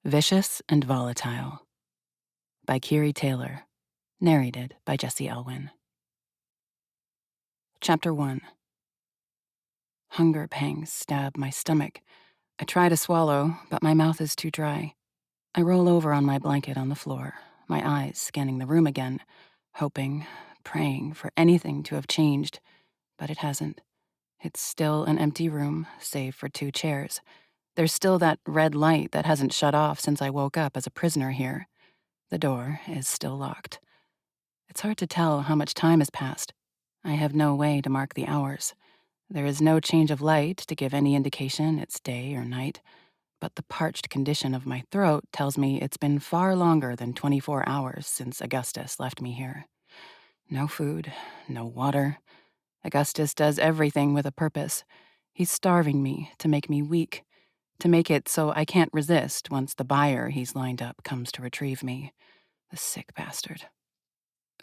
Vicious and Volatile by Keary Taylor, narrated by Jesse Elwin. Chapter 1. Hunger pangs stab my stomach. I try to swallow, but my mouth is too dry. I roll over on my blanket on the floor, my eyes scanning the room again, hoping, praying for anything to have changed, but it hasn't. It's still an empty room, save for 2 chairs. There's still that red light that hasn't shut off since I woke up as a prisoner here. The door is still locked. It's hard to tell how much time has passed. I have no way to mark the hours. There is no change of light to give any indication it's day or night, but the parched condition of my throat tells me it's been far longer than 24 hours since Augustus left me here. No food, no water. Augustus does everything with a purpose. He's starving me to make me weak, to make it so I can't resist once the buyer he's lined up comes to retrieve me. The sick bastard.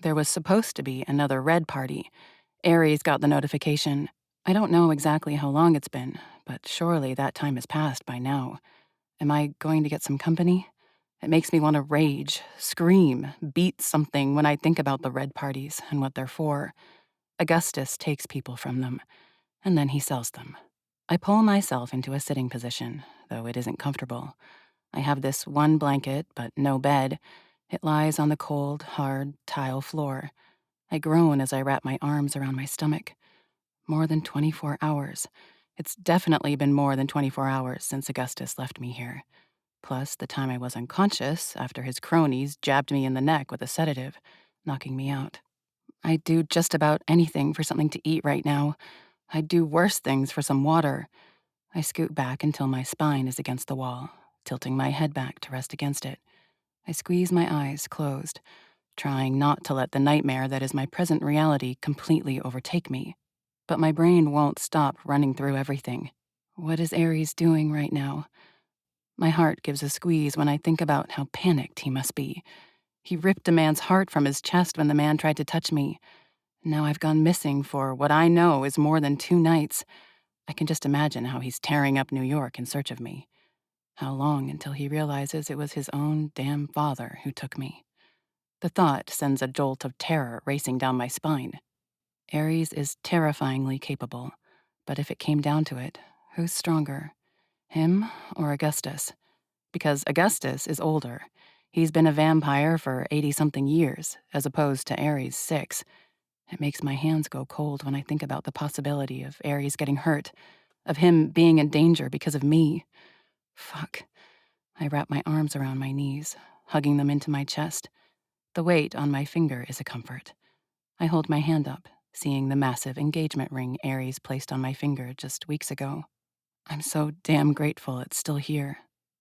There was supposed to be another red party. Aries got the notification. I don't know exactly how long it's been, but surely that time has passed by now. Am I going to get some company? It makes me want to rage, scream, beat something when I think about the red parties and what they're for. Augustus takes people from them, and then he sells them. I pull myself into a sitting position, though it isn't comfortable. I have this one blanket, but no bed. It lies on the cold, hard tile floor. I groan as I wrap my arms around my stomach. More than 24 hours. It's definitely been more than 24 hours since Augustus left me here. Plus the time I was unconscious after his cronies jabbed me in the neck with a sedative, knocking me out. I'd do just about anything for something to eat right now. I'd do worse things for some water. I scoot back until my spine is against the wall, tilting my head back to rest against it. I squeeze my eyes closed, trying not to let the nightmare that is my present reality completely overtake me. But my brain won't stop running through everything. What is Aries doing right now? My heart gives a squeeze when I think about how panicked he must be. He ripped a man's heart from his chest when the man tried to touch me. Now I've gone missing for what I know is more than 2 nights. I can just imagine how he's tearing up New York in search of me. How long until he realizes it was his own damn father who took me? The thought sends a jolt of terror racing down my spine. Aries is terrifyingly capable, but if it came down to it, who's stronger, him or Augustus? Because Augustus is older. He's been a vampire for 80-something years, as opposed to Aries' 6. It makes my hands go cold when I think about the possibility of Aries getting hurt, of him being in danger because of me. Fuck. I wrap my arms around my knees, hugging them into my chest. The weight on my finger is a comfort. I hold my hand up, seeing the massive engagement ring Aries placed on my finger just weeks ago. I'm so damn grateful it's still here.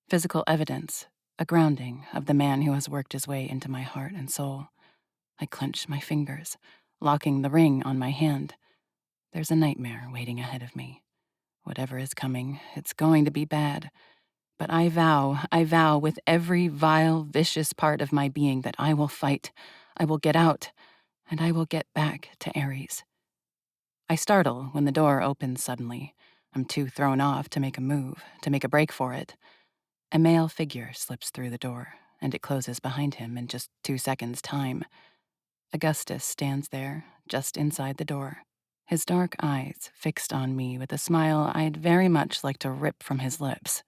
Physical evidence, a grounding of the man who has worked his way into my heart and soul. I clench my fingers, locking the ring on my hand. There's a nightmare waiting ahead of me. Whatever is coming, it's going to be bad. But I vow with every vile, vicious part of my being that I will fight, I will get out, and I will get back to Aries. I startle when the door opens suddenly. I'm too thrown off to make a move, to make a break for it. A male figure slips through the door, and it closes behind him in just 2 seconds' time. Augustus stands there, just inside the door, his dark eyes fixed on me with a smile I'd very much like to rip from his lips.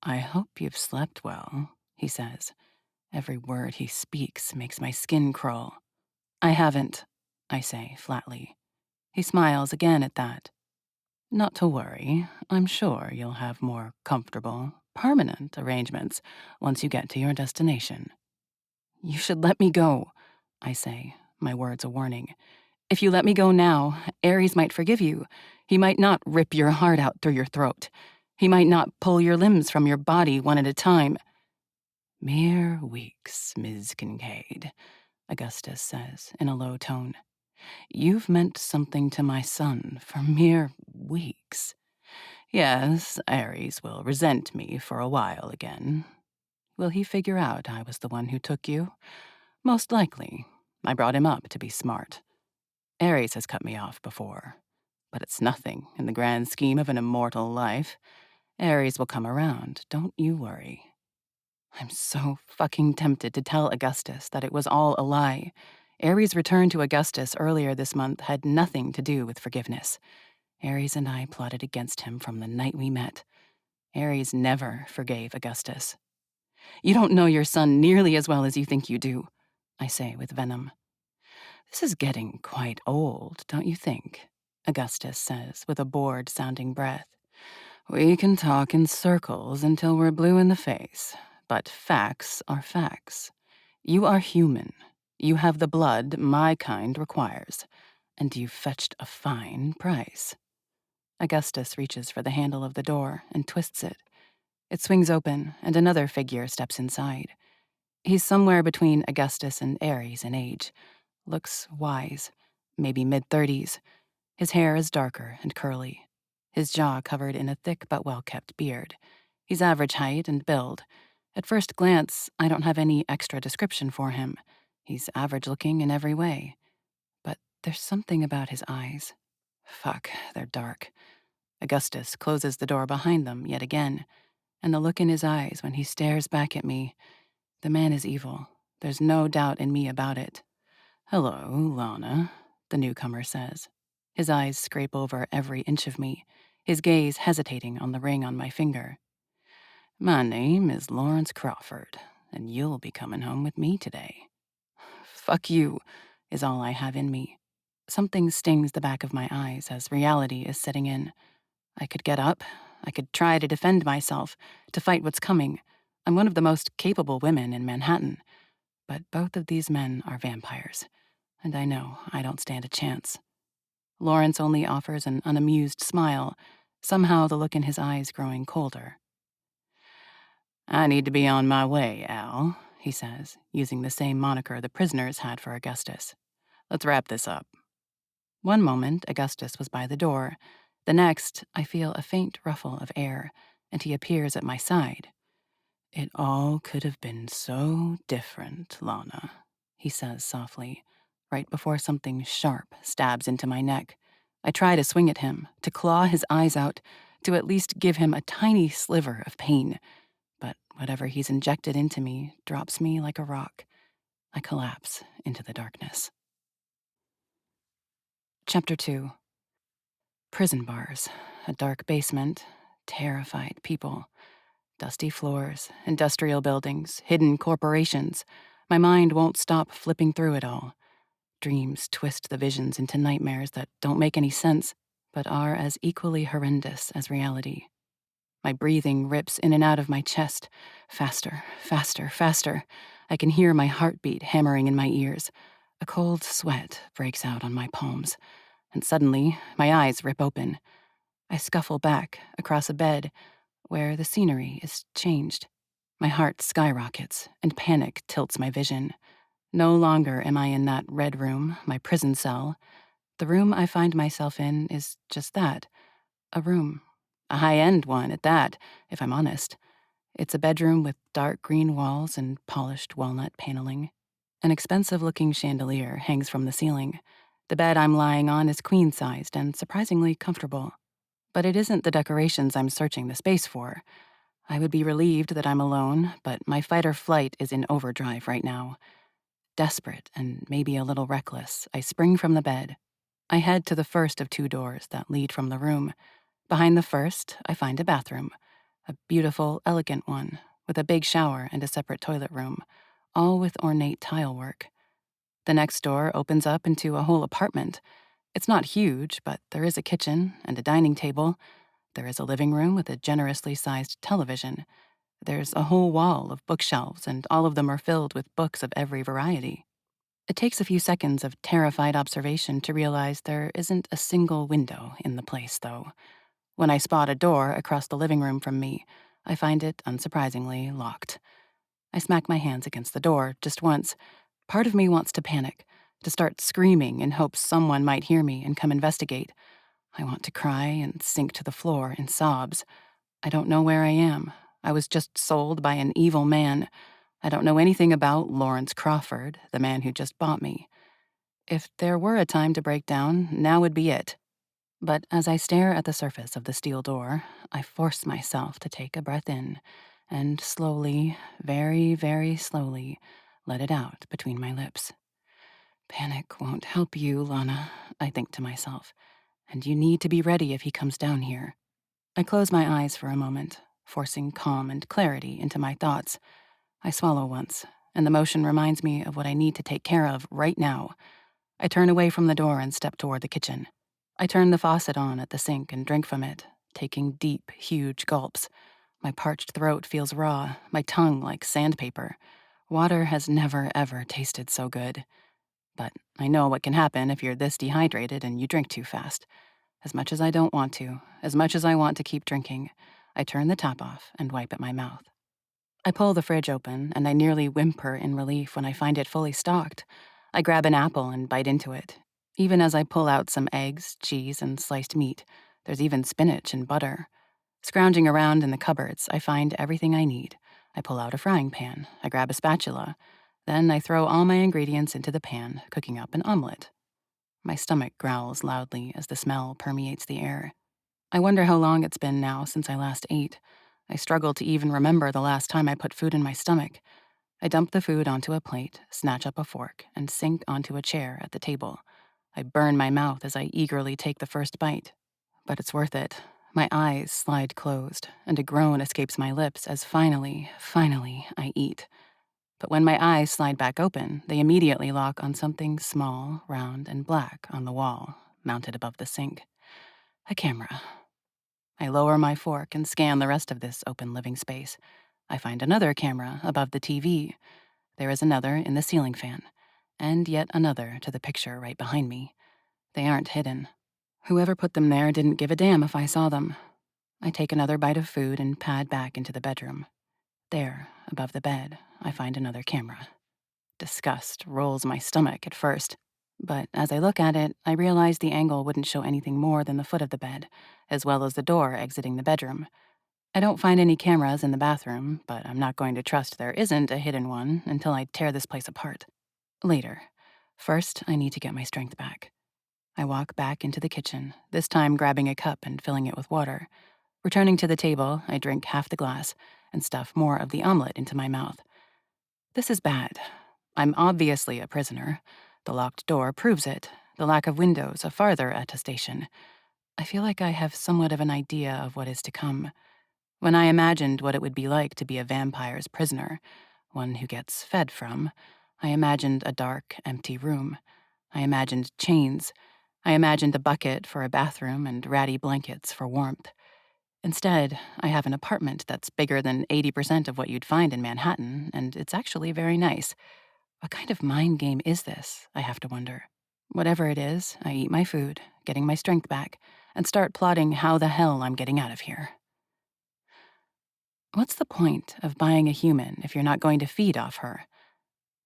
"I hope you've slept well," he says. Every word he speaks makes my skin crawl. "I haven't," I say flatly. He smiles again at that. "Not to worry. I'm sure you'll have more comfortable, permanent arrangements once you get to your destination." "You should let me go," I say, my words a warning. "If you let me go now, Ares might forgive you. He might not rip your heart out through your throat. He might not pull your limbs from your body one at a time." "Mere weeks, Ms. Kincaid," Augustus says in a low tone. "You've meant something to my son for mere weeks. Yes, Ares will resent me for a while again. Will he figure out I was the one who took you? Most likely. I brought him up to be smart. Ares has cut me off before, but it's nothing in the grand scheme of an immortal life. Ares will come around, don't you worry." I'm so fucking tempted to tell Augustus that it was all a lie. Ares' return to Augustus earlier this month had nothing to do with forgiveness. Ares and I plotted against him from the night we met. Ares never forgave Augustus. You don't know your son nearly as well as you think you do, I say with venom. This is getting quite old, don't you think? Augustus says with a bored-sounding breath. We can talk in circles until we're blue in the face, but facts are facts. You are human. You have the blood my kind requires, and you fetched a fine price. Augustus reaches for the handle of the door and twists it. It swings open, and another figure steps inside. He's somewhere between Augustus and Ares in age. Looks wise, maybe mid-30s. His hair is darker and curly. His jaw covered in a thick but well-kept beard. He's average height and build. At first glance, I don't have any extra description for him. He's average-looking in every way. But there's something about his eyes. Fuck, they're dark. Augustus closes the door behind them yet again, and the look in his eyes when he stares back at me. The man is evil. There's no doubt in me about it. Hello, Lana, the newcomer says. His eyes scrape over every inch of me, his gaze hesitating on the ring on my finger. My name is Lawrence Crawford, and you'll be coming home with me today. Fuck you, is all I have in me. Something stings the back of my eyes as reality is setting in. I could get up. I could try to defend myself, to fight what's coming. I'm one of the most capable women in Manhattan. But both of these men are vampires, and I know I don't stand a chance. Lawrence only offers an unamused smile, somehow the look in his eyes growing colder. I need to be on my way, Al, he says, using the same moniker the prisoners had for Augustus. Let's wrap this up. One moment, Augustus was by the door. The next, I feel a faint ruffle of air, and he appears at my side. It all could have been so different, Lana, he says softly, right before something sharp stabs into my neck. I try to swing at him, to claw his eyes out, to at least give him a tiny sliver of pain. But whatever he's injected into me drops me like a rock. I collapse into the darkness. Chapter 2. Prison bars, a dark basement, terrified people. Dusty floors, industrial buildings, hidden corporations. My mind won't stop flipping through it all. Dreams twist the visions into nightmares that don't make any sense, but are as equally horrendous as reality. My breathing rips in and out of my chest. Faster, faster, faster. I can hear my heartbeat hammering in my ears. A cold sweat breaks out on my palms, and suddenly my eyes rip open. I scuffle back across a bed where the scenery is changed. My heart skyrockets, and panic tilts my vision. No longer am I in that red room, my prison cell. The room I find myself in is just that, a room. A high-end one at that, if I'm honest. It's a bedroom with dark green walls and polished walnut paneling. An expensive-looking chandelier hangs from the ceiling. The bed I'm lying on is queen-sized and surprisingly comfortable. But it isn't the decorations I'm searching the space for. I would be relieved that I'm alone, but my fight or flight is in overdrive right now. Desperate and maybe a little reckless, I spring from the bed. I head to the first of two doors that lead from the room. Behind the first, I find a bathroom, a beautiful, elegant one, with a big shower and a separate toilet room, all with ornate tile work. The next door opens up into a whole apartment. It's not huge, but there is a kitchen and a dining table. There is a living room with a generously sized television. There's a whole wall of bookshelves, and all of them are filled with books of every variety. It takes a few seconds of terrified observation to realize there isn't a single window in the place, though. When I spot a door across the living room from me, I find it, unsurprisingly, locked. I smack my hands against the door just once. Part of me wants to panic, to start screaming in hopes someone might hear me and come investigate. I want to cry and sink to the floor in sobs. I don't know where I am. I was just sold by an evil man. I don't know anything about Lawrence Crawford, the man who just bought me. If there were a time to break down, now would be it. But as I stare at the surface of the steel door, I force myself to take a breath in and slowly, very, very slowly, let it out between my lips. Panic won't help you, Lana, I think to myself, and you need to be ready if he comes down here. I close my eyes for a moment, forcing calm and clarity into my thoughts. I swallow once, and the motion reminds me of what I need to take care of right now. I turn away from the door and step toward the kitchen. I turn the faucet on at the sink and drink from it, taking deep, huge gulps. My parched throat feels raw, my tongue like sandpaper. Water has never, ever tasted so good. But I know what can happen if you're this dehydrated and you drink too fast. As much as I don't want to, as much as I want to keep drinking, I turn the tap off and wipe at my mouth. I pull the fridge open, and I nearly whimper in relief when I find it fully stocked. I grab an apple and bite into it. Even as I pull out some eggs, cheese, and sliced meat, there's even spinach and butter. Scrounging around in the cupboards, I find everything I need. I pull out a frying pan. I grab a spatula. Then I throw all my ingredients into the pan, cooking up an omelet. My stomach growls loudly as the smell permeates the air. I wonder how long it's been now since I last ate. I struggle to even remember the last time I put food in my stomach. I dump the food onto a plate, snatch up a fork, and sink onto a chair at the table. I burn my mouth as I eagerly take the first bite. But it's worth it. My eyes slide closed, and a groan escapes my lips as finally, I eat. But when my eyes slide back open, they immediately lock on something small, round, and black on the wall, mounted above the sink. A camera. I lower my fork and scan the rest of this open living space. I find another camera above the TV. There is another in the ceiling fan, and yet another to the picture right behind me. They aren't hidden. Whoever put them there didn't give a damn if I saw them. I take another bite of food and pad back into the bedroom. There, above the bed, I find another camera. Disgust rolls my stomach at first, but as I look at it, I realize the angle wouldn't show anything more than the foot of the bed, as well as the door exiting the bedroom. I don't find any cameras in the bathroom, but I'm not going to trust there isn't a hidden one until I tear this place apart. Later. First, I need to get my strength back. I walk back into the kitchen, this time grabbing a cup and filling it with water. Returning to the table, I drink half the glass and stuff more of the omelet into my mouth. This is bad. I'm obviously a prisoner. The locked door proves it. The lack of windows a farther attestation. I feel like I have somewhat of an idea of what is to come. When I imagined what it would be like to be a vampire's prisoner, one who gets fed from, I imagined a dark, empty room. I imagined chains. I imagined a bucket for a bathroom and ratty blankets for warmth. Instead, I have an apartment that's bigger than 80% of what you'd find in Manhattan, and it's actually very nice. What kind of mind game is this, I have to wonder. Whatever it is, I eat my food, getting my strength back, and start plotting how the hell I'm getting out of here. What's the point of buying a human if you're not going to feed off her?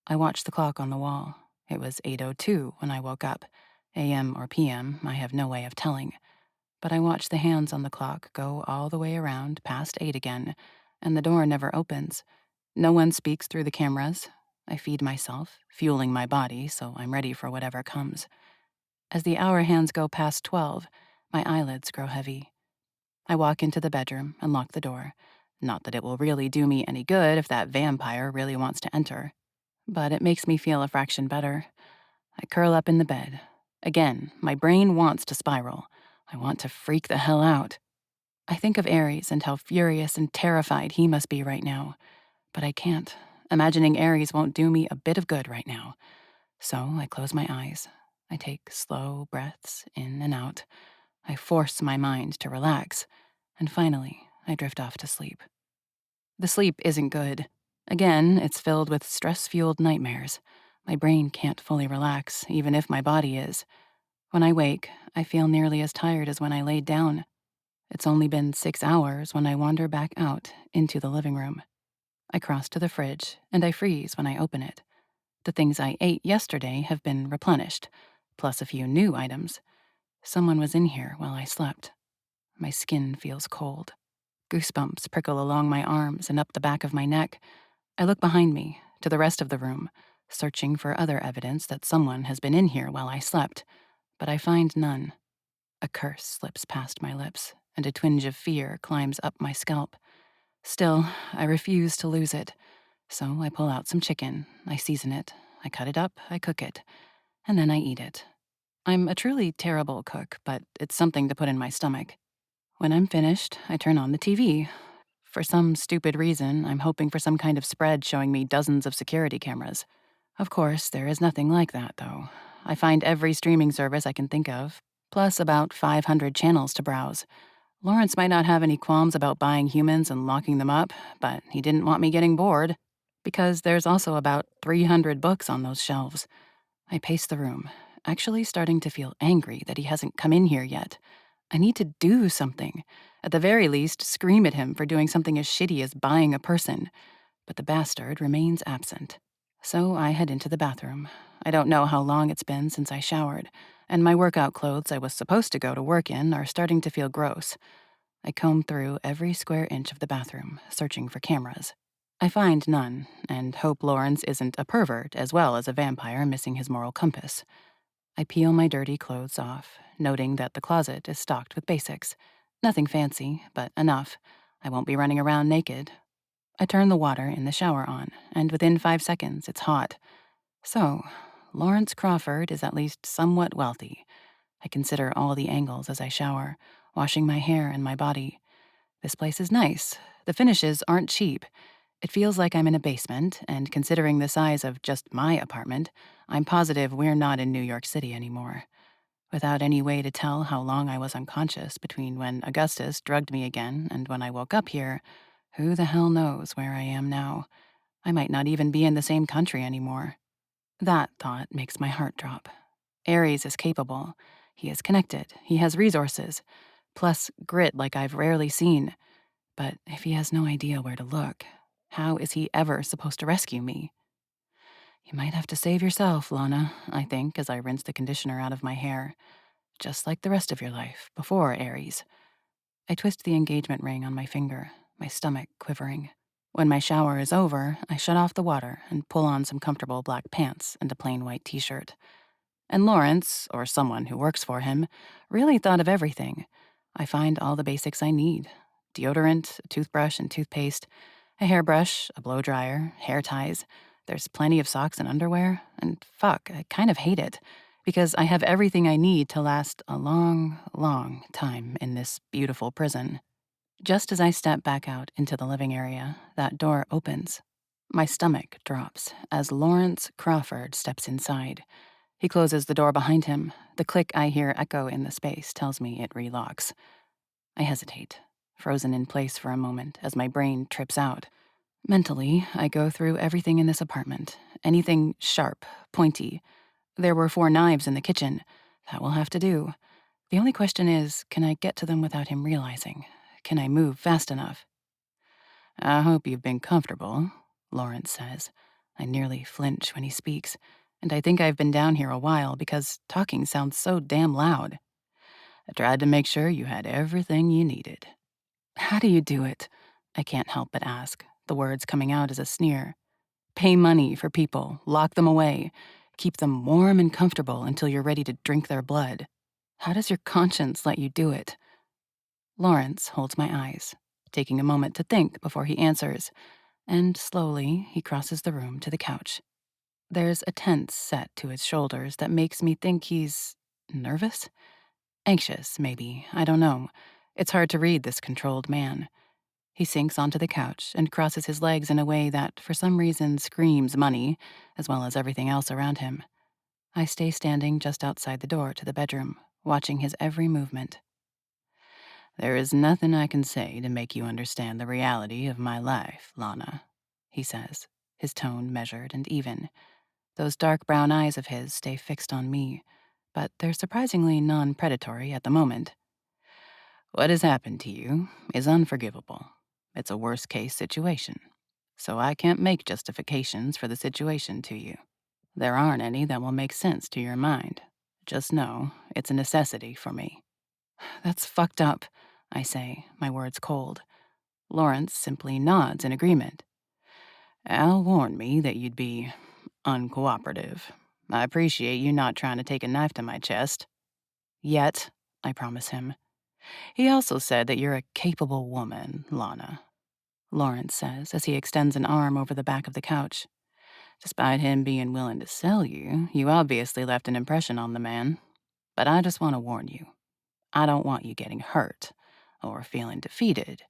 I watched the clock on the wall. It was 8:02 when I woke up. AM or PM, I have no way of telling. But I watch the hands on the clock go all the way around past 8 again, and the door never opens. No one speaks through the cameras. I feed myself, fueling my body so I'm ready for whatever comes. As the hour hands go past 12, my eyelids grow heavy. I walk into the bedroom and lock the door. Not that it will really do me any good if that vampire really wants to enter, but it makes me feel a fraction better. I curl up in the bed. Again, my brain wants to spiral. I want to freak the hell out. I think of Ares and how furious and terrified he must be right now. But I can't. Imagining Ares won't do me a bit of good right now. So I close my eyes. I take slow breaths in and out. I force my mind to relax. And finally, I drift off to sleep. The sleep isn't good. Again, it's filled with stress-fueled nightmares. My brain can't fully relax, even if my body is. When I wake, I feel nearly as tired as when I laid down. It's only been 6 hours when I wander back out into the living room. I cross to the fridge, and I freeze when I open it. The things I ate yesterday have been replenished, plus a few new items. Someone was in here while I slept. My skin feels cold. Goosebumps prickle along my arms and up the back of my neck. I look behind me, to the rest of the room, searching for other evidence that someone has been in here while I slept, but I find none. A curse slips past my lips, and a twinge of fear climbs up my scalp. Still, I refuse to lose it. So I pull out some chicken, I season it, I cut it up, I cook it, and then I eat it. I'm a truly terrible cook, but it's something to put in my stomach. When I'm finished, I turn on the TV. For some stupid reason, I'm hoping for some kind of spread showing me dozens of security cameras. Of course, there is nothing like that, though. I find every streaming service I can think of, plus about 500 channels to browse. Lawrence might not have any qualms about buying humans and locking them up, but he didn't want me getting bored. Because there's also about 300 books on those shelves. I pace the room, actually starting to feel angry that he hasn't come in here yet. I need to do something. At the very least, scream at him for doing something as shitty as buying a person. But the bastard remains absent. So I head into the bathroom. I don't know how long it's been since I showered, and my workout clothes I was supposed to go to work in are starting to feel gross. I comb through every square inch of the bathroom, searching for cameras. I find none, and hope Lawrence isn't a pervert as well as a vampire missing his moral compass. I peel my dirty clothes off, noting that the closet is stocked with basics. Nothing fancy, but enough. I won't be running around naked. I turn the water in the shower on, and within 5 seconds, it's hot. So, Lawrence Crawford is at least somewhat wealthy. I consider all the angles as I shower, washing my hair and my body. This place is nice. The finishes aren't cheap. It feels like I'm in a basement, and considering the size of just my apartment, I'm positive we're not in New York City anymore. Without any way to tell how long I was unconscious between when Augustus drugged me again and when I woke up here, who the hell knows where I am now? I might not even be in the same country anymore. That thought makes my heart drop. Ares is capable. He is connected. He has resources. Plus, grit like I've rarely seen. But if he has no idea where to look, how is he ever supposed to rescue me? You might have to save yourself, Lana, I think, as I rinse the conditioner out of my hair. Just like the rest of your life, before Ares. I twist the engagement ring on my finger, my stomach quivering. When my shower is over, I shut off the water and pull on some comfortable black pants and a plain white t-shirt. And Lawrence, or someone who works for him, really thought of everything. I find all the basics I need. Deodorant, a toothbrush and toothpaste, a hairbrush, a blow dryer, hair ties. There's plenty of socks and underwear, and fuck, I kind of hate it, because I have everything I need to last a long, long time in this beautiful prison. Just as I step back out into the living area, that door opens. My stomach drops as Lawrence Crawford steps inside. He closes the door behind him. The click I hear echo in the space tells me it relocks. I hesitate, frozen in place for a moment as my brain trips out. Mentally, I go through everything in this apartment. Anything sharp, pointy. There were 4 knives in the kitchen. That will have to do. The only question is, can I get to them without him realizing? Can I move fast enough? I hope you've been comfortable, Lawrence says. I nearly flinch when he speaks, and I think I've been down here a while because talking sounds so damn loud. I tried to make sure you had everything you needed. How do you do it? I can't help but ask, the words coming out as a sneer. Pay money for people, lock them away, keep them warm and comfortable until you're ready to drink their blood. How does your conscience let you do it? Lawrence holds my eyes, taking a moment to think before he answers, and slowly he crosses the room to the couch. There's a tense set to his shoulders that makes me think he's nervous? Anxious, maybe, I don't know. It's hard to read this controlled man. He sinks onto the couch and crosses his legs in a way that, for some reason, screams money, as well as everything else around him. I stay standing just outside the door to the bedroom, watching his every movement. There is nothing I can say to make you understand the reality of my life, Lana, he says, his tone measured and even. Those dark brown eyes of his stay fixed on me, but they're surprisingly non-predatory at the moment. What has happened to you is unforgivable. It's a worst-case situation, so I can't make justifications for the situation to you. There aren't any that will make sense to your mind. Just know it's a necessity for me. That's fucked up, I say, my words cold. Lawrence simply nods in agreement. Al warned me that you'd be uncooperative. I appreciate you not trying to take a knife to my chest. Yet, I promise him. He also said that you're a capable woman, Lana. Lawrence says as he extends an arm over the back of the couch. Despite him being willing to sell you, you obviously left an impression on the man. But I just want to warn you. I don't want you getting hurt or feeling defeated.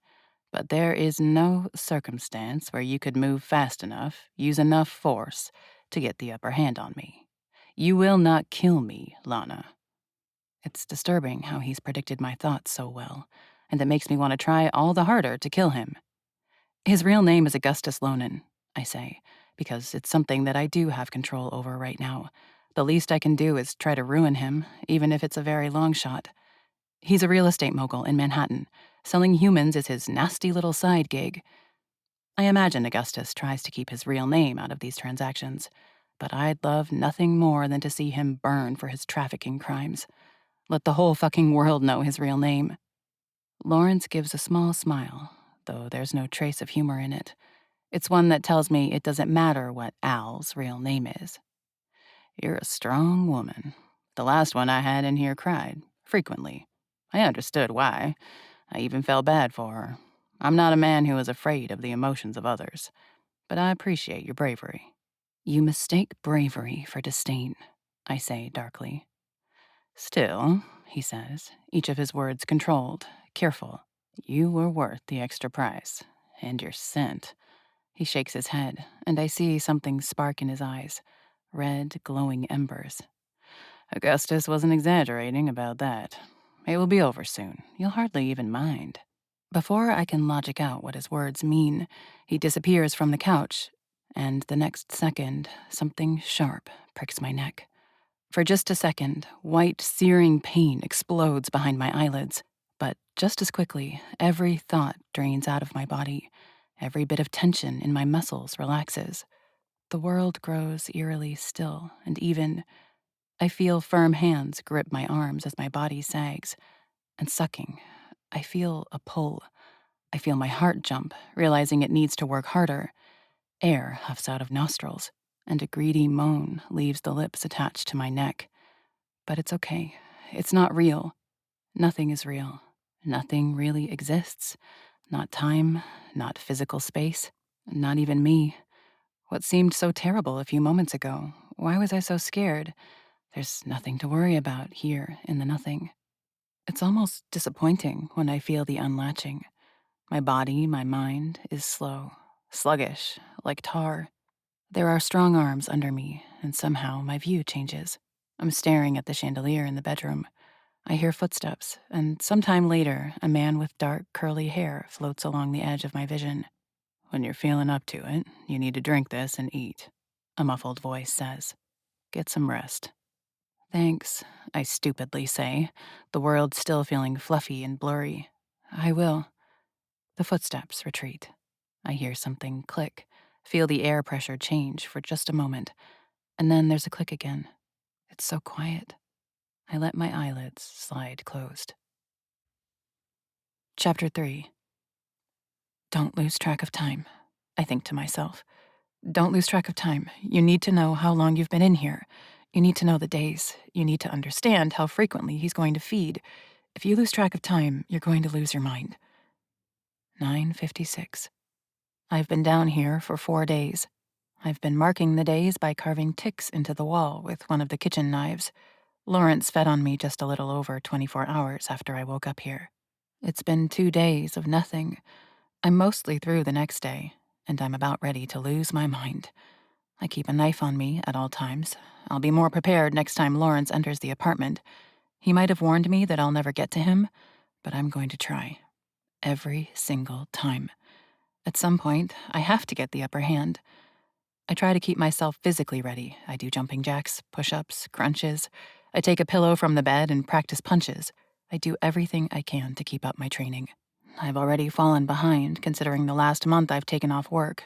But there is no circumstance where you could move fast enough, use enough force, to get the upper hand on me. You will not kill me, Lana. It's disturbing how he's predicted my thoughts so well, and it makes me want to try all the harder to kill him. His real name is Augustus Lonan, I say, because it's something that I do have control over right now. The least I can do is try to ruin him, even if it's a very long shot. He's a real estate mogul in Manhattan. Selling humans is his nasty little side gig. I imagine Augustus tries to keep his real name out of these transactions, but I'd love nothing more than to see him burn for his trafficking crimes. Let the whole fucking world know his real name. Lawrence gives a small smile, though there's no trace of humor in it. It's one that tells me it doesn't matter what Al's real name is. You're a strong woman. The last one I had in here cried, frequently. I understood why. I even felt bad for her. I'm not a man who is afraid of the emotions of others, but I appreciate your bravery. You mistake bravery for disdain, I say darkly. Still, he says, each of his words controlled, careful. You were worth the extra price, and your scent. He shakes his head, and I see something spark in his eyes, red, glowing embers. Augustus wasn't exaggerating about that. It will be over soon. You'll hardly even mind. Before I can logic out what his words mean, he disappears from the couch, and the next second, something sharp pricks my neck. For just a second, white, searing pain explodes behind my eyelids, but just as quickly, every thought drains out of my body. Every bit of tension in my muscles relaxes. The world grows eerily still and even. I feel firm hands grip my arms as my body sags. And sucking, I feel a pull. I feel my heart jump, realizing it needs to work harder. Air huffs out of nostrils, and a greedy moan leaves the lips attached to my neck. But it's okay. It's not real. Nothing is real. Nothing really exists. Not time, not physical space, not even me. What seemed so terrible a few moments ago? Why was I so scared? There's nothing to worry about here in the nothing. It's almost disappointing when I feel the unlatching. My body, my mind, is slow, sluggish, like tar. There are strong arms under me, and somehow my view changes. I'm staring at the chandelier in the bedroom. I hear footsteps, and sometime later, a man with dark, curly hair floats along the edge of my vision. When you're feeling up to it, you need to drink this and eat, a muffled voice says. Get some rest. Thanks, I stupidly say, the world still feeling fluffy and blurry. I will. The footsteps retreat. I hear something click, feel the air pressure change for just a moment, and then there's a click again. It's so quiet. I let my eyelids slide closed. Chapter 3. Don't lose track of time, I think to myself. Don't lose track of time. You need to know how long you've been in here. You need to know the days. You need to understand how frequently he's going to feed. If you lose track of time, you're going to lose your mind. 9:56. I've been down here for 4 days. I've been marking the days by carving ticks into the wall with one of the kitchen knives. Lawrence fed on me just a little over 24 hours after I woke up here. It's been 2 days of nothing. I'm mostly through the next day, and I'm about ready to lose my mind. I keep a knife on me at all times. I'll be more prepared next time Lawrence enters the apartment. He might have warned me that I'll never get to him, but I'm going to try. Every single time. At some point, I have to get the upper hand. I try to keep myself physically ready. I do jumping jacks, push-ups, crunches. I take a pillow from the bed and practice punches. I do everything I can to keep up my training. I've already fallen behind, considering the last month I've taken off work.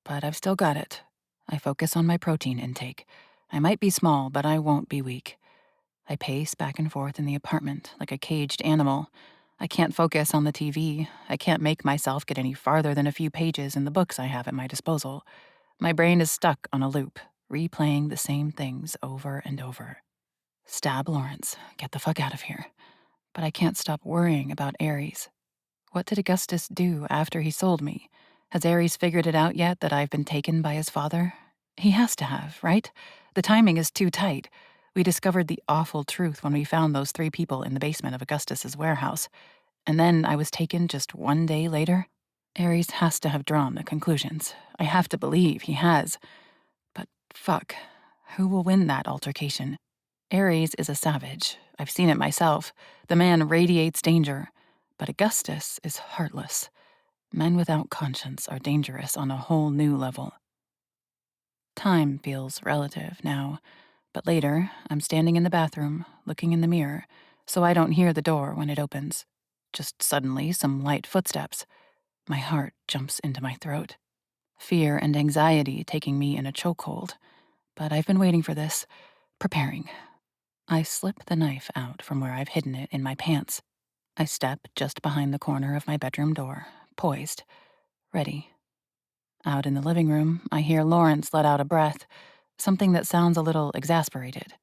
But I've still got it. I focus on my protein intake. I might be small, but I won't be weak. I pace back and forth in the apartment like a caged animal. I can't focus on the TV. I can't make myself get any farther than a few pages in the books I have at my disposal. My brain is stuck on a loop, replaying the same things over and over. Stab Lawrence. Get the fuck out of here. But I can't stop worrying about Ares. What did Augustus do after he sold me? Has Ares figured it out yet that I've been taken by his father? He has to have, right? The timing is too tight. We discovered the awful truth when we found those 3 people in the basement of Augustus's warehouse. And then I was taken just 1 day later? Ares has to have drawn the conclusions. I have to believe he has. But fuck, who will win that altercation? Ares is a savage. I've seen it myself. The man radiates danger. But Augustus is heartless. Men without conscience are dangerous on a whole new level. Time feels relative now, but later, I'm standing in the bathroom, looking in the mirror, so I don't hear the door when it opens. Just suddenly, some light footsteps. My heart jumps into my throat. Fear and anxiety taking me in a chokehold. But I've been waiting for this, preparing. I slip the knife out from where I've hidden it in my pants. I step just behind the corner of my bedroom door, poised, ready. Out in the living room, I hear Lawrence let out a breath, something that sounds a little exasperated.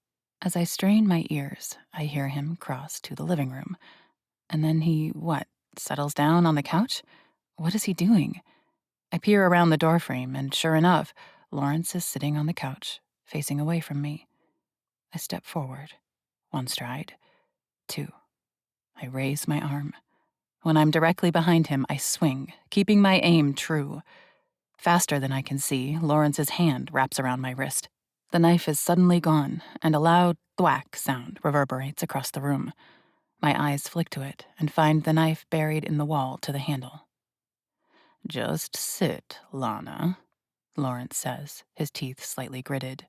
As I strain my ears, I hear him cross to the living room. And then he, settles down on the couch? What is he doing? I peer around the doorframe, and sure enough, Lawrence is sitting on the couch, facing away from me. I step forward. 1 stride. 2. I raise my arm. When I'm directly behind him, I swing, keeping my aim true. Faster than I can see, Lawrence's hand wraps around my wrist. The knife is suddenly gone, and a loud thwack sound reverberates across the room. My eyes flick to it and find the knife buried in the wall to the handle. "Just sit, Lana," Lawrence says, his teeth slightly gritted.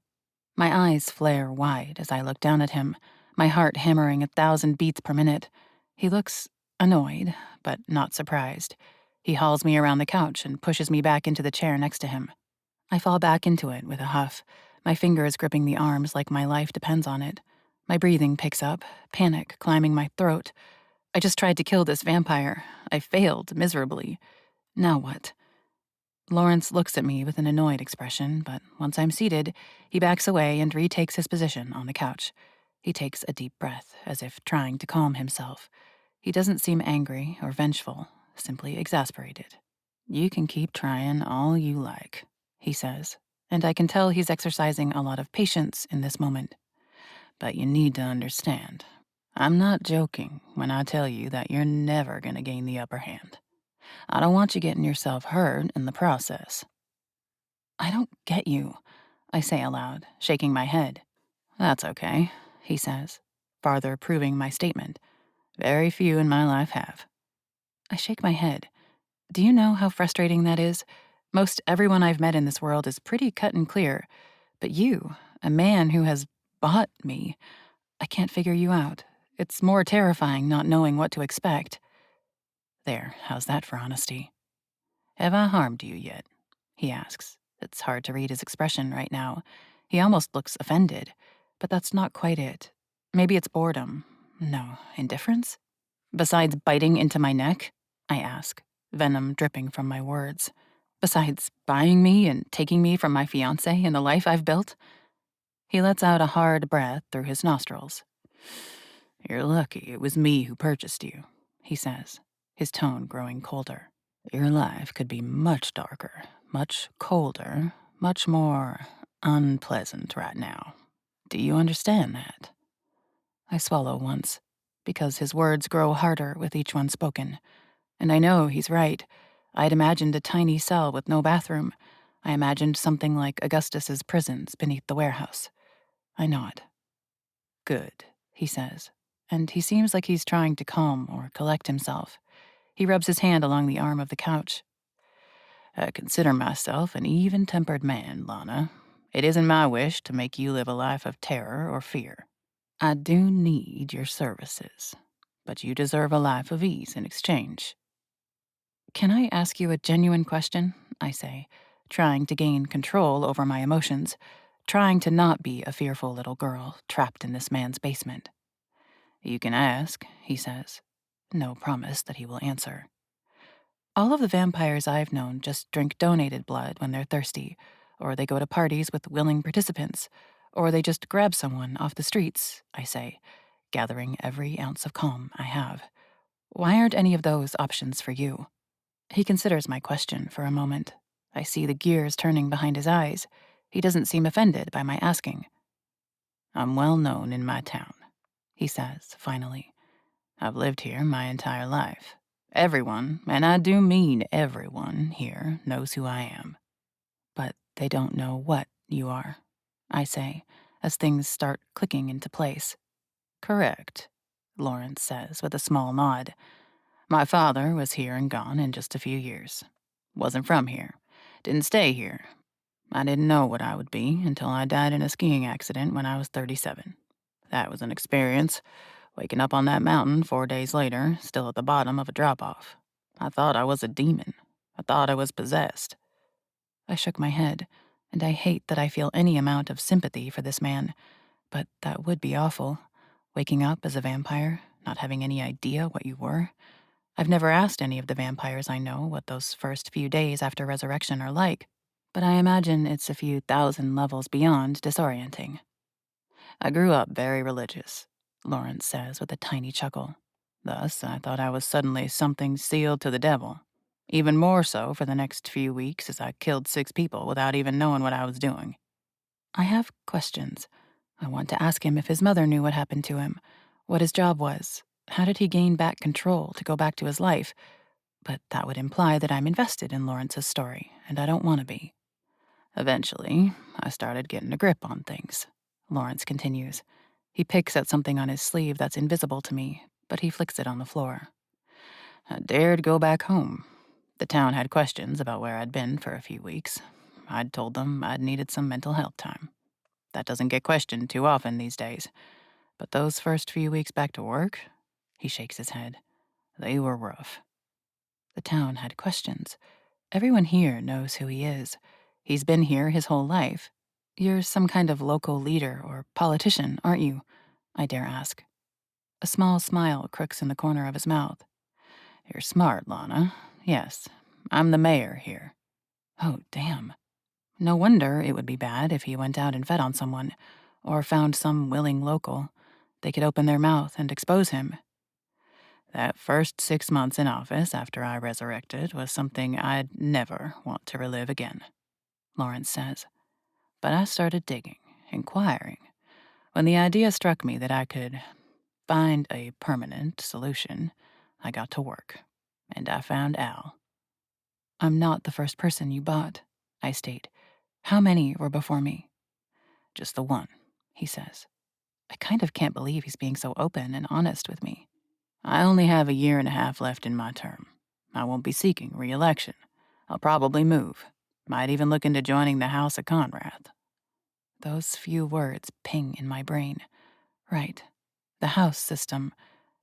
My eyes flare wide as I look down at him, my heart hammering 1,000 beats per minute. He looks annoyed, but not surprised. He hauls me around the couch and pushes me back into the chair next to him. I fall back into it with a huff, my fingers gripping the arms like my life depends on it. My breathing picks up, panic climbing my throat. I just tried to kill this vampire. I failed miserably. Now what? Lawrence looks at me with an annoyed expression, but once I'm seated, he backs away and retakes his position on the couch. He takes a deep breath, as if trying to calm himself. He doesn't seem angry or vengeful, simply exasperated. "You can keep trying all you like," he says, and I can tell he's exercising a lot of patience in this moment. "But you need to understand, I'm not joking when I tell you that you're never gonna gain the upper hand. I don't want you getting yourself hurt in the process." "I don't get you," I say aloud, shaking my head. "That's okay," he says, farther proving my statement. "Very few in my life have." I shake my head. Do you know how frustrating that is? Most everyone I've met in this world is pretty cut and clear. But you, a man who has bought me, I can't figure you out. It's more terrifying not knowing what to expect. There, how's that for honesty? "Have I harmed you yet?" he asks. It's hard to read his expression right now. He almost looks offended, but that's not quite it. Maybe it's boredom. No, indifference? "Besides biting into my neck?" I ask, venom dripping from my words. "Besides buying me and taking me from my fiancé and the life I've built?" He lets out a hard breath through his nostrils. "You're lucky it was me who purchased you," he says, his tone growing colder. "Your life could be much darker, much colder, much more unpleasant right now. Do you understand that?" I swallow once, because his words grow harder with each one spoken. And I know he's right. I'd imagined a tiny cell with no bathroom. I imagined something like Augustus's prisons beneath the warehouse. I nod. "Good," he says, and he seems like he's trying to calm or collect himself. He rubs his hand along the arm of the couch. "I consider myself an even-tempered man, Lana. It isn't my wish to make you live a life of terror or fear. I do need your services, but you deserve a life of ease in exchange." "Can I ask you a genuine question?" I say, trying to gain control over my emotions, trying to not be a fearful little girl trapped in this man's basement. "You can ask," he says. No promise that he will answer. "All of the vampires I've known just drink donated blood when they're thirsty, or they go to parties with willing participants, or they just grab someone off the streets," I say, gathering every ounce of calm I have. "Why aren't any of those options for you?" He considers my question for a moment. I see the gears turning behind his eyes. He doesn't seem offended by my asking. I'm well known in my town, he says, finally. I've lived here my entire life. Everyone, and I do mean everyone here, knows who I am. But they don't know what you are, I say, as things start clicking into place. Correct, Lawrence says with a small nod. My father was here and gone in just a few years. Wasn't from here. Didn't stay here. I didn't know what I would be until I died in a skiing accident when I was 37. That was an experience, waking up on that mountain 4 days later, still at the bottom of a drop-off. I thought I was a demon. I thought I was possessed. I shook my head, and I hate that I feel any amount of sympathy for this man, but that would be awful. Waking up as a vampire, not having any idea what you were. I've never asked any of the vampires I know what those first few days after resurrection are like, but I imagine it's a few thousand levels beyond disorienting. I grew up very religious, Lawrence says with a tiny chuckle. Thus, I thought I was suddenly something sealed to the devil. Even more so for the next few weeks as I killed 6 people without even knowing what I was doing. I have questions. I want to ask him if his mother knew what happened to him, what his job was, how did he gain back control to go back to his life, but that would imply that I'm invested in Lawrence's story, and I don't want to be. Eventually, I started getting a grip on things, Lawrence continues. He picks at something on his sleeve that's invisible to me, but he flicks it on the floor. I dared go back home. The town had questions about where I'd been for a few weeks. I'd told them I'd needed some mental health time. That doesn't get questioned too often these days. But those first few weeks back to work, he shakes his head. They were rough. The town had questions. Everyone here knows who he is. He's been here his whole life. You're some kind of local leader or politician, aren't you? I dare ask. A small smile crooks in the corner of his mouth. You're smart, Lana. Yes, I'm the mayor here. Oh, damn. No wonder it would be bad if he went out and fed on someone, or found some willing local. They could open their mouth and expose him. That first 6 months in office after I resurrected was something I'd never want to relive again, Lawrence says. But I started digging, inquiring. When the idea struck me that I could find a permanent solution, I got to work, and I found Al. I'm not the first person you bought, I state. How many were before me? Just the one, he says. I kind of can't believe he's being so open and honest with me. I only have a year and a half left in my term. I won't be seeking re-election. I'll probably move. Might even look into joining the House of Conrad. Those few words ping in my brain. Right. The house system.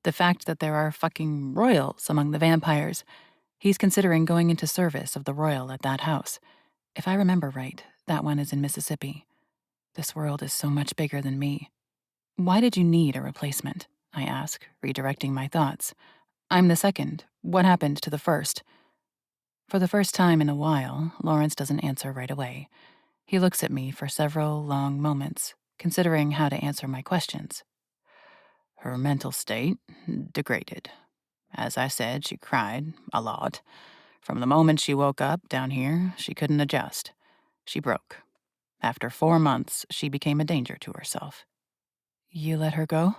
The fact that there are fucking royals among the vampires. He's considering going into service of the royal at that house. If I remember right, that one is in Mississippi. This world is so much bigger than me. Why did you need a replacement? I ask, redirecting my thoughts. I'm the second. What happened to the first? For the first time in a while, Lawrence doesn't answer right away. He looks at me for several long moments, considering how to answer my questions. Her mental state degraded. As I said, she cried a lot. From the moment she woke up down here, she couldn't adjust. She broke. After 4 months, she became a danger to herself. You let her go?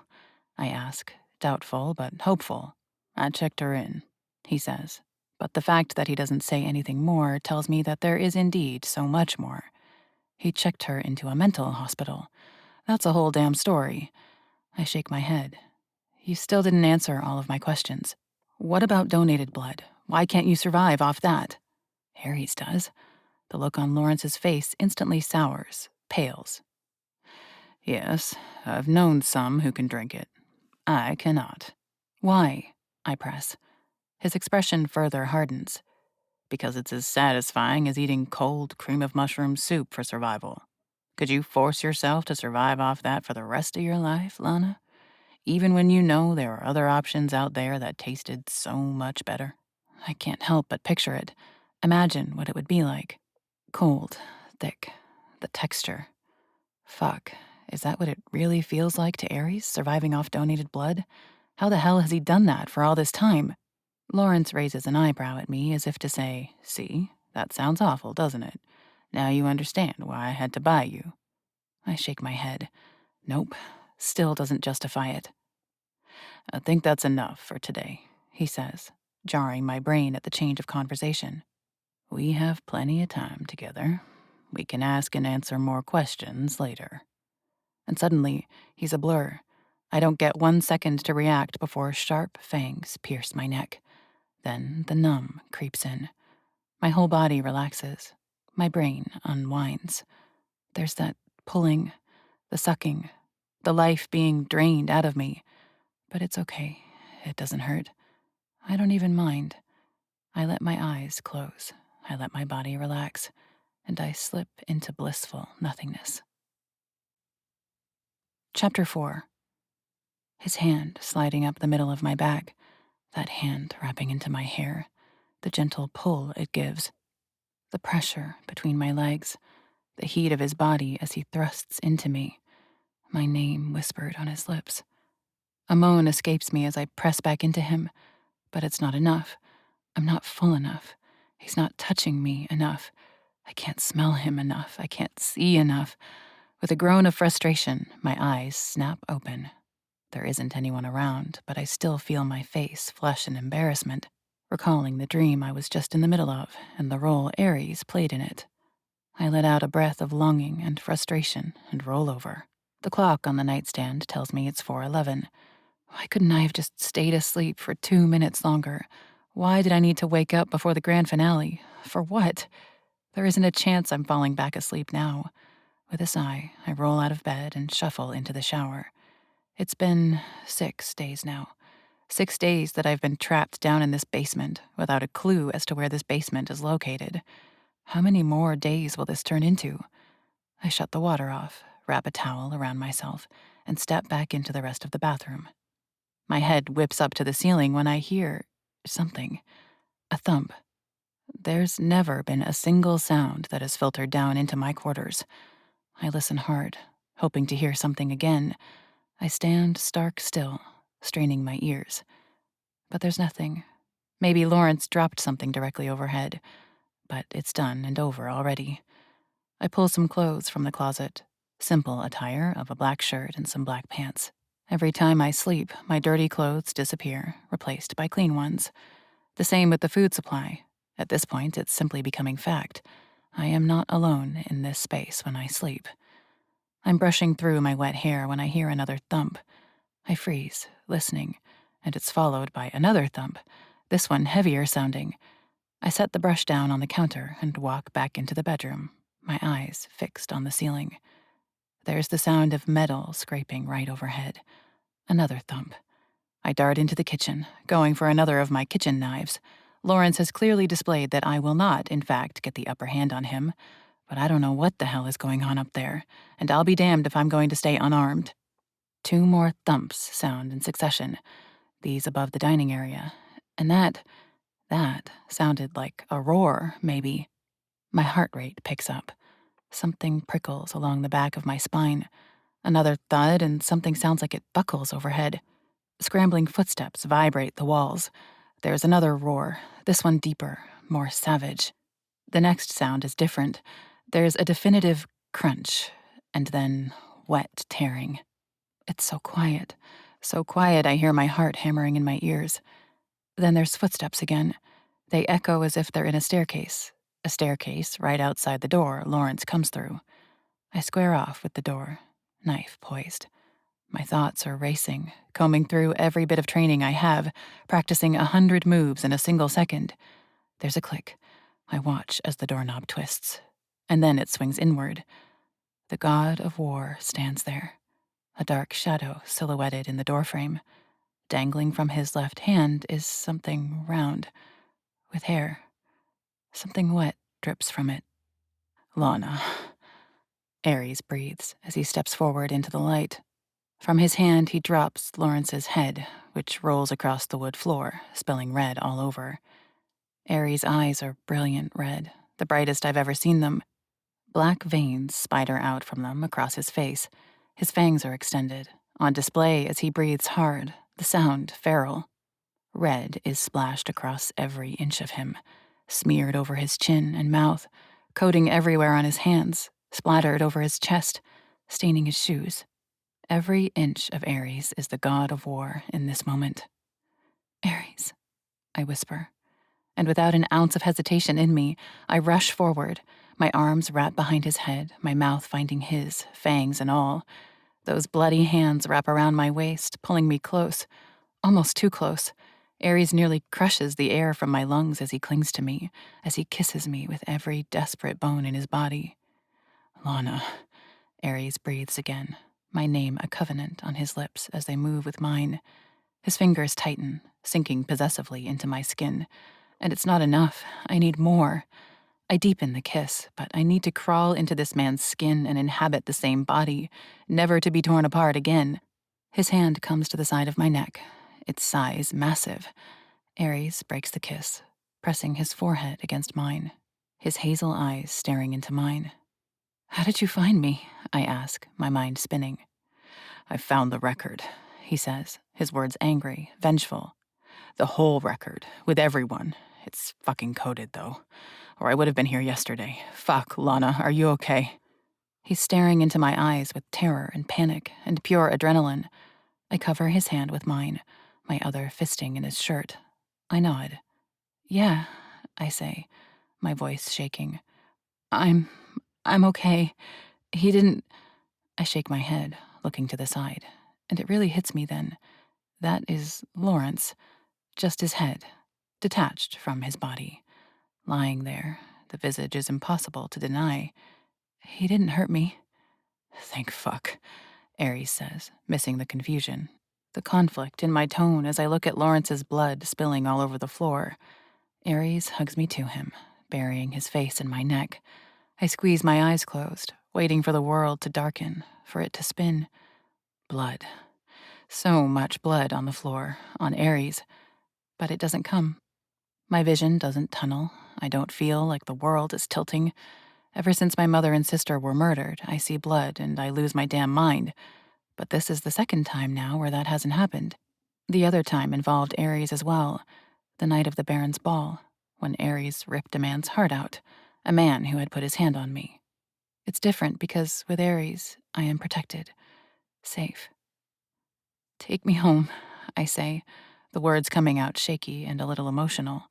I ask, doubtful but hopeful. I checked her in, he says. But the fact that he doesn't say anything more tells me that there is indeed so much more. He checked her into a mental hospital. That's a whole damn story. I shake my head. You still didn't answer all of my questions. What about donated blood? Why can't you survive off that? Harry's does. The look on Lawrence's face instantly sours, pales. Yes, I've known some who can drink it. I cannot. Why? I press. His expression further hardens. Because it's as satisfying as eating cold cream of mushroom soup for survival. Could you force yourself to survive off that for the rest of your life, Lana? Even when you know there are other options out there that tasted so much better? I can't help but picture it. Imagine what it would be like. Cold, thick, the texture. Fuck, is that what it really feels like to Ares, surviving off donated blood? How the hell has he done that for all this time? Lawrence raises an eyebrow at me as if to say, "See, that sounds awful, doesn't it? Now you understand why I had to buy you." I shake my head. Nope, still doesn't justify it. "I think that's enough for today," he says, jarring my brain at the change of conversation. "We have plenty of time together. We can ask and answer more questions later." And suddenly, he's a blur. I don't get 1 second to react before sharp fangs pierce my neck. Then the numb creeps in. My whole body relaxes. My brain unwinds. There's that pulling, the sucking, the life being drained out of me. But it's okay. It doesn't hurt. I don't even mind. I let my eyes close. I let my body relax. And I slip into blissful nothingness. Chapter 4. His hand sliding up the middle of my back. That hand wrapping into my hair. The gentle pull it gives. The pressure between my legs. The heat of his body as he thrusts into me. My name whispered on his lips. A moan escapes me as I press back into him. But it's not enough. I'm not full enough. He's not touching me enough. I can't smell him enough. I can't see enough. With a groan of frustration, my eyes snap open. There isn't anyone around, but I still feel my face flush in embarrassment, recalling the dream I was just in the middle of and the role Ares played in it. I let out a breath of longing and frustration and roll over. The clock on the nightstand tells me it's 4:11. Why couldn't I have just stayed asleep for 2 minutes longer? Why did I need to wake up before the grand finale? For what? There isn't a chance I'm falling back asleep now. With a sigh, I roll out of bed and shuffle into the shower. It's been 6 days now. 6 days that I've been trapped down in this basement without a clue as to where this basement is located. How many more days will this turn into? I shut the water off, wrap a towel around myself, and step back into the rest of the bathroom. My head whips up to the ceiling when I hear something. A thump. There's never been a single sound that has filtered down into my quarters. I listen hard, hoping to hear something again. I stand stark still, straining my ears. But there's nothing. Maybe Lawrence dropped something directly overhead, but it's done and over already. I pull some clothes from the closet. Simple attire of a black shirt and some black pants. Every time I sleep, my dirty clothes disappear, replaced by clean ones. The same with the food supply. At this point, it's simply becoming fact. I am not alone in this space when I sleep. I'm brushing through my wet hair when I hear another thump. I freeze, listening, and it's followed by another thump, this one heavier sounding. I set the brush down on the counter and walk back into the bedroom, my eyes fixed on the ceiling. There's the sound of metal scraping right overhead. Another thump. I dart into the kitchen, going for another of my kitchen knives. Lawrence has clearly displayed that I will not, in fact, get the upper hand on him. But I don't know what the hell is going on up there, and I'll be damned if I'm going to stay unarmed. 2 more thumps sound in succession, these above the dining area. And that sounded like a roar, maybe. My heart rate picks up. Something prickles along the back of my spine. Another thud, and something sounds like it buckles overhead. Scrambling footsteps vibrate the walls. There's another roar, this one deeper, more savage. The next sound is different. There's a definitive crunch, and then wet tearing. It's so quiet I hear my heart hammering in my ears. Then there's footsteps again. They echo as if they're in a staircase right outside the door Lawrence comes through. I square off with the door, knife poised. My thoughts are racing, combing through every bit of training I have, practicing 100 moves in a single second. There's a click. I watch as the doorknob twists, and then it swings inward. The god of war stands there, a dark shadow silhouetted in the doorframe. Dangling from his left hand is something round, with hair. Something wet drips from it. "Lana," Ares breathes as he steps forward into the light. From his hand, he drops Lawrence's head, which rolls across the wood floor, spilling red all over. Ares' eyes are brilliant red, the brightest I've ever seen them. Black veins spider out from them across his face. His fangs are extended, on display as he breathes hard, the sound feral. Red is splashed across every inch of him, smeared over his chin and mouth, coating everywhere on his hands, splattered over his chest, staining his shoes. Every inch of Ares is the god of war in this moment. Ares, I whisper, and without an ounce of hesitation in me, I rush forward, my arms wrapped behind his head, my mouth finding his, fangs and all. Those bloody hands wrap around my waist, pulling me close, almost too close. Ares nearly crushes the air from my lungs as he clings to me, as he kisses me with every desperate bone in his body. Lana, Ares breathes again, my name a covenant on his lips as they move with mine. His fingers tighten, sinking possessively into my skin. And it's not enough. I need more. I deepen the kiss, but I need to crawl into this man's skin and inhabit the same body, never to be torn apart again. His hand comes to the side of my neck, its size massive. Ares breaks the kiss, pressing his forehead against mine, his hazel eyes staring into mine. How did you find me? I ask, my mind spinning. I found the record, he says, his words angry, vengeful. The whole record, with everyone. It's fucking coded, though. Or I would have been here yesterday. Fuck, Lana, are you okay? He's staring into my eyes with terror and panic and pure adrenaline. I cover his hand with mine, my other fisting in his shirt. I nod. Yeah, I say, my voice shaking. I'm okay. He didn't... I shake my head, looking to the side, and it really hits me then. That is Lawrence, just his head, detached from his body. Lying there, the visage is impossible to deny. He didn't hurt me. Thank fuck, Ares says, missing the confusion. The conflict in my tone as I look at Lawrence's blood spilling all over the floor. Ares hugs me to him, burying his face in my neck. I squeeze my eyes closed, waiting for the world to darken, for it to spin. Blood. So much blood on the floor, on Ares. But it doesn't come. My vision doesn't tunnel. I don't feel like the world is tilting. Ever since my mother and sister were murdered, I see blood and I lose my damn mind. But this is the second time now where that hasn't happened. The other time involved Ares as well, the night of the Baron's ball, when Ares ripped a man's heart out, a man who had put his hand on me. It's different because with Ares, I am protected, safe. Take me home, I say, the words coming out shaky and a little emotional.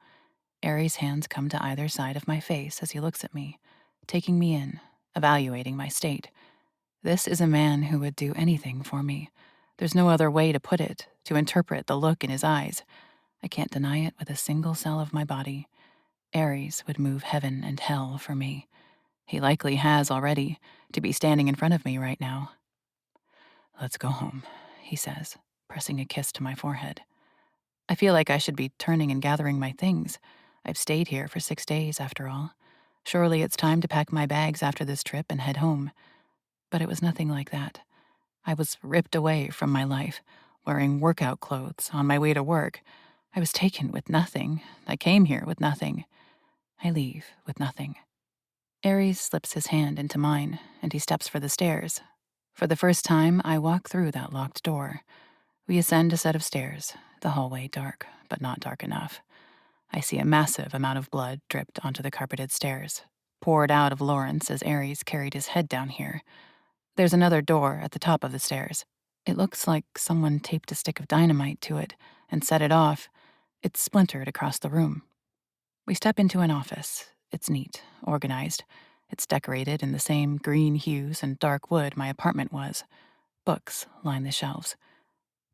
Ares' hands come to either side of my face as he looks at me, taking me in, evaluating my state. This is a man who would do anything for me. There's no other way to put it, to interpret the look in his eyes. I can't deny it with a single cell of my body. Ares would move heaven and hell for me. He likely has already, to be standing in front of me right now. Let's go home, he says, pressing a kiss to my forehead. I feel like I should be turning and gathering my things. I've stayed here for 6 days, after all. Surely it's time to pack my bags after this trip and head home. But it was nothing like that. I was ripped away from my life, wearing workout clothes on my way to work. I was taken with nothing. I came here with nothing. I leave with nothing. Ares slips his hand into mine, and he steps for the stairs. For the first time, I walk through that locked door. We ascend a set of stairs, the hallway dark, but not dark enough. I see a massive amount of blood dripped onto the carpeted stairs, poured out of Lawrence as Ares carried his head down here. There's another door at the top of the stairs. It looks like someone taped a stick of dynamite to it and set it off. It's splintered across the room. We step into an office. It's neat, organized. It's decorated in the same green hues and dark wood my apartment was. Books line the shelves.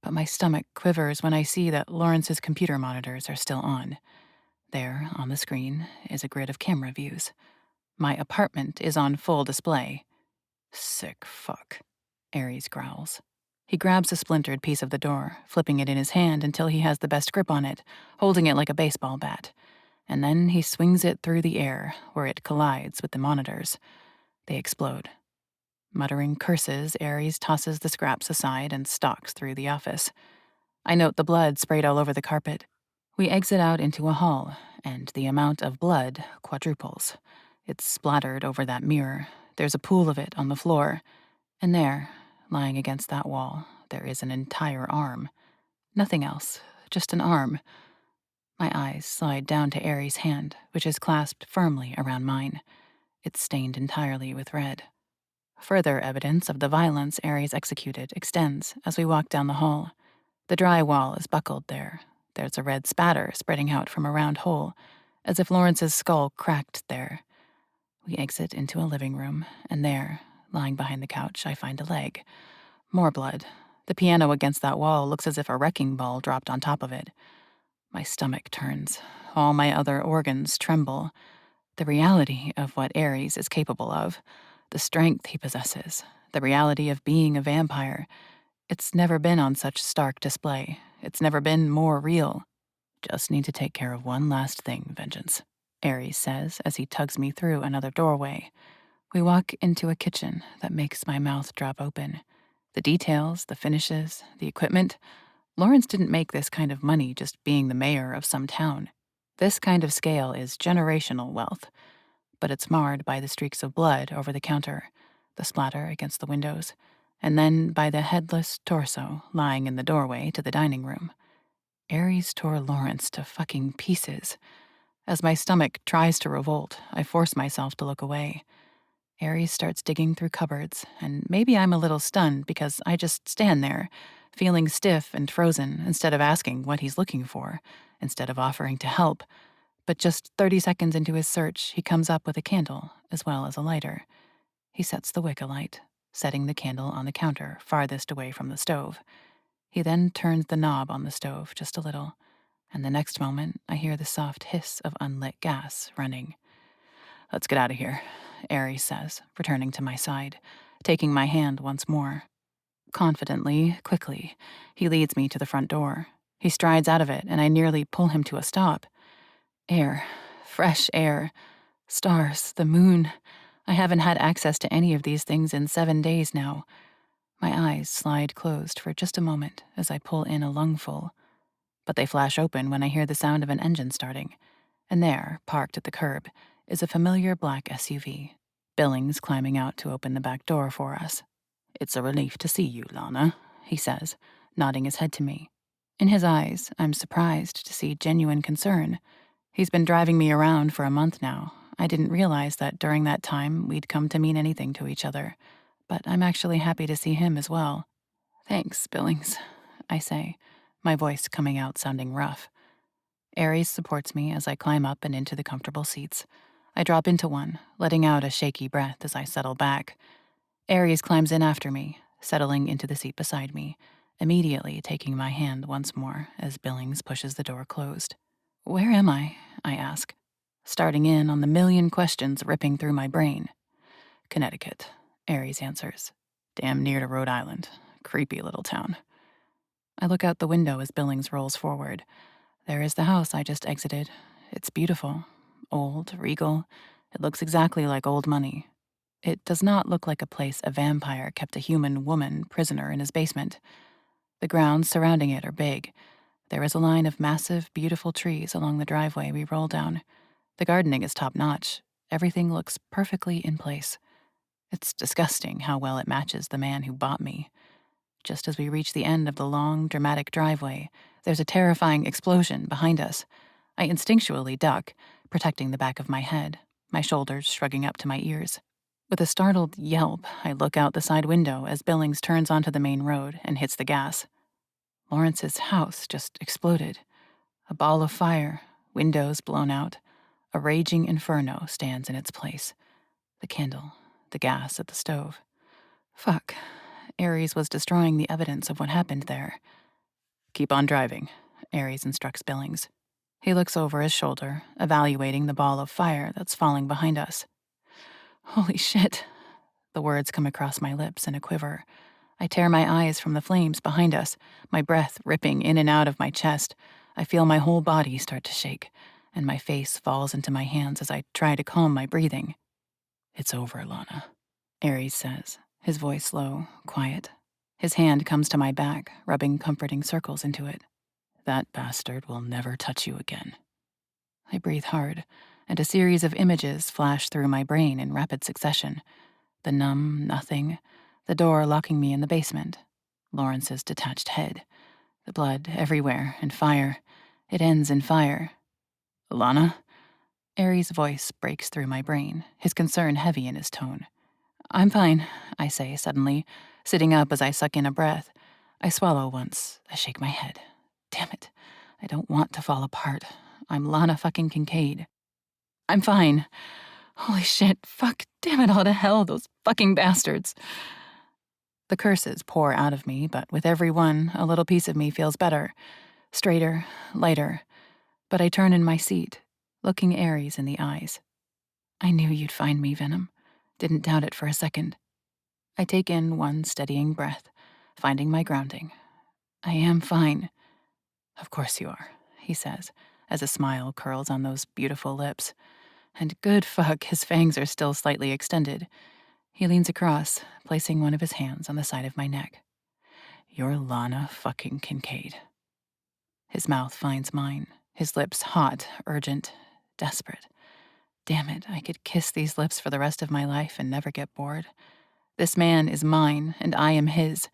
But my stomach quivers when I see that Lawrence's computer monitors are still on. There, on the screen, is a grid of camera views. My apartment is on full display. Sick fuck, Ares growls. He grabs a splintered piece of the door, flipping it in his hand until he has the best grip on it, holding it like a baseball bat. And then he swings it through the air, where it collides with the monitors. They explode. Muttering curses, Ares tosses the scraps aside and stalks through the office. I note the blood sprayed all over the carpet. We exit out into a hall, and the amount of blood quadruples. It's splattered over that mirror. There's a pool of it on the floor. And there, lying against that wall, there is an entire arm. Nothing else, just an arm. My eyes slide down to Aries' hand, which is clasped firmly around mine. It's stained entirely with red. Further evidence of the violence Aries executed extends as we walk down the hall. The dry wall is buckled there. There's a red spatter spreading out from a round hole, as if Lawrence's skull cracked there. We exit into a living room, and there, lying behind the couch, I find a leg. More blood. The piano against that wall looks as if a wrecking ball dropped on top of it. My stomach turns. All my other organs tremble. The reality of what Aries is capable of, the strength he possesses, the reality of being a vampire, it's never been on such stark display. It's never been more real. Just need to take care of one last thing, Vengeance, Aries says as he tugs me through another doorway. We walk into a kitchen that makes my mouth drop open. The details, the finishes, the equipment. Lawrence didn't make this kind of money just being the mayor of some town. This kind of scale is generational wealth, but it's marred by the streaks of blood over the counter, the splatter against the windows, and then by the headless torso lying in the doorway to the dining room. Aries tore Lawrence to fucking pieces. As my stomach tries to revolt, I force myself to look away. Aries starts digging through cupboards, and maybe I'm a little stunned because I just stand there, feeling stiff and frozen instead of asking what he's looking for, instead of offering to help. But just 30 seconds into his search, he comes up with a candle, as well as a lighter. He sets the wick alight, setting the candle on the counter farthest away from the stove. He then turns the knob on the stove just a little, and the next moment I hear the soft hiss of unlit gas running. "Let's get out of here," Aries says, returning to my side, taking my hand once more. Confidently, quickly, he leads me to the front door. He strides out of it, and I nearly pull him to a stop. Air, fresh air, stars, the moon. I haven't had access to any of these things in 7 days now. My eyes slide closed for just a moment as I pull in a lungful. But they flash open when I hear the sound of an engine starting. And there, parked at the curb, is a familiar black SUV. Billings climbing out to open the back door for us. "It's a relief to see you, Lana," he says, nodding his head to me. In his eyes, I'm surprised to see genuine concern. He's been driving me around for a month now. I didn't realize that during that time we'd come to mean anything to each other. But I'm actually happy to see him as well. "Thanks, Billings," I say, my voice coming out sounding rough. Aries supports me as I climb up and into the comfortable seats. I drop into one, letting out a shaky breath as I settle back. Aries climbs in after me, settling into the seat beside me, immediately taking my hand once more as Billings pushes the door closed. "Where am I?" I ask, starting in on the million questions ripping through my brain. "Connecticut," Aries answers. "Damn near to Rhode Island. Creepy little town." I look out the window as Billings rolls forward. There is the house I just exited. It's beautiful. Old, regal. It looks exactly like old money. It does not look like a place a vampire kept a human woman prisoner in his basement. The grounds surrounding it are big. There is a line of massive, beautiful trees along the driveway we roll down. The gardening is top-notch. Everything looks perfectly in place. It's disgusting how well it matches the man who bought me. Just as we reach the end of the long, dramatic driveway, there's a terrifying explosion behind us. I instinctually duck, protecting the back of my head, my shoulders shrugging up to my ears. With a startled yelp, I look out the side window as Billings turns onto the main road and hits the gas. Lawrence's house just exploded. A ball of fire, windows blown out. A raging inferno stands in its place. The candle, the gas at the stove. Fuck. Aries was destroying the evidence of what happened there. "Keep on driving," Aries instructs Billings. He looks over his shoulder, evaluating the ball of fire that's falling behind us. Holy shit. The words come across my lips in a quiver. I tear my eyes from the flames behind us, my breath ripping in and out of my chest. I feel my whole body start to shake, and my face falls into my hands as I try to calm my breathing. "It's over, Lana," Aries says, his voice low, quiet. His hand comes to my back, rubbing comforting circles into it. "That bastard will never touch you again." I breathe hard, and a series of images flash through my brain in rapid succession. The numb nothing, the door locking me in the basement, Lawrence's detached head, Blood everywhere, and fire. It ends in fire. Lana? Aries' voice breaks through my brain, his concern heavy in his tone. I'm fine, I say suddenly, sitting up as I suck in a breath. I swallow once. I shake my head. Damn it. I don't want to fall apart. I'm Lana fucking Kincaid. I'm fine. Holy shit. Fuck. Damn it all to hell, those fucking bastards. The curses pour out of me, but with every one, a little piece of me feels better. Straighter, lighter. But I turn in my seat, looking Aries in the eyes. I knew you'd find me, Venom. Didn't doubt it for a second. I take in one steadying breath, finding my grounding. I am fine. Of course you are, he says, as a smile curls on those beautiful lips. And good fuck, his fangs are still slightly extended. He leans across, placing one of his hands on the side of my neck. You're Lana fucking Kincaid. His mouth finds mine, his lips hot, urgent, desperate. Damn it, I could kiss these lips for the rest of my life and never get bored. This man is mine, and I am his.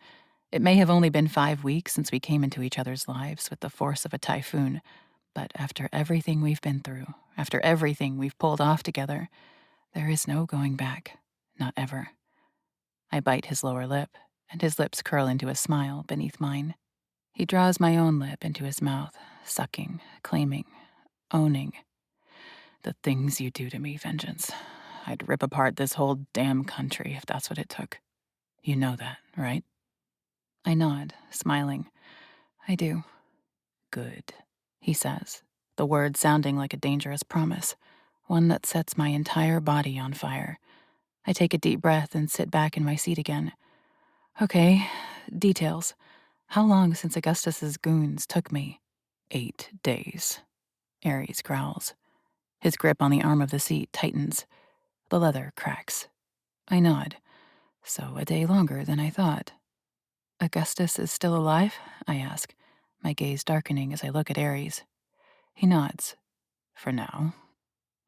It may have only been 5 weeks since we came into each other's lives with the force of a typhoon, but after everything we've been through, after everything we've pulled off together, there is no going back, not ever. I bite his lower lip, and his lips curl into a smile beneath mine. He draws my own lip into his mouth, sucking, claiming, owning. The things you do to me, Vengeance. I'd rip apart this whole damn country if that's what it took. You know that, right? I nod, smiling. I do. Good, he says, the word sounding like a dangerous promise, one that sets my entire body on fire. I take a deep breath and sit back in my seat again. Okay, details. How long since Augustus's goons took me? 8 days. Aries growls. His grip on the arm of the seat tightens. The leather cracks. I nod. So a day longer than I thought. Augustus is still alive? I ask, my gaze darkening as I look at Aries. He nods. For now.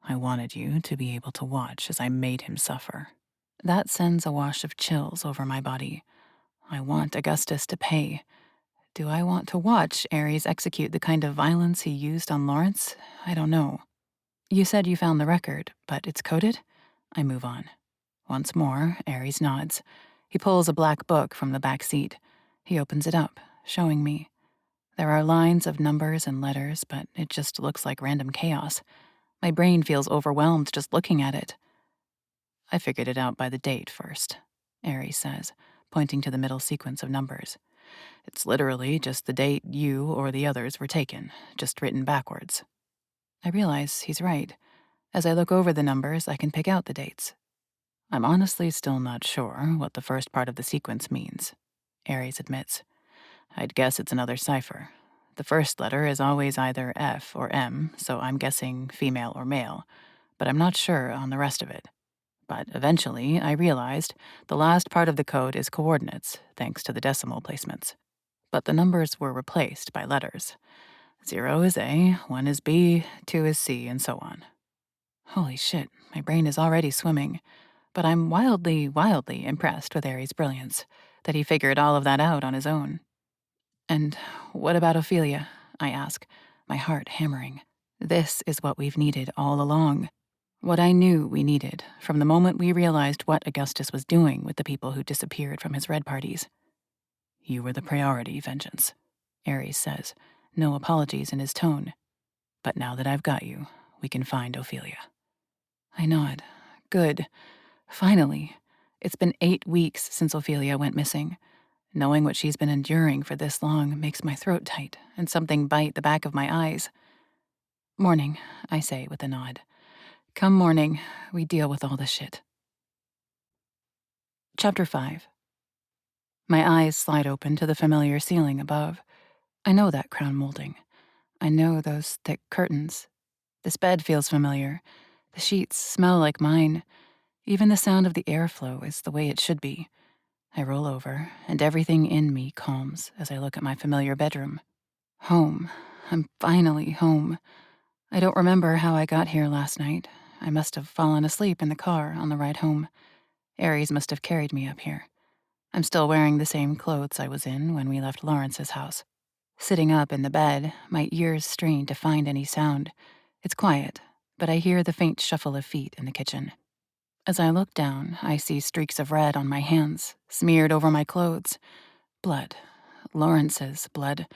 I wanted you to be able to watch as I made him suffer. That sends a wash of chills over my body. I want Augustus to pay. Do I want to watch Aries execute the kind of violence he used on Lawrence? I don't know. You said you found the record, but it's coded? I move on. Once more, Aries nods. He pulls a black book from the back seat. He opens it up, showing me. There are lines of numbers and letters, but it just looks like random chaos. My brain feels overwhelmed just looking at it. I figured it out by the date first, Aries says, pointing to the middle sequence of numbers. It's literally just the date you or the others were taken, just written backwards. I realize he's right. As I look over the numbers, I can pick out the dates. I'm honestly still not sure what the first part of the sequence means, Aries admits. I'd guess it's another cipher. The first letter is always either F or M, so I'm guessing female or male, but I'm not sure on the rest of it. But eventually, I realized the last part of the code is coordinates, thanks to the decimal placements. But the numbers were replaced by letters. 0 is A, 1 is B, 2 is C, and so on. Holy shit, my brain is already swimming. But I'm wildly, wildly impressed with Aries' brilliance, that he figured all of that out on his own. And what about Ophelia? I ask, my heart hammering. This is what we've needed all along. What I knew we needed from the moment we realized what Augustus was doing with the people who disappeared from his red parties. You were the priority, Vengeance, Aries says, no apologies in his tone. But now that I've got you, we can find Ophelia. I nod. Good. Finally. It's been 8 weeks since Ophelia went missing. Knowing what she's been enduring for this long makes my throat tight and something bite the back of my eyes. Morning, I say with a nod. Come morning, we deal with all this shit. Chapter 5. My eyes slide open to the familiar ceiling above. I know that crown molding. I know those thick curtains. This bed feels familiar. The sheets smell like mine. Even the sound of the airflow is the way it should be. I roll over, and everything in me calms as I look at my familiar bedroom. Home. I'm finally home. I don't remember how I got here last night. I must have fallen asleep in the car on the ride home. Aries must have carried me up here. I'm still wearing the same clothes I was in when we left Lawrence's house. Sitting up in the bed, my ears strain to find any sound. It's quiet, but I hear the faint shuffle of feet in the kitchen. As I look down, I see streaks of red on my hands, smeared over my clothes. Blood. Lawrence's blood.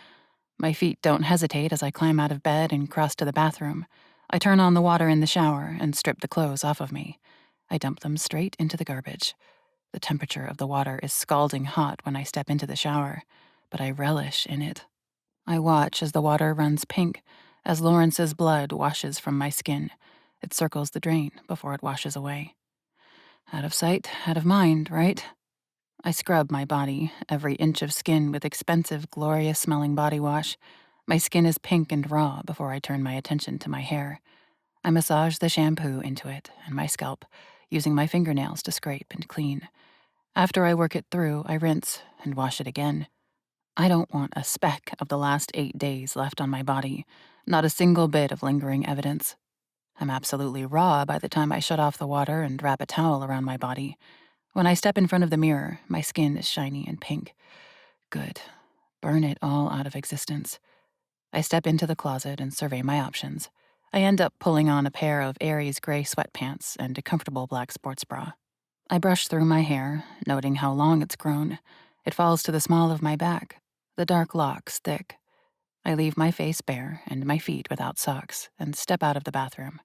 My feet don't hesitate as I climb out of bed and cross to the bathroom. I turn on the water in the shower and strip the clothes off of me. I dump them straight into the garbage. The temperature of the water is scalding hot when I step into the shower, but I relish in it. I watch as the water runs pink, as Lawrence's blood washes from my skin. It circles the drain before it washes away. Out of sight, out of mind, right? I scrub my body, every inch of skin with expensive, glorious-smelling body wash. My skin is pink and raw before I turn my attention to my hair. I massage the shampoo into it and my scalp, using my fingernails to scrape and clean. After I work it through, I rinse and wash it again. I don't want a speck of the last 8 days left on my body, not a single bit of lingering evidence. I'm absolutely raw by the time I shut off the water and wrap a towel around my body. When I step in front of the mirror, my skin is shiny and pink. Good. Burn it all out of existence. I step into the closet and survey my options. I end up pulling on a pair of Aries gray sweatpants and a comfortable black sports bra. I brush through my hair, noting how long it's grown. It falls to the small of my back, the dark locks thick. I leave my face bare and my feet without socks and step out of the bathroom.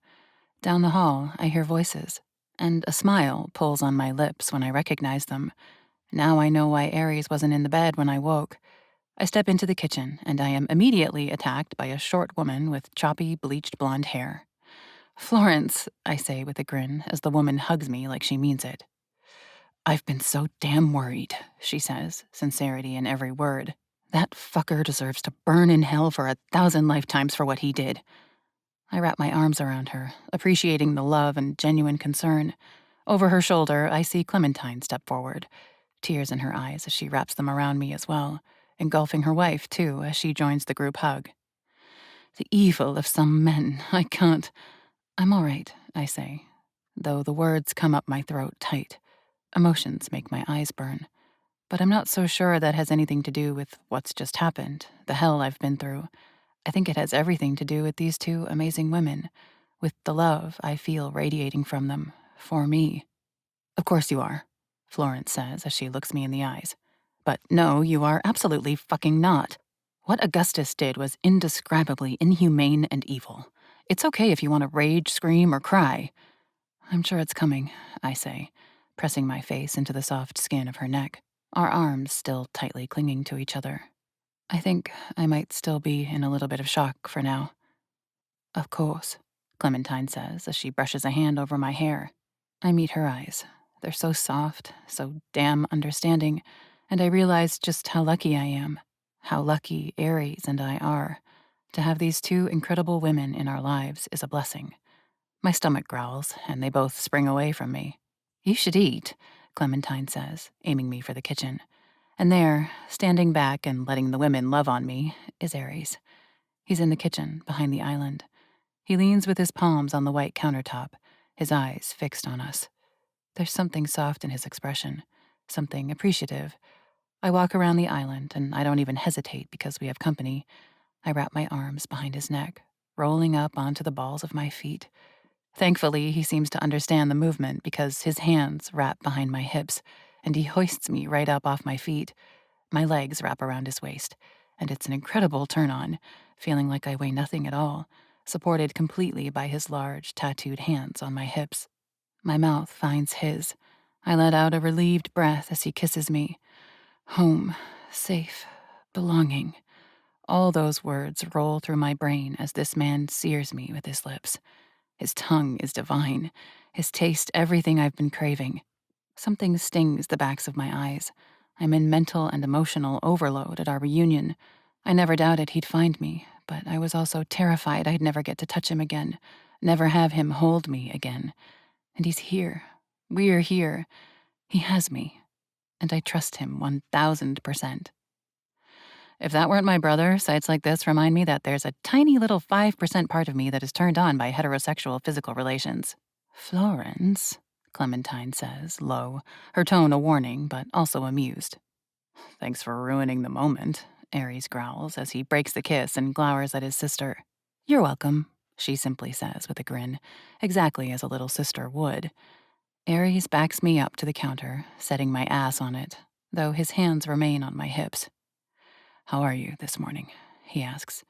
Down the hall, I hear voices, and a smile pulls on my lips when I recognize them. Now I know why Aries wasn't in the bed when I woke. I step into the kitchen, and I am immediately attacked by a short woman with choppy, bleached blonde hair. "Florence," I say with a grin as the woman hugs me like she means it. "I've been so damn worried," she says, sincerity in every word. "That fucker deserves to burn in hell for 1,000 lifetimes for what he did." I wrap my arms around her, appreciating the love and genuine concern. Over her shoulder, I see Clementine step forward, tears in her eyes as she wraps them around me as well, engulfing her wife, too, as she joins the group hug. "The evil of some men, I can't—" "I'm all right," I say, though the words come up my throat tight. Emotions make my eyes burn. But I'm not so sure that has anything to do with what's just happened, the hell I've been through. I think it has everything to do with these two amazing women, with the love I feel radiating from them, for me. "Of course you are," Florence says as she looks me in the eyes. "But no, you are absolutely fucking not. What Augustus did was indescribably inhumane and evil. It's okay if you want to rage, scream, or cry." "I'm sure it's coming," I say, pressing my face into the soft skin of her neck, our arms still tightly clinging to each other. "I think I might still be in a little bit of shock for now." "Of course," Clementine says as she brushes a hand over my hair. I meet her eyes. They're so soft, so damn understanding, and I realize just how lucky I am, how lucky Aries and I are. To have these two incredible women in our lives is a blessing. My stomach growls, and they both spring away from me. "You should eat," Clementine says, aiming me for the kitchen. And there, standing back and letting the women love on me, is Aries. He's in the kitchen, behind the island. He leans with his palms on the white countertop, his eyes fixed on us. There's something soft in his expression, something appreciative. I walk around the island, and I don't even hesitate because we have company. I wrap my arms behind his neck, rolling up onto the balls of my feet. Thankfully, he seems to understand the movement because his hands wrap behind my hips, and he hoists me right up off my feet. My legs wrap around his waist, and it's an incredible turn-on, feeling like I weigh nothing at all, supported completely by his large, tattooed hands on my hips. My mouth finds his. I let out a relieved breath as he kisses me. Home, safe, belonging. All those words roll through my brain as this man sears me with his lips. His tongue is divine, his taste everything I've been craving. Something stings the backs of my eyes. I'm in mental and emotional overload at our reunion. I never doubted he'd find me, but I was also terrified I'd never get to touch him again, never have him hold me again. And he's here. We're here. He has me. And I trust him 1,000%. If that weren't my brother, sites like this remind me that there's a tiny little 5% part of me that is turned on by heterosexual physical relations. "Florence," Clementine says, low, her tone a warning, but also amused. "Thanks for ruining the moment," Aries growls as he breaks the kiss and glowers at his sister. You're welcome, she simply says with a grin, exactly as a little sister would. Aries backs me up to the counter, setting my ass on it, though his hands remain on my hips. How are you this morning? He asks.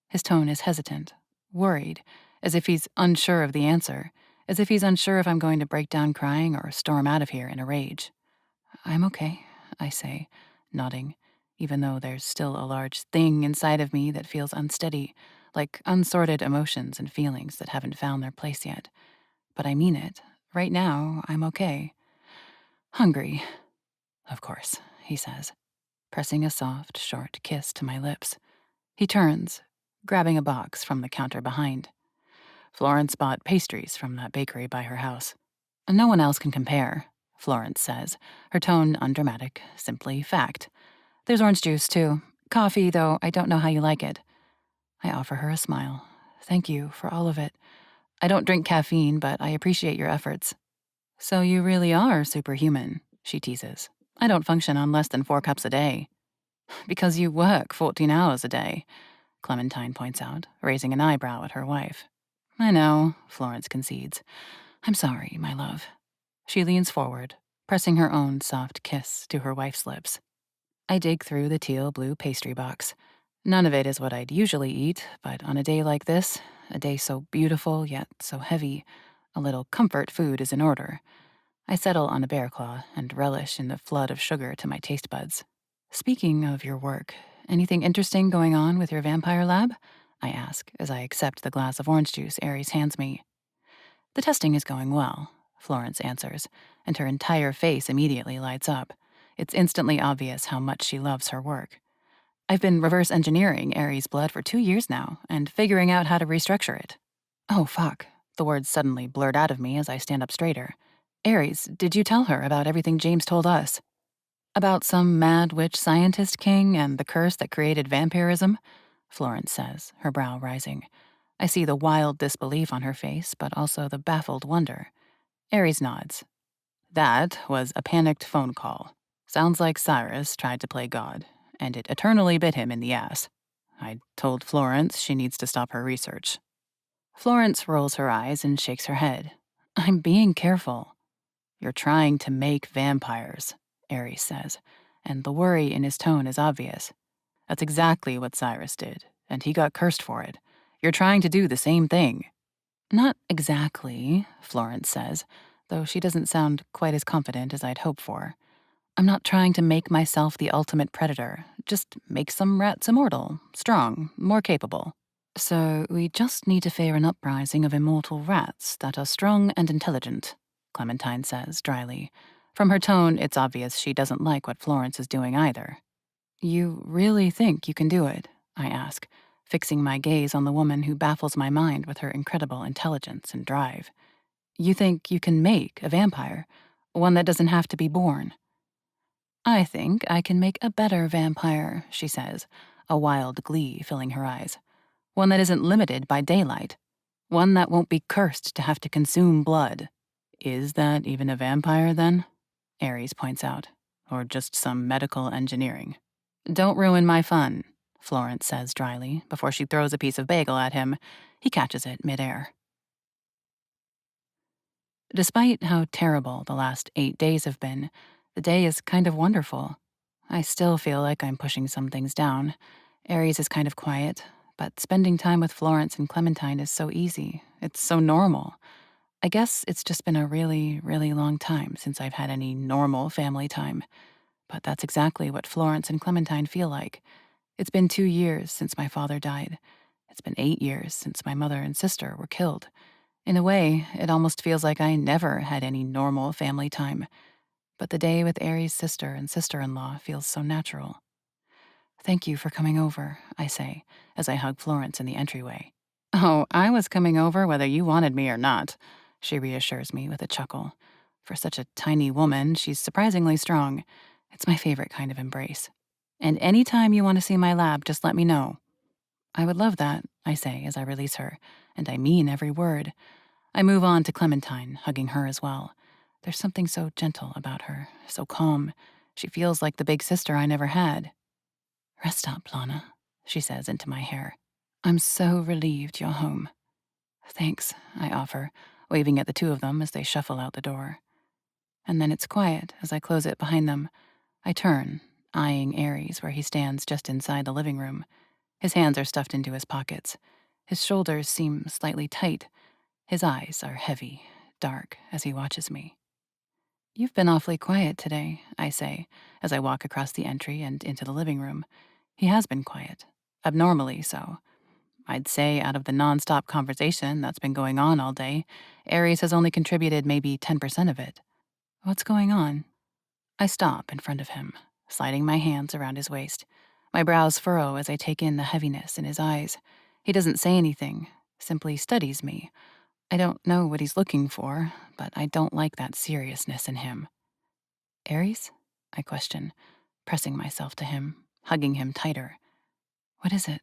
His tone is hesitant, worried, as if he's unsure of the answer, as if he's unsure if I'm going to break down crying or storm out of here in a rage. I'm okay, I say, nodding, even though there's still a large thing inside of me that feels unsteady, like unsorted emotions and feelings that haven't found their place yet. But I mean it. Right now, I'm okay. Hungry. Of course, he says, pressing a soft, short kiss to my lips. He turns, grabbing a box from the counter behind. Florence bought pastries from that bakery by her house. No one else can compare, Florence says, her tone undramatic, simply fact. There's orange juice, too. Coffee, though I don't know how you like it. I offer her a smile. Thank you for all of it. I don't drink caffeine, but I appreciate your efforts. So you really are superhuman, she teases. I don't function on less than 4 cups a day. Because you work 14 hours a day, Clementine points out, raising an eyebrow at her wife. I know, Florence concedes. I'm sorry, my love. She leans forward, pressing her own soft kiss to her wife's lips. I dig through the teal-blue pastry box. None of it is what I'd usually eat, but on a day like this, a day so beautiful yet so heavy, a little comfort food is in order. I settle on a bear claw and relish in the flood of sugar to my taste buds. Speaking of your work, anything interesting going on with your vampire lab? I ask as I accept the glass of orange juice Aries hands me. The testing is going well, Florence answers, and her entire face immediately lights up. It's instantly obvious how much she loves her work. I've been reverse engineering Aries' blood for 2 years now and figuring out how to restructure it. Oh, fuck. The words suddenly blurt out of me as I stand up straighter. Aries, did you tell her about everything James told us? About some mad witch scientist king and the curse that created vampirism? Florence says, her brow rising. I see the wild disbelief on her face, but also the baffled wonder. Aries nods. That was a panicked phone call. Sounds like Cyrus tried to play God, and it eternally bit him in the ass. I told Florence she needs to stop her research. Florence rolls her eyes and shakes her head. I'm being careful. You're trying to make vampires, Aries says, and the worry in his tone is obvious. That's exactly what Cyrus did, and he got cursed for it. You're trying to do the same thing. Not exactly, Florence says, though she doesn't sound quite as confident as I'd hoped for. I'm not trying to make myself the ultimate predator, just make some rats immortal, strong, more capable. So we just need to fear an uprising of immortal rats that are strong and intelligent, Clementine says dryly. From her tone, it's obvious she doesn't like what Florence is doing either. You really think you can do it? I ask, fixing my gaze on the woman who baffles my mind with her incredible intelligence and drive. You think you can make a vampire? One that doesn't have to be born? I think I can make a better vampire, she says, a wild glee filling her eyes. One that isn't limited by daylight. One that won't be cursed to have to consume blood. Is that even a vampire, then? Aries points out. Or just some medical engineering. Don't ruin my fun, Florence says dryly, before she throws a piece of bagel at him. He catches it midair. Despite how terrible the last 8 days have been, the day is kind of wonderful. I still feel like I'm pushing some things down. Aries is kind of quiet, but spending time with Florence and Clementine is so easy. It's so normal. I guess it's just been a really, really long time since I've had any normal family time. But that's exactly what Florence and Clementine feel like. It's been 2 years since my father died. It's been 8 years since my mother and sister were killed. In a way, it almost feels like I never had any normal family time. But the day with Aries' sister and sister-in-law feels so natural. Thank you for coming over, I say, as I hug Florence in the entryway. Oh, I was coming over whether you wanted me or not, she reassures me with a chuckle. For such a tiny woman, she's surprisingly strong. It's my favorite kind of embrace. And any time you want to see my lab, just let me know. I would love that, I say as I release her, and I mean every word. I move on to Clementine, hugging her as well. There's something so gentle about her, so calm. She feels like the big sister I never had. Rest up, Lana, she says into my hair. I'm so relieved you're home. Thanks, I offer, waving at the two of them as they shuffle out the door. And then it's quiet as I close it behind them. I turn, eyeing Aries where he stands just inside the living room. His hands are stuffed into his pockets. His shoulders seem slightly tight. His eyes are heavy, dark, as he watches me. You've been awfully quiet today, I say, as I walk across the entry and into the living room. He has been quiet, abnormally so. I'd say out of the nonstop conversation that's been going on all day, Aries has only contributed maybe 10% of it. What's going on? I stop in front of him, sliding my hands around his waist. My brows furrow as I take in the heaviness in his eyes. He doesn't say anything, simply studies me. I don't know what he's looking for, but I don't like that seriousness in him. Aries? I question, pressing myself to him, hugging him tighter. What is it?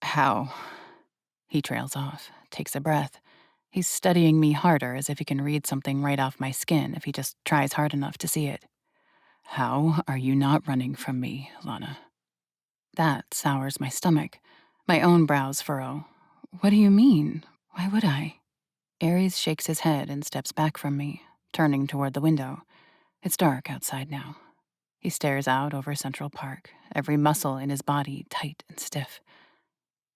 How? He trails off, takes a breath. He's studying me harder as if he can read something right off my skin if he just tries hard enough to see it. How are you not running from me, Lana? That sours my stomach. My own brows furrow. What do you mean? Why would I? Aries shakes his head and steps back from me, turning toward the window. It's dark outside now. He stares out over Central Park, every muscle in his body tight and stiff.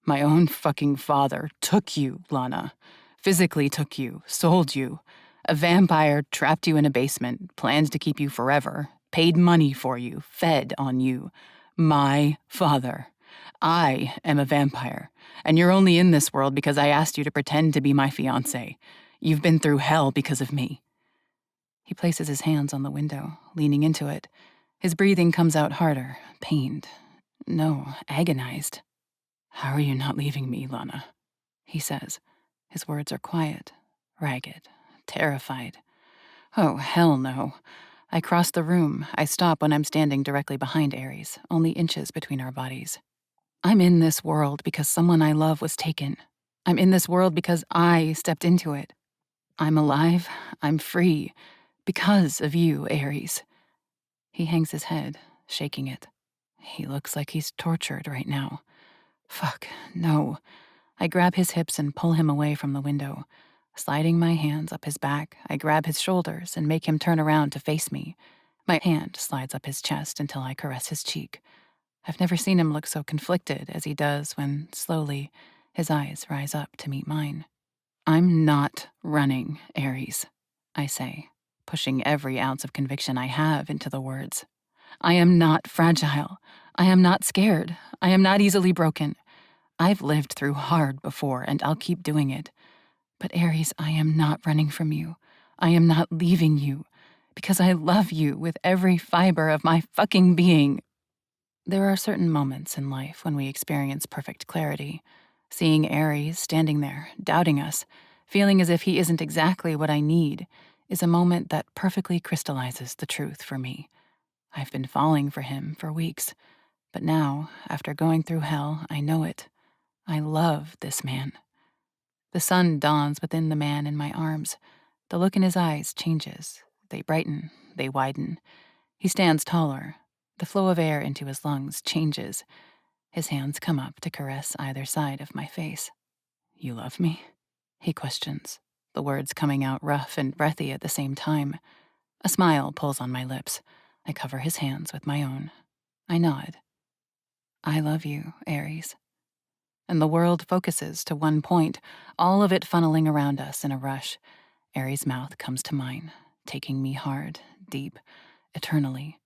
My own fucking father took you, Lana. Physically took you, sold you. A vampire trapped you in a basement, planned to keep you forever, paid money for you, fed on you. My father. I am a vampire, and you're only in this world because I asked you to pretend to be my fiancé. You've been through hell because of me. He places his hands on the window, leaning into it. His breathing comes out harder, pained. No, agonized. How are you not leaving me, Lana? He says. His words are quiet, ragged, terrified. Oh, hell no. I cross the room. I stop when I'm standing directly behind Aries, only inches between our bodies. I'm in this world because someone I love was taken. I'm in this world because I stepped into it. I'm alive. I'm free. Because of you, Aries. He hangs his head, shaking it. He looks like he's tortured right now. Fuck, no. I grab his hips and pull him away from the window. Sliding my hands up his back, I grab his shoulders and make him turn around to face me. My hand slides up his chest until I caress his cheek. I've never seen him look so conflicted as he does when, slowly, his eyes rise up to meet mine. I'm not running, Aries, I say, pushing every ounce of conviction I have into the words. I am not fragile. I am not scared. I am not easily broken. I've lived through hard before, and I'll keep doing it. But Aries, I am not running from you. I am not leaving you, because I love you with every fiber of my fucking being. There are certain moments in life when we experience perfect clarity. Seeing Aries standing there, doubting us, feeling as if he isn't exactly what I need, is a moment that perfectly crystallizes the truth for me. I've been falling for him for weeks, but now, after going through hell, I know it. I love this man. The sun dawns within the man in my arms. The look in his eyes changes. They brighten, they widen. He stands taller. The flow of air into his lungs changes. His hands come up to caress either side of my face. You love me? He questions, the words coming out rough and breathy at the same time. A smile pulls on my lips. I cover his hands with my own. I nod. I love you, Aries. And the world focuses to one point, all of it funneling around us in a rush. Aries' mouth comes to mine, taking me hard, deep, eternally.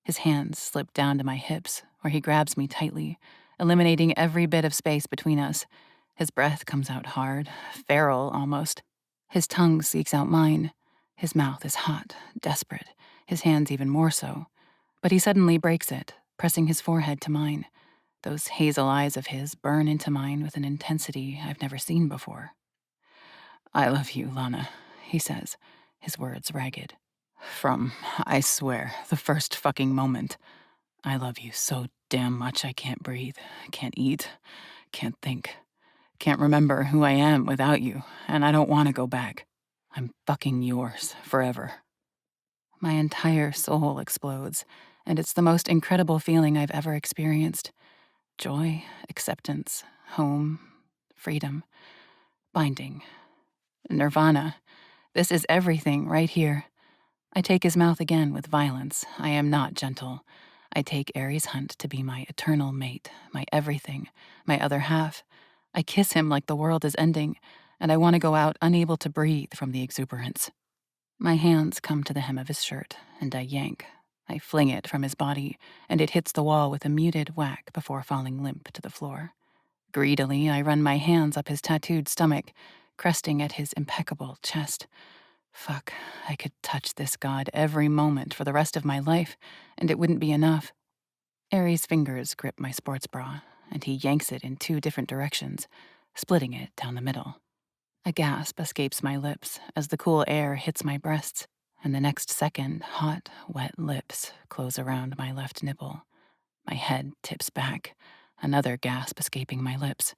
His hands slip down to my hips, where he grabs me tightly, eliminating every bit of space between us. His breath comes out hard, feral almost. His tongue seeks out mine. His mouth is hot, desperate, his hands even more so. But he suddenly breaks it, pressing his forehead to mine. Those hazel eyes of his burn into mine with an intensity I've never seen before. I love you, Lana, he says, his words ragged. From, I swear, the first fucking moment. I love you so damn much I can't breathe, can't eat, can't think, can't remember who I am without you, and I don't want to go back. I'm fucking yours forever. My entire soul explodes, and it's the most incredible feeling I've ever experienced. Joy, acceptance, home, freedom, binding, nirvana. This is everything right here. I take his mouth again with violence. I am not gentle. I take Ares Hunt to be my eternal mate, my everything, my other half. I kiss him like the world is ending, and I want to go out unable to breathe from the exuberance. My hands come to the hem of his shirt, and I yank. I fling it from his body, and it hits the wall with a muted whack before falling limp to the floor. Greedily, I run my hands up his tattooed stomach, cresting at his impeccable chest. Fuck, I could touch this god every moment for the rest of my life, and it wouldn't be enough. Ares' fingers grip my sports bra, and he yanks it in 2 different directions, splitting it down the middle. A gasp escapes my lips as the cool air hits my breasts, and the next second, hot, wet lips close around my left nipple. My head tips back, another gasp escaping my lips.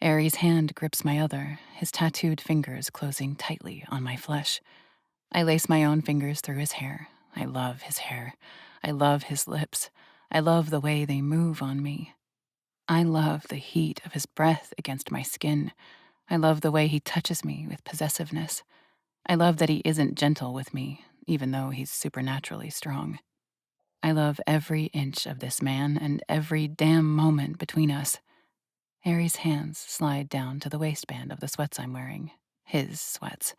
Ares' hand grips my other, his tattooed fingers closing tightly on my flesh. I lace my own fingers through his hair. I love his hair. I love his lips. I love the way they move on me. I love the heat of his breath against my skin. I love the way he touches me with possessiveness. I love that he isn't gentle with me, even though he's supernaturally strong. I love every inch of this man and every damn moment between us. Harry's hands slide down to the waistband of the sweats I'm wearing, his sweats,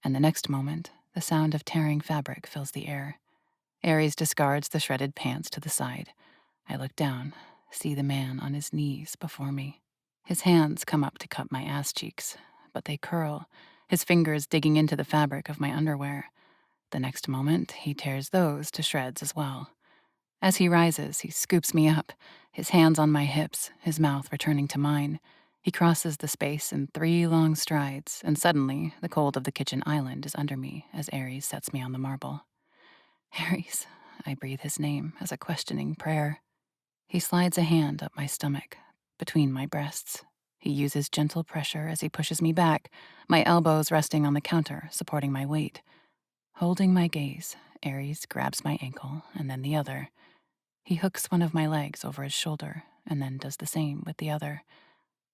and the next moment, the sound of tearing fabric fills the air. Ares discards the shredded pants to the side. I look down, see the man on his knees before me. His hands come up to cup my ass cheeks, but they curl, his fingers digging into the fabric of my underwear. The next moment, he tears those to shreds as well. As he rises, he scoops me up, his hands on my hips, his mouth returning to mine. He crosses the space in 3 long strides, and suddenly, the cold of the kitchen island is under me as Ares sets me on the marble. Ares, I breathe his name as a questioning prayer. He slides a hand up my stomach, between my breasts. He uses gentle pressure as he pushes me back, my elbows resting on the counter, supporting my weight. Holding my gaze, Ares grabs my ankle and then the other. He hooks one of my legs over his shoulder and then does the same with the other.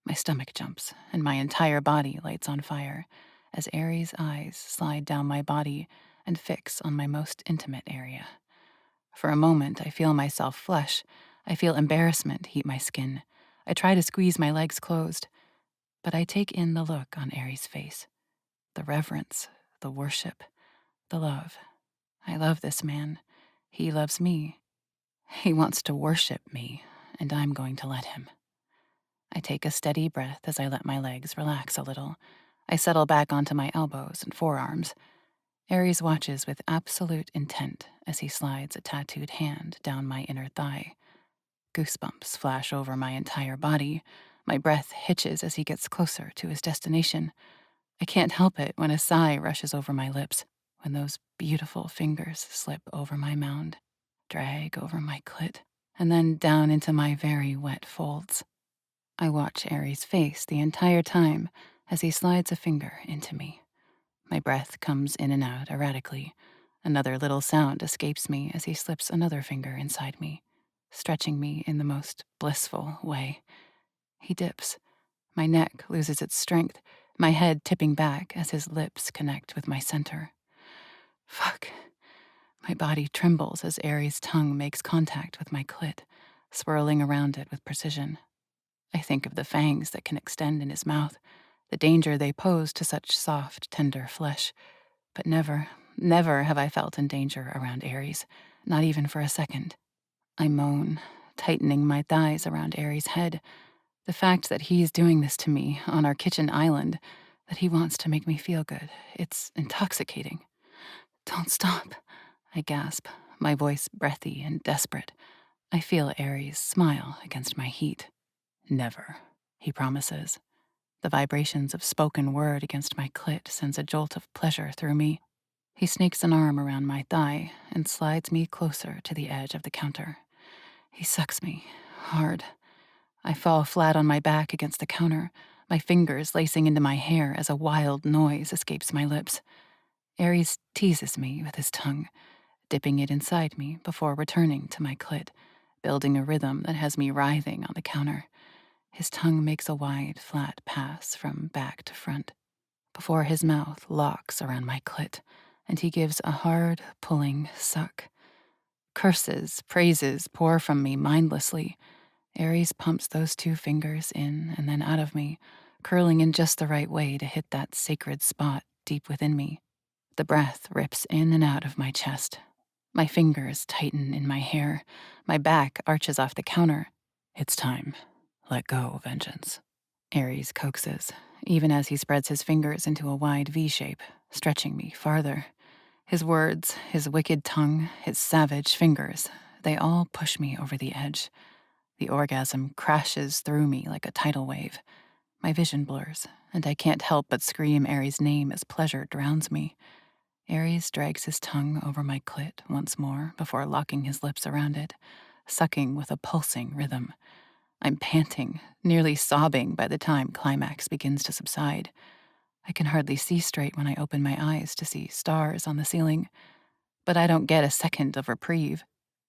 My stomach jumps and my entire body lights on fire as Ares' eyes slide down my body and fix on my most intimate area. For a moment, I feel myself flush. I feel embarrassment heat my skin. I try to squeeze my legs closed, but I take in the look on Ares' face. The reverence, the worship, the love. I love this man. He loves me. He wants to worship me, and I'm going to let him. I take a steady breath as I let my legs relax a little. I settle back onto my elbows and forearms. Ares watches with absolute intent as he slides a tattooed hand down my inner thigh. Goosebumps flash over my entire body. My breath hitches as he gets closer to his destination. I can't help it when a sigh rushes over my lips, when those beautiful fingers slip over my mound, drag over my clit, and then down into my very wet folds. I watch Ares' face the entire time as he slides a finger into me. My breath comes in and out erratically. Another little sound escapes me as he slips another finger inside me, stretching me in the most blissful way. He dips. My neck loses its strength, my head tipping back as his lips connect with my center. Fuck. My body trembles as Ares' tongue makes contact with my clit, swirling around it with precision. I think of the fangs that can extend in his mouth, the danger they pose to such soft, tender flesh. But never, never have I felt in danger around Ares, not even for a second. I moan, tightening my thighs around Ares' head. The fact that he's doing this to me on our kitchen island, that he wants to make me feel good, it's intoxicating. Don't stop, I gasp, my voice breathy and desperate. I feel Ares smile against my heat. Never, he promises. The vibrations of spoken word against my clit sends a jolt of pleasure through me. He snakes an arm around my thigh and slides me closer to the edge of the counter. He sucks me, hard. I fall flat on my back against the counter, my fingers lacing into my hair as a wild noise escapes my lips. Ares teases me with his tongue, dipping it inside me before returning to my clit, building a rhythm that has me writhing on the counter. His tongue makes a wide, flat pass from back to front before his mouth locks around my clit, and he gives a hard, pulling suck. Curses, praises pour from me mindlessly. Ares pumps those 2 fingers in and then out of me, curling in just the right way to hit that sacred spot deep within me. The breath rips in and out of my chest. My fingers tighten in my hair. My back arches off the counter. It's time. Let go, vengeance. Ares coaxes, even as he spreads his fingers into a wide V shape, stretching me farther. His words, his wicked tongue, his savage fingers, they all push me over the edge. The orgasm crashes through me like a tidal wave. My vision blurs, and I can't help but scream Ares' name as pleasure drowns me. Ares drags his tongue over my clit once more before locking his lips around it, sucking with a pulsing rhythm. I'm panting, nearly sobbing by the time climax begins to subside. I can hardly see straight when I open my eyes to see stars on the ceiling, but I don't get a second of reprieve.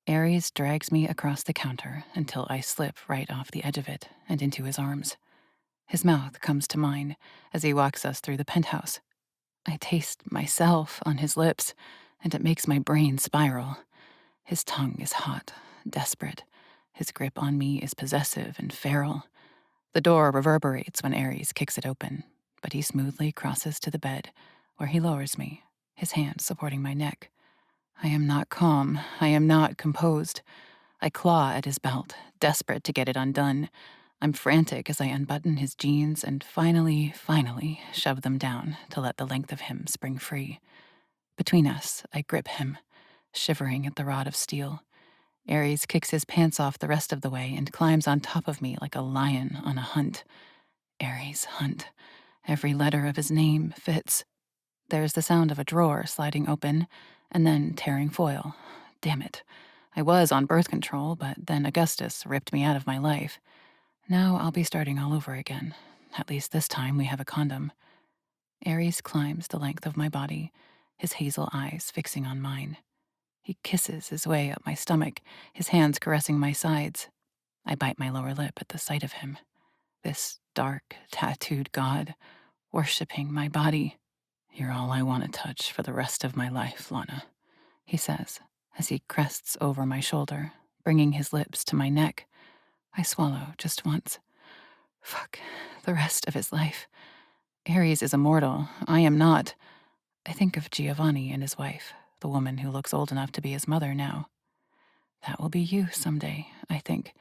Ares drags me across the counter until I slip right off the edge of it and into his arms. His mouth comes to mine as he walks us through the penthouse. I taste myself on his lips, and it makes my brain spiral. His tongue is hot, desperate. His grip on me is possessive and feral. The door reverberates when Ares kicks it open, but he smoothly crosses to the bed, where he lowers me, his hand supporting my neck. I am not calm. I am not composed. I claw at his belt, desperate to get it undone. I'm frantic as I unbutton his jeans and finally shove them down to let the length of him spring free. Between us, I grip him, shivering at the rod of steel. Ares kicks his pants off the rest of the way and climbs on top of me like a lion on a hunt. Ares Hunt. Every letter of his name fits. There's the sound of a drawer sliding open and then tearing foil. Damn it. I was on birth control, but then Augustus ripped me out of my life. Now I'll be starting all over again. At least this time we have a condom. Ares climbs the length of my body, his hazel eyes fixing on mine. He kisses his way up my stomach, his hands caressing my sides. I bite my lower lip at the sight of him. This dark, tattooed god, worshipping my body. You're all I want to touch for the rest of my life, Lana, he says, as he crests over my shoulder, bringing his lips to my neck. I swallow just once. Fuck, the rest of his life. Ares is immortal. I am not. I think of Giovanni and his wife, the woman who looks old enough to be his mother now. That will be you someday, I think,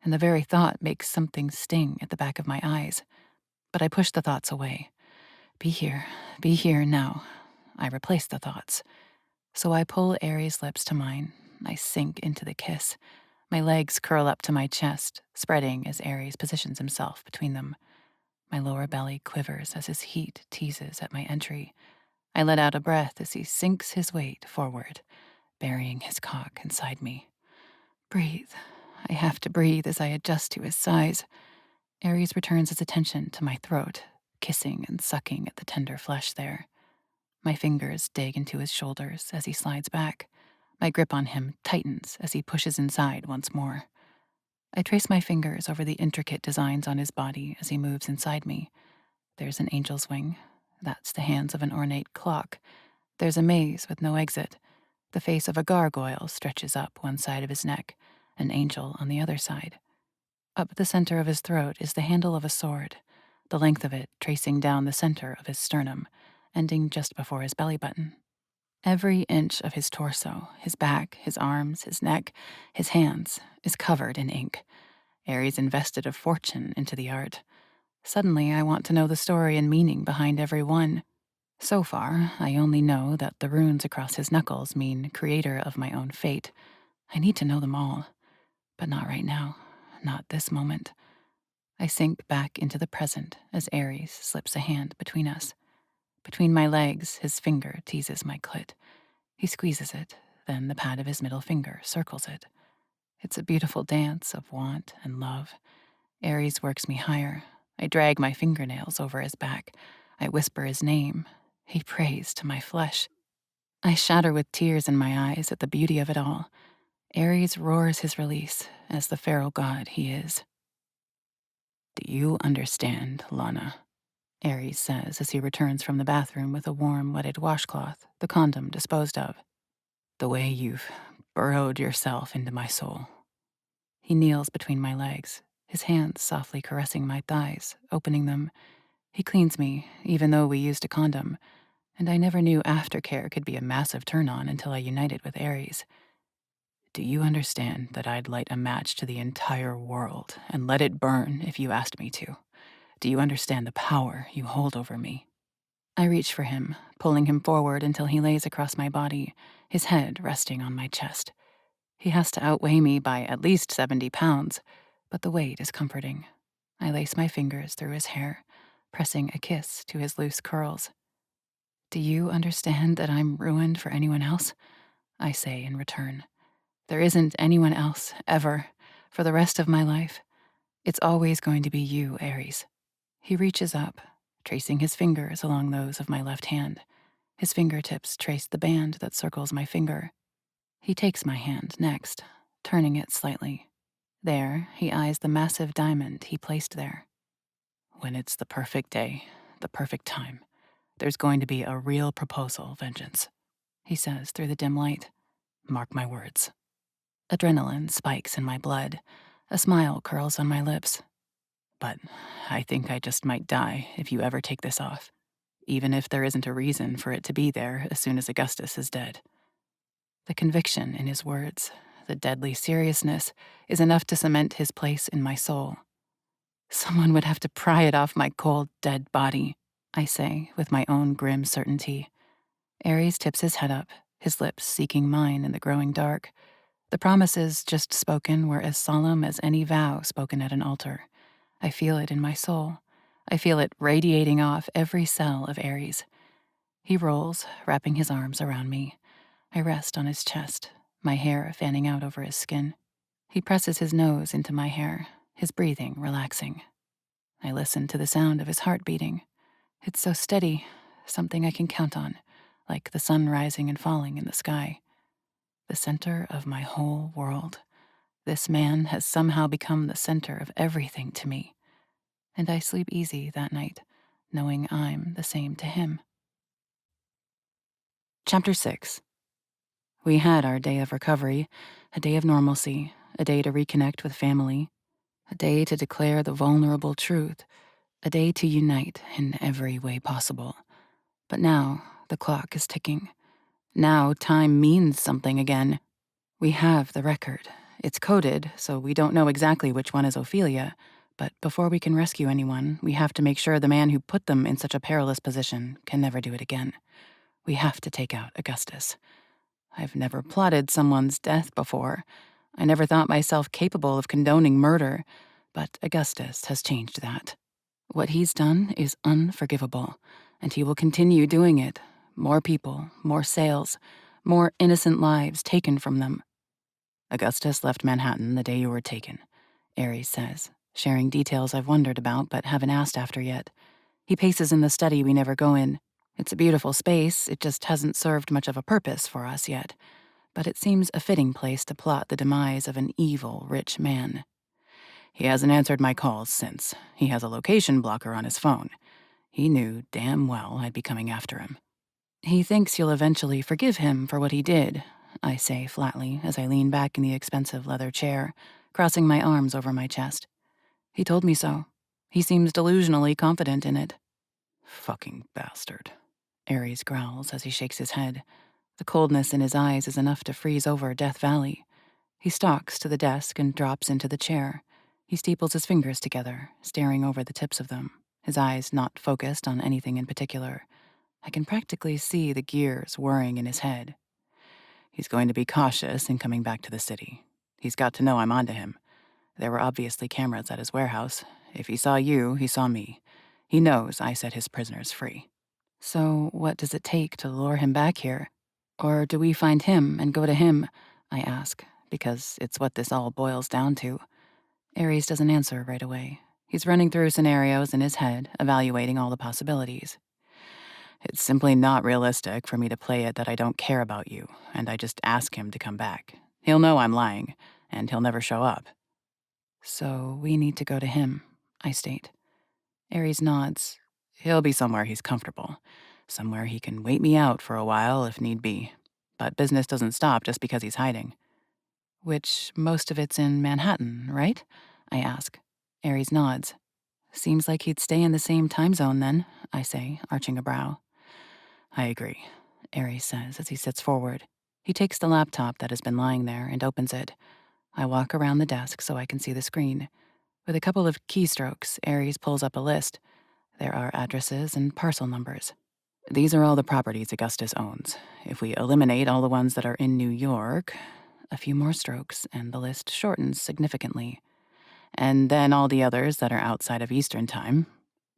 and the very thought makes something sting at the back of my eyes. But I push the thoughts away. Be here now. I replace the thoughts. So I pull Ares' lips to mine. I sink into the kiss. My legs curl up to my chest, spreading as Ares positions himself between them. My lower belly quivers as his heat teases at my entry. I let out a breath as he sinks his weight forward, burying his cock inside me. Breathe. I have to breathe as I adjust to his size. Ares returns his attention to my throat, kissing and sucking at the tender flesh there. My fingers dig into his shoulders as he slides back. My grip on him tightens as he pushes inside once more. I trace my fingers over the intricate designs on his body as he moves inside me. There's an angel's wing. That's the hands of an ornate clock. There's a maze with no exit. The face of a gargoyle stretches up one side of his neck, an angel on the other side. Up the center of his throat is the handle of a sword, the length of it tracing down the center of his sternum, ending just before his belly button. Every inch of his torso, his back, his arms, his neck, his hands, is covered in ink. Ares invested a fortune into the art. Suddenly, I want to know the story and meaning behind every one. So far, I only know that the runes across his knuckles mean creator of my own fate. I need to know them all. But not right now. Not this moment. I sink back into the present as Ares slips a hand between us. Between my legs, his finger teases my clit. He squeezes it, then the pad of his middle finger circles it. It's a beautiful dance of want and love. Ares works me higher. I drag my fingernails over his back. I whisper his name. He prays to my flesh. I shatter with tears in my eyes at the beauty of it all. Ares roars his release as the feral god he is. Do you understand, Lana? Ares says as he returns from the bathroom with a warm, wetted washcloth, the condom disposed of. The way you've burrowed yourself into my soul. He kneels between my legs, his hands softly caressing my thighs, opening them. He cleans me, even though we used a condom, and I never knew aftercare could be a massive turn-on until I united with Ares. Do you understand that I'd light a match to the entire world and let it burn if you asked me to? Do you understand the power you hold over me? I reach for him, pulling him forward until he lays across my body, his head resting on my chest. He has to outweigh me by at least 70 pounds, but the weight is comforting. I lace my fingers through his hair, pressing a kiss to his loose curls. Do you understand that I'm ruined for anyone else? I say in return. There isn't anyone else, ever, for the rest of my life. It's always going to be you, Ares. He reaches up, tracing his fingers along those of my left hand. His fingertips trace the band that circles my finger. He takes my hand next, turning it slightly. There, he eyes the massive diamond he placed there. When it's the perfect day, the perfect time, there's going to be a real proposal, Vengeance, he says through the dim light. Mark my words. Adrenaline spikes in my blood. A smile curls on my lips. But I think I just might die if you ever take this off, even if there isn't a reason for it to be there as soon as Augustus is dead. The conviction in his words, the deadly seriousness, is enough to cement his place in my soul. Someone would have to pry it off my cold, dead body, I say with my own grim certainty. Ares tips his head up, his lips seeking mine in the growing dark. The promises just spoken were as solemn as any vow spoken at an altar. I feel it in my soul. I feel it radiating off every cell of Ares. He rolls, wrapping his arms around me. I rest on his chest, my hair fanning out over his skin. He presses his nose into my hair, his breathing relaxing. I listen to the sound of his heart beating. It's so steady, something I can count on, like the sun rising and falling in the sky. The center of my whole world. This man has somehow become the center of everything to me. And I sleep easy that night, knowing I'm the same to him. Chapter 6. We had our day of recovery, a day of normalcy, a day to reconnect with family, a day to declare the vulnerable truth, a day to unite in every way possible. But now, the clock is ticking. Now time means something again. We have the record. It's coded, so we don't know exactly which one is Ophelia, but before we can rescue anyone, we have to make sure the man who put them in such a perilous position can never do it again. We have to take out Augustus. I've never plotted someone's death before. I never thought myself capable of condoning murder, but Augustus has changed that. What he's done is unforgivable, and he will continue doing it. More people, more sales, more innocent lives taken from them. Augustus left Manhattan the day you were taken, Ares says, sharing details I've wondered about but haven't asked after yet. He paces in the study we never go in. It's a beautiful space, it just hasn't served much of a purpose for us yet. But it seems a fitting place to plot the demise of an evil, rich man. He hasn't answered my calls since. He has a location blocker on his phone. He knew damn well I'd be coming after him. He thinks you'll eventually forgive him for what he did, I say flatly as I lean back in the expensive leather chair, crossing my arms over my chest. He told me so. He seems delusionally confident in it. Fucking bastard, Ares growls as he shakes his head. The coldness in his eyes is enough to freeze over Death Valley. He stalks to the desk and drops into the chair. He steeples his fingers together, staring over the tips of them, his eyes not focused on anything in particular. I can practically see the gears whirring in his head. He's going to be cautious in coming back to the city. He's got to know I'm onto him. There were obviously cameras at his warehouse. If he saw you, he saw me. He knows I set his prisoners free. So what does it take to lure him back here? Or do we find him and go to him? I ask, because it's what this all boils down to. Ares doesn't answer right away. He's running through scenarios in his head, evaluating all the possibilities. It's simply not realistic for me to play it that I don't care about you, and I just ask him to come back. He'll know I'm lying, and he'll never show up. So we need to go to him, I state. Aries nods. He'll be somewhere he's comfortable. Somewhere he can wait me out for a while if need be. But business doesn't stop just because he's hiding. Which most of it's in Manhattan, right? I ask. Aries nods. Seems like he'd stay in the same time zone then, I say, arching a brow. I agree, Aries says as he sits forward. He takes the laptop that has been lying there and opens it. I walk around the desk so I can see the screen. With a couple of keystrokes, Aries pulls up a list. There are addresses and parcel numbers. These are all the properties Augustus owns. If we eliminate all the ones that are in New York, a few more strokes, and the list shortens significantly. And then all the others that are outside of Eastern Time,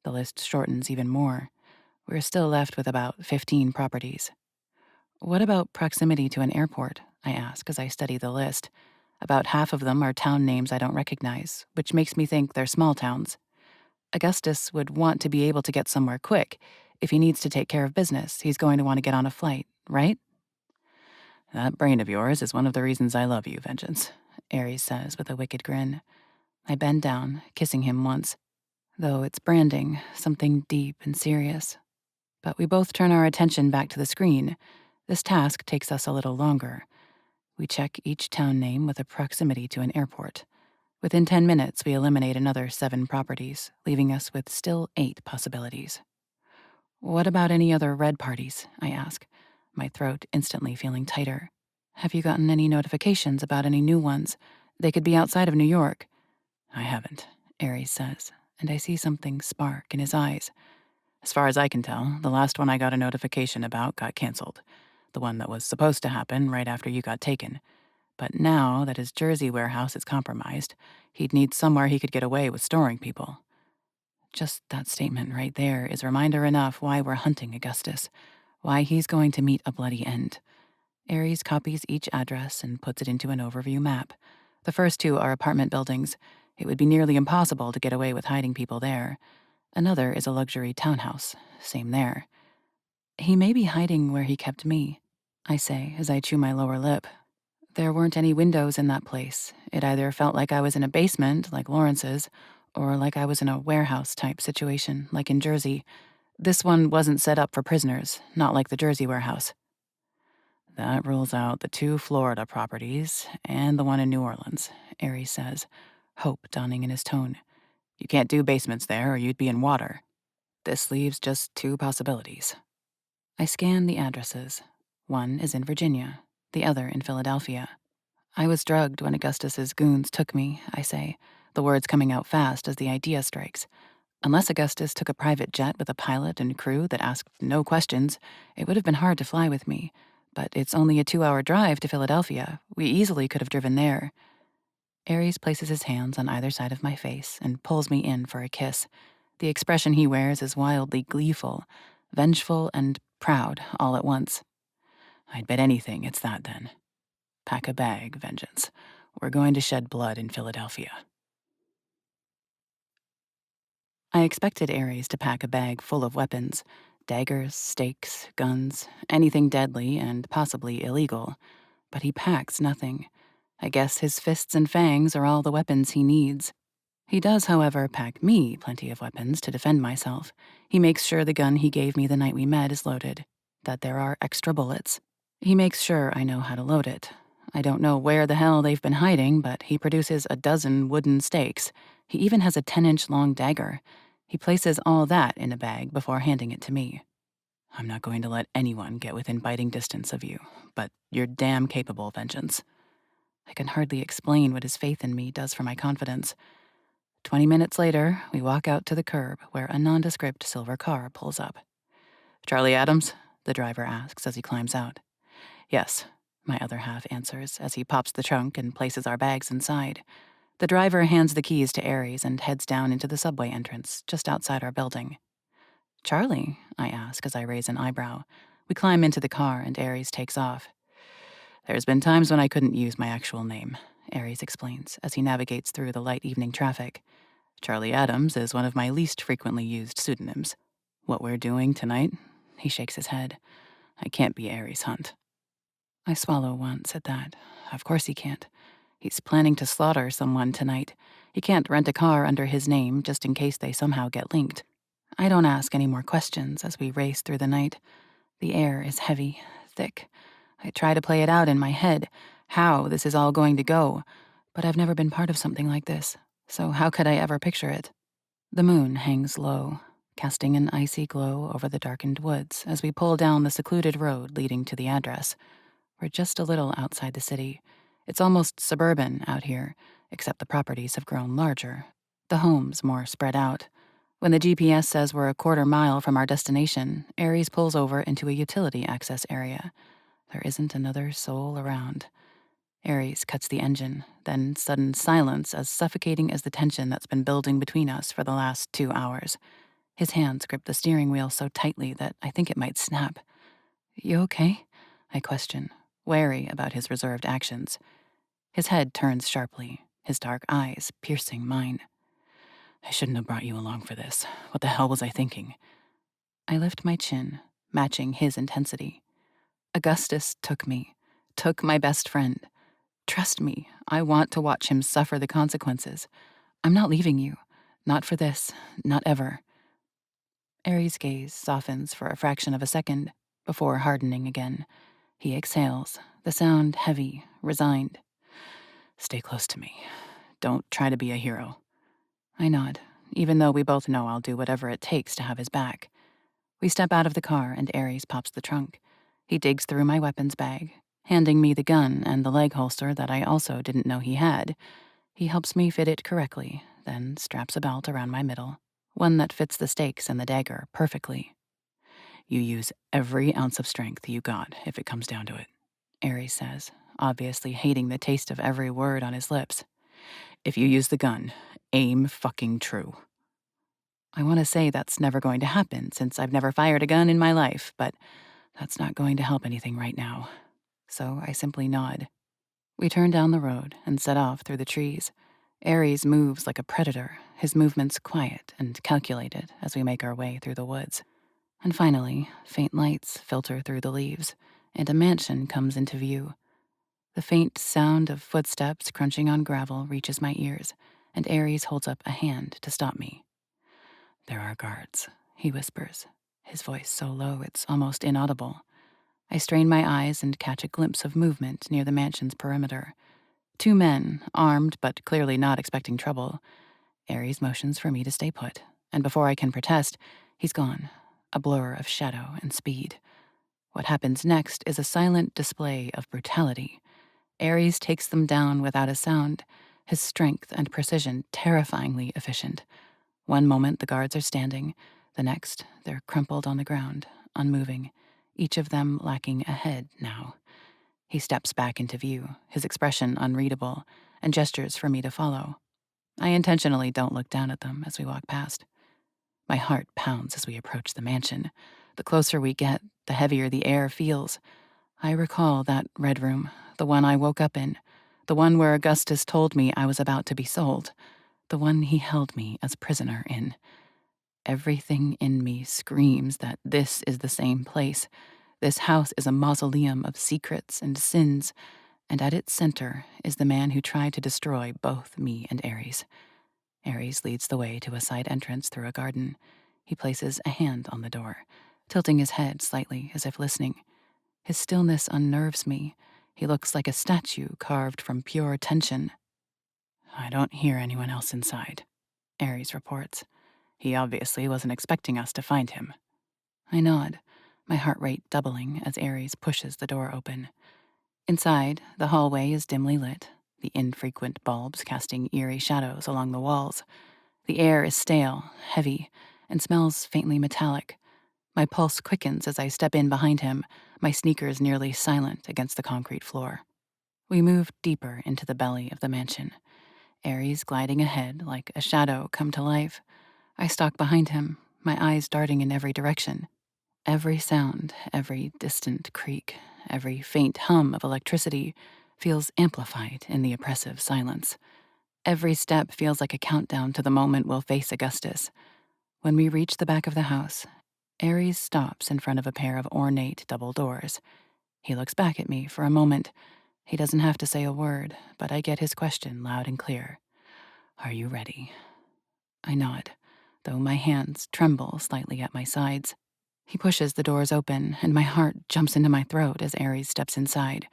the list shortens even more. We're still left with about 15 properties. What about proximity to an airport? I ask as I study the list. About half of them are town names I don't recognize, which makes me think they're small towns. Augustus would want to be able to get somewhere quick. If he needs to take care of business, he's going to want to get on a flight, right? That brain of yours is one of the reasons I love you, Vengeance, Aries says with a wicked grin. I bend down, kissing him once. Though it's branding, something deep and serious. But we both turn our attention back to the screen. This task takes us a little longer. We check each town name with a proximity to an airport. Within 10 minutes, we eliminate another 7 properties, leaving us with still 8 possibilities. What about any other red parties? I ask, my throat instantly feeling tighter. Have you gotten any notifications about any new ones? They could be outside of New York. I haven't, Aries says, and I see something spark in his eyes. As far as I can tell, the last one I got a notification about got canceled. The one that was supposed to happen right after you got taken. But now that his Jersey warehouse is compromised, he'd need somewhere he could get away with storing people. Just that statement right there is reminder enough why we're hunting Augustus, why he's going to meet a bloody end. Aries copies each address and puts it into an overview map. The first 2 are apartment buildings. It would be nearly impossible to get away with hiding people there. Another is a luxury townhouse. Same there. He may be hiding where he kept me, I say as I chew my lower lip. There weren't any windows in that place. It either felt like I was in a basement, like Lawrence's, or like I was in a warehouse-type situation, like in Jersey. This one wasn't set up for prisoners, not like the Jersey warehouse. That rules out the 2 Florida properties and the one in New Orleans, Aries says, hope dawning in his tone. You can't do basements there or you'd be in water. This leaves just 2 possibilities. I scan the addresses. One is in Virginia, the other in Philadelphia. I was drugged when Augustus's goons took me, I say, the words coming out fast as the idea strikes. Unless Augustus took a private jet with a pilot and crew that asked no questions, it would have been hard to fly with me. But it's only a 2-hour drive to Philadelphia. We easily could have driven there. Aries places his hands on either side of my face and pulls me in for a kiss. The expression he wears is wildly gleeful, vengeful, and proud all at once. I'd bet anything it's that then. Pack a bag, Vengeance. We're going to shed blood in Philadelphia. I expected Aries to pack a bag full of weapons. Daggers, stakes, guns, anything deadly and possibly illegal. But he packs nothing. I guess his fists and fangs are all the weapons he needs. He does, however, pack me plenty of weapons to defend myself. He makes sure the gun he gave me the night we met is loaded, that there are extra bullets. He makes sure I know how to load it. I don't know where the hell they've been hiding, but he produces a dozen wooden stakes. He even has a 10-inch long dagger. He places all that in a bag before handing it to me. I'm not going to let anyone get within biting distance of you, but you're damn capable, Vengeance. I can hardly explain what his faith in me does for my confidence. 20 minutes later, we walk out to the curb where a nondescript silver car pulls up. Charlie Adams? The driver asks as he climbs out. Yes, my other half answers as he pops the trunk and places our bags inside. The driver hands the keys to Aries and heads down into the subway entrance just outside our building. Charlie? I ask as I raise an eyebrow. We climb into the car and Aries takes off. There's been times when I couldn't use my actual name, Aries explains as he navigates through the light evening traffic. Charlie Adams is one of my least frequently used pseudonyms. What we're doing tonight, He shakes his head. I can't be Ares Hunt. I swallow once at that. Of course he can't. He's planning to slaughter someone tonight. He can't rent a car under his name just in case they somehow get linked. I don't ask any more questions as we race through the night. The air is heavy, thick. I try to play it out in my head, how this is all going to go, but I've never been part of something like this, so how could I ever picture it? The moon hangs low, casting an icy glow over the darkened woods as we pull down the secluded road leading to the address. We're just a little outside the city. It's almost suburban out here, except the properties have grown larger, the homes more spread out. When the GPS says we're a quarter mile from our destination, Ares pulls over into a utility access area. There isn't another soul around. Ares cuts the engine, then sudden silence as suffocating as the tension that's been building between us for the last 2 hours. His hands grip the steering wheel so tightly that I think it might snap. You okay? I question, wary about his reserved actions. His head turns sharply, his dark eyes piercing mine. I shouldn't have brought you along for this. What the hell was I thinking? I lift my chin, matching his intensity. Augustus took me, took my best friend. Trust me, I want to watch him suffer the consequences. I'm not leaving you. Not for this. Not ever. Ares' gaze softens for a fraction of a second, before hardening again. He exhales, the sound heavy, resigned. Stay close to me. Don't try to be a hero. I nod, even though we both know I'll do whatever it takes to have his back. We step out of the car and Ares pops the trunk. He digs through my weapons bag, handing me the gun and the leg holster that I also didn't know he had. He helps me fit it correctly, then straps a belt around my middle, one that fits the stakes and the dagger perfectly. You use every ounce of strength you got if it comes down to it, Ares says, obviously hating the taste of every word on his lips. If you use the gun, aim fucking true. I want to say that's never going to happen since I've never fired a gun in my life, but that's not going to help anything right now. So I simply nod. We turn down the road and set off through the trees. Ares moves like a predator, his movements quiet and calculated as we make our way through the woods. And finally, faint lights filter through the leaves, and a mansion comes into view. The faint sound of footsteps crunching on gravel reaches my ears, and Ares holds up a hand to stop me. There are guards, he whispers, his voice so low it's almost inaudible. I strain my eyes and catch a glimpse of movement near the mansion's perimeter. 2 men, armed but clearly not expecting trouble. Ares motions for me to stay put, and before I can protest, he's gone, a blur of shadow and speed. What happens next is a silent display of brutality. Ares takes them down without a sound, his strength and precision terrifyingly efficient. One moment the guards are standing, the next they're crumpled on the ground, unmoving, each of them lacking a head now. He steps back into view, his expression unreadable, and gestures for me to follow. I intentionally don't look down at them as we walk past. My heart pounds as we approach the mansion. The closer we get, the heavier the air feels. I recall that red room, the one I woke up in, the one where Augustus told me I was about to be sold, the one he held me as prisoner in. Everything in me screams that this is the same place. This house is a mausoleum of secrets and sins, and at its center is the man who tried to destroy both me and Ares. Ares leads the way to a side entrance through a garden. He places a hand on the door, tilting his head slightly as if listening. His stillness unnerves me. He looks like a statue carved from pure tension. I don't hear anyone else inside, Ares reports. He obviously wasn't expecting us to find him. I nod, my heart rate doubling as Ares pushes the door open. Inside, the hallway is dimly lit, the infrequent bulbs casting eerie shadows along the walls. The air is stale, heavy, and smells faintly metallic. My pulse quickens as I step in behind him, my sneakers nearly silent against the concrete floor. We move deeper into the belly of the mansion, Ares gliding ahead like a shadow come to life. I stalk behind him, my eyes darting in every direction. Every sound, every distant creak, every faint hum of electricity feels amplified in the oppressive silence. Every step feels like a countdown to the moment we'll face Augustus. When we reach the back of the house, Ares stops in front of a pair of ornate double doors. He looks back at me for a moment. He doesn't have to say a word, but I get his question loud and clear. Are you ready? I nod, though my hands tremble slightly at my sides. He pushes the doors open, and my heart jumps into my throat as Ares steps inside.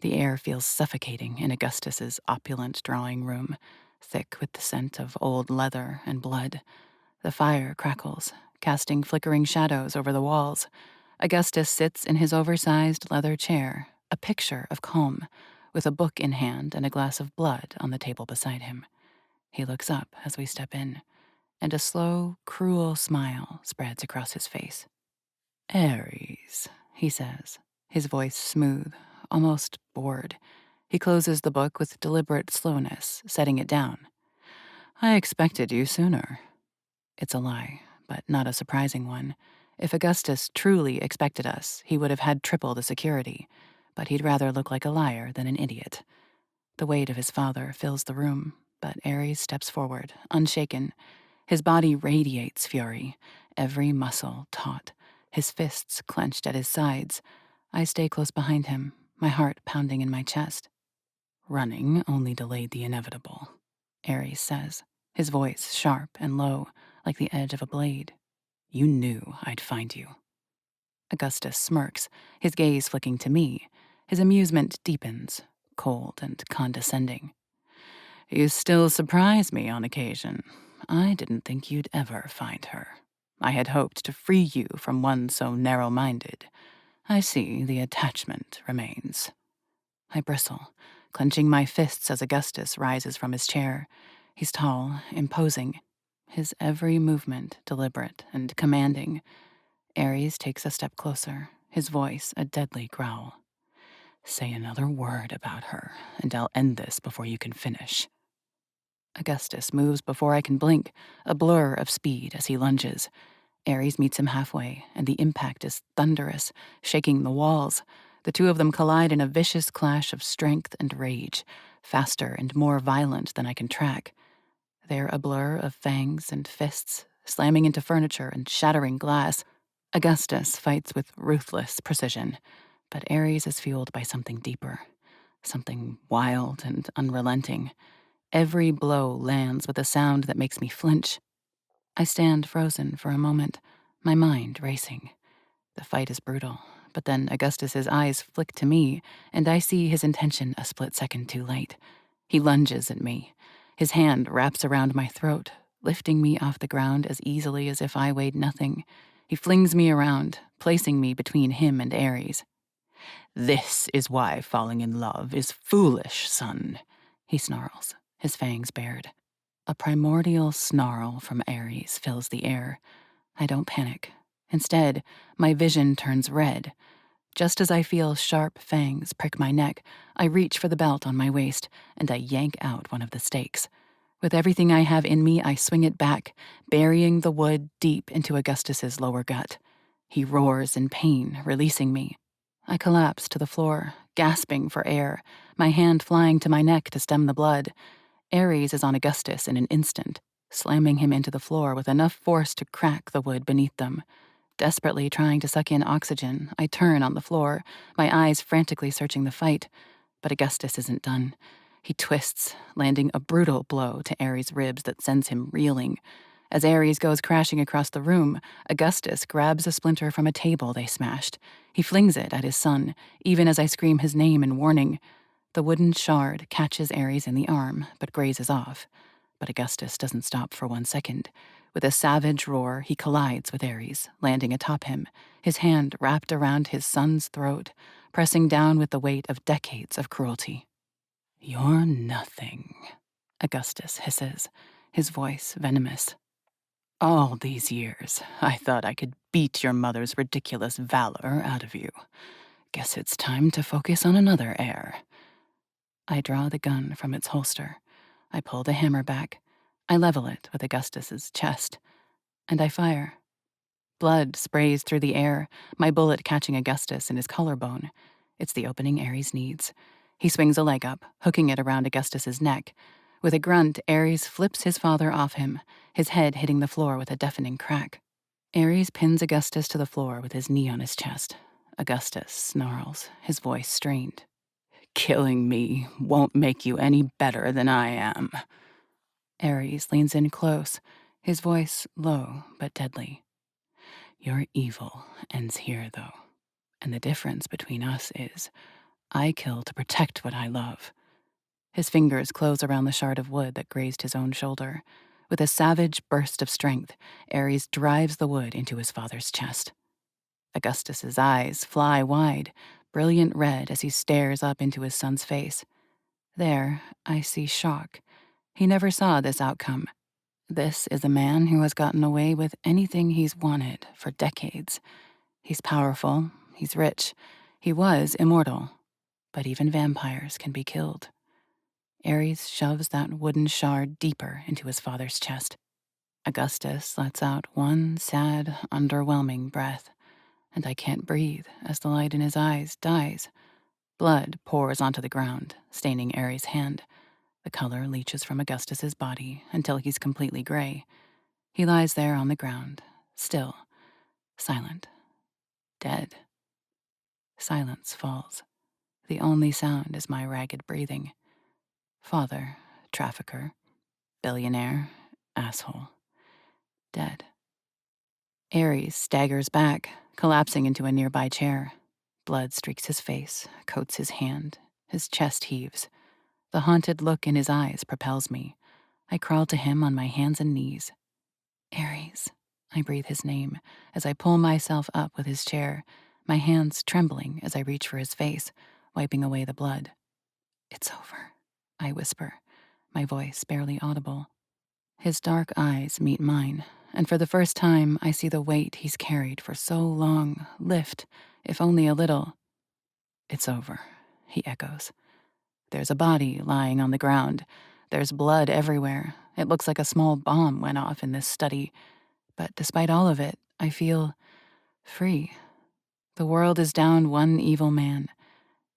The air feels suffocating in Augustus's opulent drawing room, thick with the scent of old leather and blood. The fire crackles, casting flickering shadows over the walls. Augustus sits in his oversized leather chair, a picture of calm, with a book in hand and a glass of blood on the table beside him. He looks up as we step in, and a slow, cruel smile spreads across his face. Ares, he says, his voice smooth, almost bored. He closes the book with deliberate slowness, setting it down. I expected you sooner. It's a lie, but not a surprising one. If Augustus truly expected us, he would have had triple the security, but he'd rather look like a liar than an idiot. The weight of his father fills the room, but Ares steps forward, unshaken. His body radiates fury, every muscle taut, his fists clenched at his sides. I stay close behind him, my heart pounding in my chest. Running only delayed the inevitable, Ares says, his voice sharp and low, like the edge of a blade. You knew I'd find you. Augustus smirks, his gaze flicking to me. His amusement deepens, cold and condescending. You still surprise me on occasion. I didn't think you'd ever find her. I had hoped to free you from one so narrow-minded. I see the attachment remains. I bristle, clenching my fists as Augustus rises from his chair. He's tall, imposing, his every movement deliberate and commanding. Ares takes a step closer, his voice a deadly growl. Say another word about her, and I'll end this before you can finish. Augustus moves before I can blink, a blur of speed as he lunges. Ares meets him halfway, and the impact is thunderous, shaking the walls. The two of them collide in a vicious clash of strength and rage, faster and more violent than I can track. They're a blur of fangs and fists, slamming into furniture and shattering glass. Augustus fights with ruthless precision, but Ares is fueled by something deeper, something wild and unrelenting. Every blow lands with a sound that makes me flinch. I stand frozen for a moment, my mind racing. The fight is brutal, but then Augustus's eyes flick to me, and I see his intention a split second too late. He lunges at me. His hand wraps around my throat, lifting me off the ground as easily as if I weighed nothing. He flings me around, placing me between him and Ares. This is why falling in love is foolish, son, he snarls, his fangs bared. A primordial snarl from Ares fills the air. I don't panic. Instead, my vision turns red. Just as I feel sharp fangs prick my neck, I reach for the belt on my waist, and I yank out one of the stakes. With everything I have in me, I swing it back, burying the wood deep into Augustus's lower gut. He roars in pain, releasing me. I collapse to the floor, gasping for air, my hand flying to my neck to stem the blood. Ares is on Augustus in an instant, slamming him into the floor with enough force to crack the wood beneath them. Desperately trying to suck in oxygen, I turn on the floor, my eyes frantically searching the fight. But Augustus isn't done. He twists, landing a brutal blow to Ares' ribs that sends him reeling. As Ares goes crashing across the room, Augustus grabs a splinter from a table they smashed. He flings it at his son, even as I scream his name in warning. The wooden shard catches Ares in the arm, but grazes off. But Augustus doesn't stop for 1 second. With a savage roar, he collides with Ares, landing atop him, his hand wrapped around his son's throat, pressing down with the weight of decades of cruelty. You're nothing, Augustus hisses, his voice venomous. All these years, I thought I could beat your mother's ridiculous valor out of you. Guess it's time to focus on another heir. I draw the gun from its holster. I pull the hammer back. I level it with Augustus's chest. And I fire. Blood sprays through the air, my bullet catching Augustus in his collarbone. It's the opening Ares needs. He swings a leg up, hooking it around Augustus's neck. With a grunt, Ares flips his father off him, his head hitting the floor with a deafening crack. Ares pins Augustus to the floor with his knee on his chest. Augustus snarls, his voice strained. Killing me won't make you any better than I am. Ares leans in close, his voice low but deadly. Your evil ends here, though. And the difference between us is I kill to protect what I love. His fingers close around the shard of wood that grazed his own shoulder. With a savage burst of strength, Ares drives the wood into his father's chest. Augustus's eyes fly wide, brilliant red as he stares up into his son's face. There, I see shock. He never saw this outcome. This is a man who has gotten away with anything he's wanted for decades. He's powerful, he's rich, he was immortal. But even vampires can be killed. Ares shoves that wooden shard deeper into his father's chest. Augustus lets out one sad, underwhelming breath, and I can't breathe as the light in his eyes dies. Blood pours onto the ground, staining Ares' hand. The color leaches from Augustus's body until he's completely gray. He lies there on the ground, still, silent, dead. Silence falls. The only sound is my ragged breathing. Father, trafficker, billionaire, asshole, dead. Ares staggers back, collapsing into a nearby chair. Blood streaks his face, coats his hand. His chest heaves. The haunted look in his eyes propels me. I crawl to him on my hands and knees. Ares. I breathe his name as I pull myself up with his chair, my hands trembling as I reach for his face, wiping away the blood. It's over, I whisper, my voice barely audible. His dark eyes meet mine, and for the first time I see the weight he's carried for so long lift, if only a little. It's over, he echoes. There's a body lying on the ground. There's blood everywhere. It looks like a small bomb went off in this study. But despite all of it, I feel free. The world is down one evil man.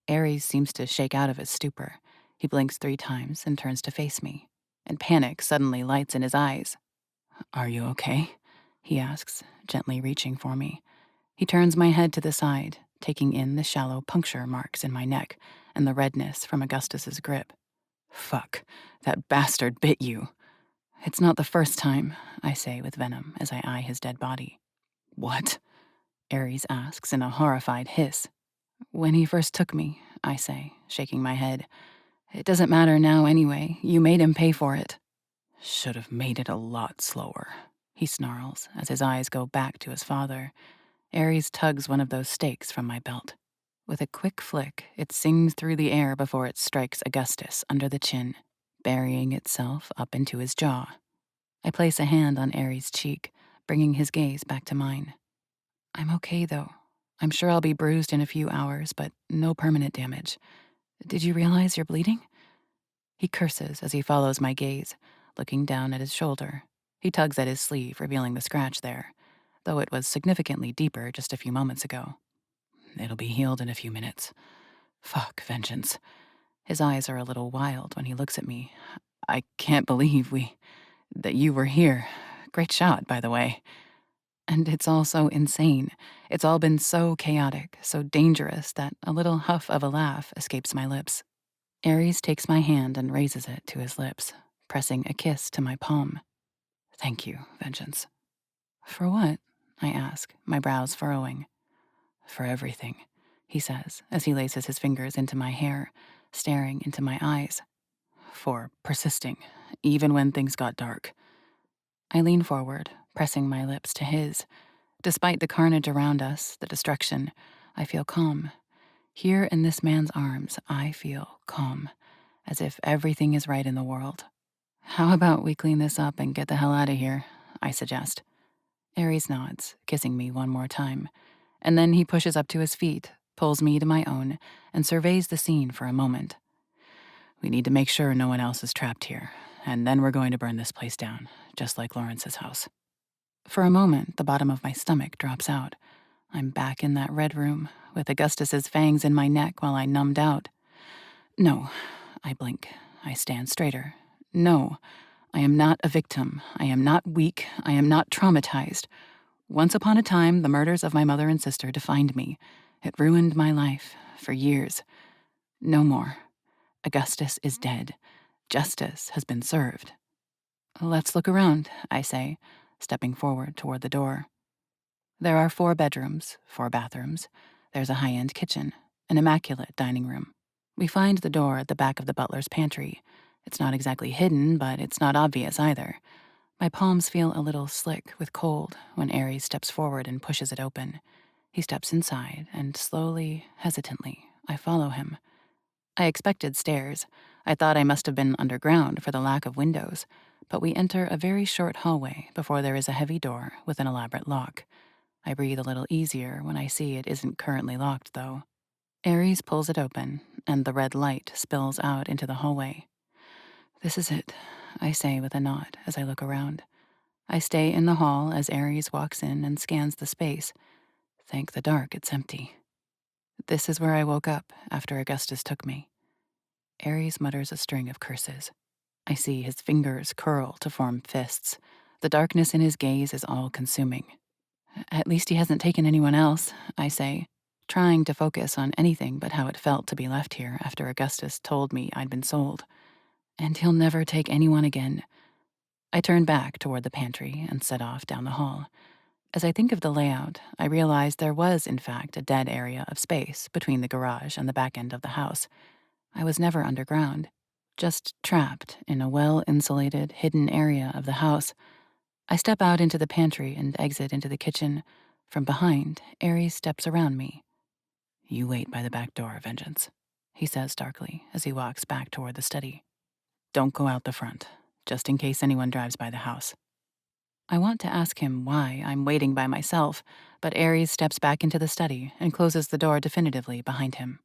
Ares seems to shake out of his stupor. He blinks 3 times and turns to face me, and panic suddenly lights in his eyes. Are you okay? He asks, gently reaching for me. He turns my head to the side, taking in the shallow puncture marks in my neck and the redness from Augustus's grip. Fuck, that bastard bit you. It's not the first time, I say with venom as I eye his dead body. What? Ares asks in a horrified hiss. When he first took me, I say, shaking my head. It doesn't matter now anyway. You made him pay for it. Should have made it a lot slower, he snarls as his eyes go back to his father. Ares tugs one of those stakes from my belt. With a quick flick, it sings through the air before it strikes Augustus under the chin, burying itself up into his jaw. I place a hand on Ares' cheek, bringing his gaze back to mine. I'm okay, though. I'm sure I'll be bruised in a few hours, but no permanent damage. Did you realize you're bleeding? He curses as he follows my gaze, looking down at his shoulder. He tugs at his sleeve, revealing the scratch there, though it was significantly deeper just a few moments ago. It'll be healed in a few minutes. Fuck, vengeance. His eyes are a little wild when he looks at me. I can't believe that you were here. Great shot, by the way. And it's all so insane. It's all been so chaotic, so dangerous that a little huff of a laugh escapes my lips. Ares takes my hand and raises it to his lips, pressing a kiss to my palm. Thank you, Vengeance. For what? I ask, my brows furrowing. For everything, he says, as he laces his fingers into my hair, staring into my eyes. For persisting, even when things got dark. I lean forward, pressing my lips to his. Despite the carnage around us, the destruction, I feel calm. Here in this man's arms, I feel calm, as if everything is right in the world. How about we clean this up and get the hell out of here? I suggest. Ares nods, kissing me one more time, and then he pushes up to his feet, pulls me to my own, and surveys the scene for a moment. We need to make sure no one else is trapped here, and then we're going to burn this place down, just like Lawrence's house. For a moment, the bottom of my stomach drops out. I'm back in that red room, with Augustus's fangs in my neck while I numbed out. No, I blink. I stand straighter. No, I am not a victim. I am not weak. I am not traumatized. Once upon a time, the murders of my mother and sister defined me. It ruined my life for years. No more. Augustus is dead. Justice has been served. Let's look around, I say, stepping forward toward the door. There are 4 bedrooms, 4 bathrooms. There's a high-end kitchen, an immaculate dining room. We find the door at the back of the butler's pantry. It's not exactly hidden, but it's not obvious either. My palms feel a little slick with cold when Aries steps forward and pushes it open. He steps inside, and slowly, hesitantly, I follow him. I expected stairs. I thought I must have been underground for the lack of windows, but we enter a very short hallway before there is a heavy door with an elaborate lock. I breathe a little easier when I see it isn't currently locked, though. Aries pulls it open, and the red light spills out into the hallway. This is it, I say with a nod as I look around. I stay in the hall as Aries walks in and scans the space. Thank the dark, it's empty. This is where I woke up after Augustus took me. Aries mutters a string of curses. I see his fingers curl to form fists. The darkness in his gaze is all-consuming. At least he hasn't taken anyone else, I say, trying to focus on anything but how it felt to be left here after Augustus told me I'd been sold. And he'll never take anyone again. I turn back toward the pantry and set off down the hall. As I think of the layout, I realize there was, in fact, a dead area of space between the garage and the back end of the house. I was never underground, just trapped in a well-insulated, hidden area of the house. I step out into the pantry and exit into the kitchen. From behind, Aries steps around me. You wait by the back door, Vengeance, he says darkly as he walks back toward the study. Don't go out the front, just in case anyone drives by the house. I want to ask him why I'm waiting by myself, but Aries steps back into the study and closes the door definitively behind him.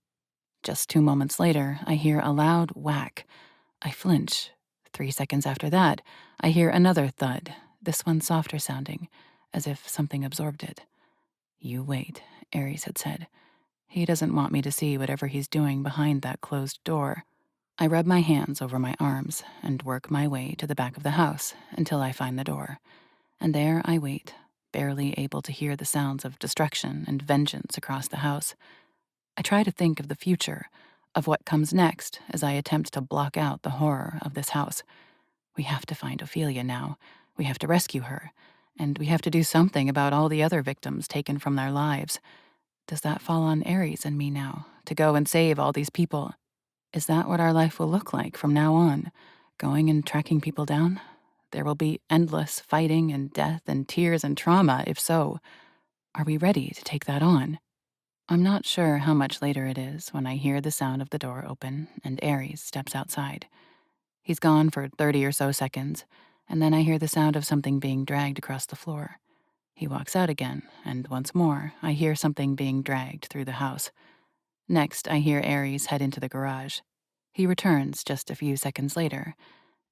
Just 2 moments later, I hear a loud whack. I flinch. 3 seconds after that, I hear another thud, this one softer sounding, as if something absorbed it. You wait, Aries had said. He doesn't want me to see whatever he's doing behind that closed door. I rub my hands over my arms and work my way to the back of the house until I find the door. And there I wait, barely able to hear the sounds of destruction and vengeance across the house. I try to think of the future, of what comes next as I attempt to block out the horror of this house. We have to find Ophelia now. We have to rescue her. And we have to do something about all the other victims taken from their lives. Does that fall on Aries and me now, to go and save all these people? Is that what our life will look like from now on? Going and tracking people down? There will be endless fighting and death and tears and trauma, if so. Are we ready to take that on? I'm not sure how much later it is when I hear the sound of the door open and Aries steps outside. He's gone for 30 or so seconds, and then I hear the sound of something being dragged across the floor. He walks out again, and once more, I hear something being dragged through the house. Next, I hear Aries head into the garage. He returns just a few seconds later,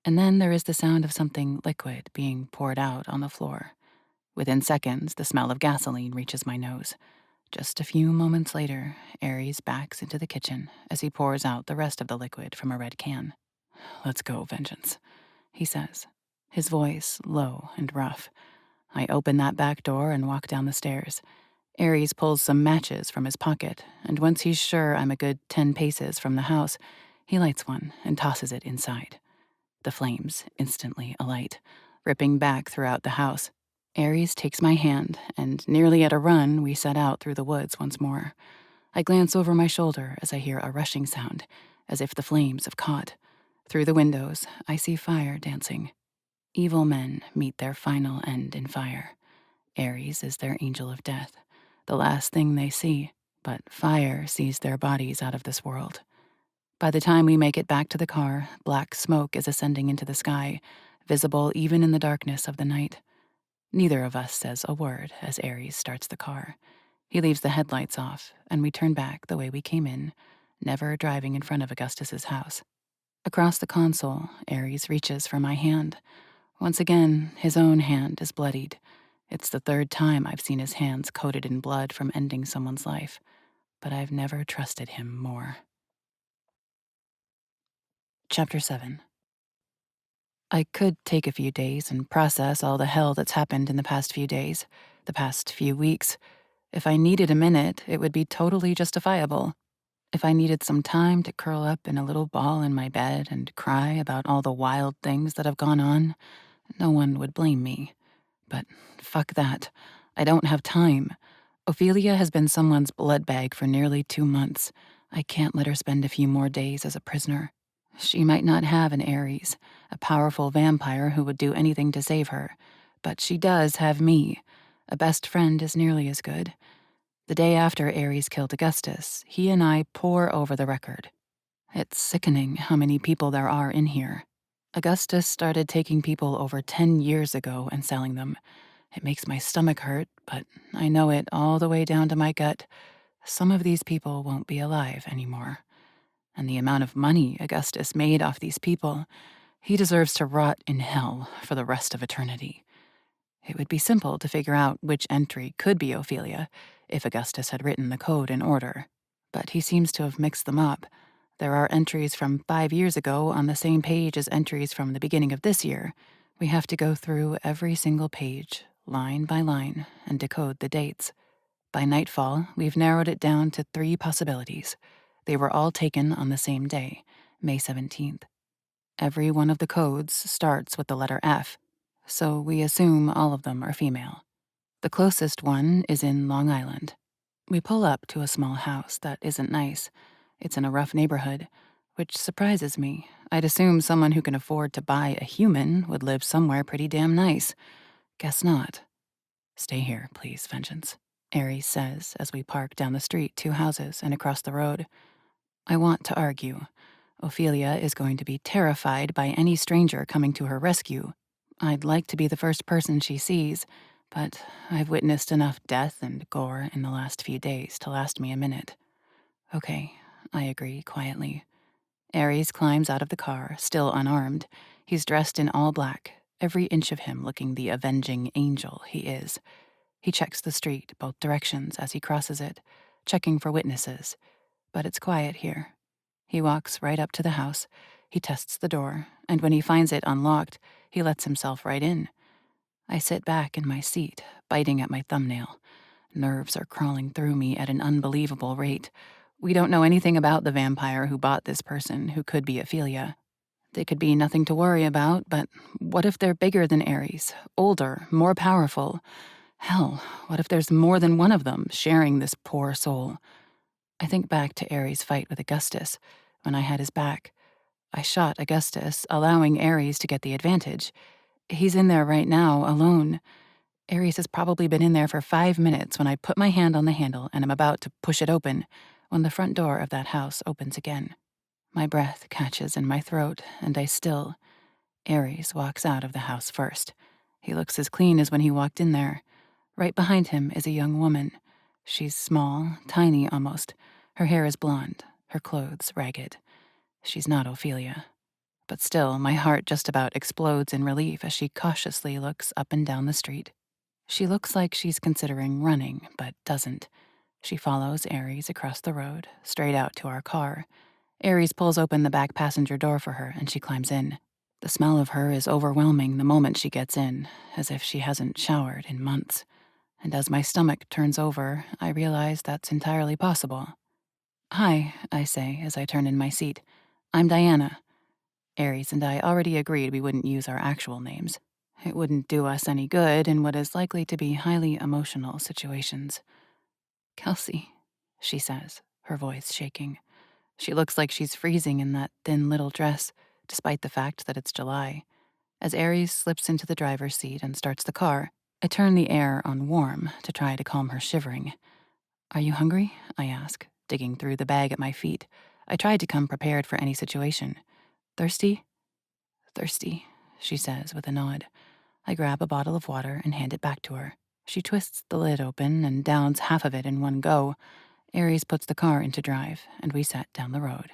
and then there is the sound of something liquid being poured out on the floor. Within seconds, the smell of gasoline reaches my nose. Just a few moments later, Aries backs into the kitchen as he pours out the rest of the liquid from a red can. Let's go, Vengeance, he says, his voice low and rough. I open that back door and walk down the stairs. Aries pulls some matches from his pocket, and once he's sure I'm a good 10 paces from the house, he lights one and tosses it inside. The flames instantly alight, ripping back throughout the house. Aries takes my hand, and nearly at a run, we set out through the woods once more. I glance over my shoulder as I hear a rushing sound, as if the flames have caught. Through the windows, I see fire dancing. Evil men meet their final end in fire. Aries is their angel of death, the last thing they see, but fire sees their bodies out of this world. By the time we make it back to the car, black smoke is ascending into the sky, visible even in the darkness of the night. Neither of us says a word as Aries starts the car. He leaves the headlights off, and we turn back the way we came in, never driving in front of Augustus's house. Across the console, Aries reaches for my hand. Once again, his own hand is bloodied. It's the 3rd time I've seen his hands coated in blood from ending someone's life, but I've never trusted him more. Chapter 7. I could take a few days and process all the hell that's happened in the past few days, the past few weeks. If I needed a minute, it would be totally justifiable. If I needed some time to curl up in a little ball in my bed and cry about all the wild things that have gone on, no one would blame me. But fuck that. I don't have time. Ophelia has been someone's blood bag for nearly 2 months. I can't let her spend a few more days as a prisoner. She might not have an Ares, a powerful vampire who would do anything to save her, but she does have me. A best friend is nearly as good. The day after Ares killed Augustus, he and I pore over the record. It's sickening how many people there are in here. Augustus started taking people over 10 years ago and selling them. It makes my stomach hurt, but I know it all the way down to my gut. Some of these people won't be alive anymore. And the amount of money Augustus made off these people, he deserves to rot in hell for the rest of eternity. It would be simple to figure out which entry could be Ophelia if Augustus had written the code in order. But he seems to have mixed them up. There are entries from 5 years ago on the same page as entries from the beginning of this year. We have to go through every single page, line by line, and decode the dates. By nightfall, we've narrowed it down to 3 possibilities. They were all taken on the same day, May 17th. Every one of the codes starts with the letter F, so we assume all of them are female. The closest one is in Long Island. We pull up to a small house that isn't nice. It's in a rough neighborhood, which surprises me. I'd assume someone who can afford to buy a human would live somewhere pretty damn nice. Guess not. Stay here, please, Vengeance, Ares says as we park down the street 2 houses and across the road. I want to argue. Ophelia is going to be terrified by any stranger coming to her rescue. I'd like to be the first person she sees, but I've witnessed enough death and gore in the last few days to last me a minute. Okay, I agree quietly. Ares climbs out of the car, still unarmed. He's dressed in all black, every inch of him looking the avenging angel he is. He checks the street, both directions, as he crosses it, checking for witnesses. But it's quiet here. He walks right up to the house. He tests the door, and when he finds it unlocked, he lets himself right in. I sit back in my seat, biting at my thumbnail. Nerves are crawling through me at an unbelievable rate. We don't know anything about the vampire who bought this person, who could be Ophelia. They could be nothing to worry about, but what if they're bigger than Ares, older, more powerful? Hell, what if there's more than one of them sharing this poor soul? I think back to Ares' fight with Augustus, when I had his back. I shot Augustus, allowing Ares to get the advantage. He's in there right now, alone. Ares has probably been in there for 5 minutes when I put my hand on the handle and am about to push it open, when the front door of that house opens again. My breath catches in my throat, and I still. Ares walks out of the house first. He looks as clean as when he walked in there. Right behind him is a young woman. She's small, tiny almost. Her hair is blonde, her clothes ragged. She's not Ophelia. But still, my heart just about explodes in relief as she cautiously looks up and down the street. She looks like she's considering running, but doesn't. She follows Ares across the road, straight out to our car. Ares pulls open the back passenger door for her, and she climbs in. The smell of her is overwhelming the moment she gets in, as if she hasn't showered in months. And as my stomach turns over, I realize that's entirely possible. "Hi," I say as I turn in my seat. "I'm Diana." Ares and I already agreed we wouldn't use our actual names. It wouldn't do us any good in what is likely to be highly emotional situations. "Kelsey," she says, her voice shaking. She looks like she's freezing in that thin little dress, despite the fact that it's July. As Ares slips into the driver's seat and starts the car, I turn the air on warm to try to calm her shivering. "Are you hungry?" I ask, digging through the bag at my feet. I tried to come prepared for any situation. "Thirsty?" "Thirsty," she says with a nod. I grab a bottle of water and hand it back to her. She twists the lid open and downs half of it in one go. Ares puts the car into drive, and we set down the road.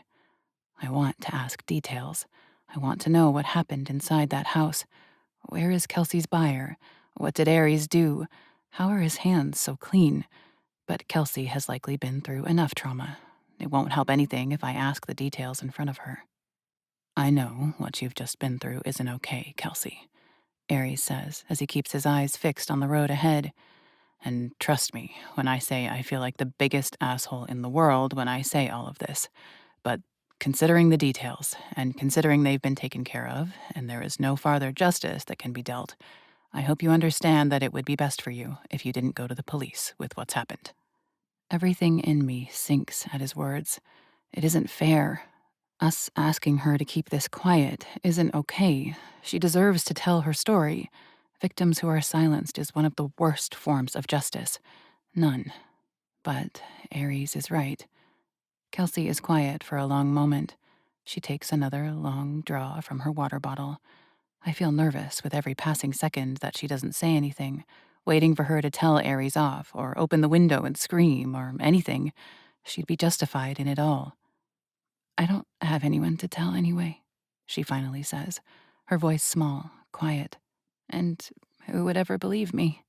I want to ask details. I want to know what happened inside that house. Where is Kelsey's buyer? What did Ares do? How are his hands so clean? But Kelsey has likely been through enough trauma. It won't help anything if I ask the details in front of her. "I know what you've just been through isn't okay, Kelsey," Ares says as he keeps his eyes fixed on the road ahead. And trust me when I say I feel like the biggest asshole in the world when I say all of this. But considering the details, and considering they've been taken care of, and there is no farther justice that can be dealt, I hope you understand that it would be best for you if you didn't go to the police with what's happened. Everything in me sinks at his words. It isn't fair. Us asking her to keep this quiet isn't okay. She deserves to tell her story. Victims who are silenced is one of the worst forms of justice. None. But Aries is right. Kelsey is quiet for a long moment. She takes another long draw from her water bottle. I feel nervous with every passing second that she doesn't say anything, waiting for her to tell Aries off, or open the window and scream, or anything. She'd be justified in it all. I don't have anyone to tell anyway, she finally says, her voice small, quiet. And who would ever believe me?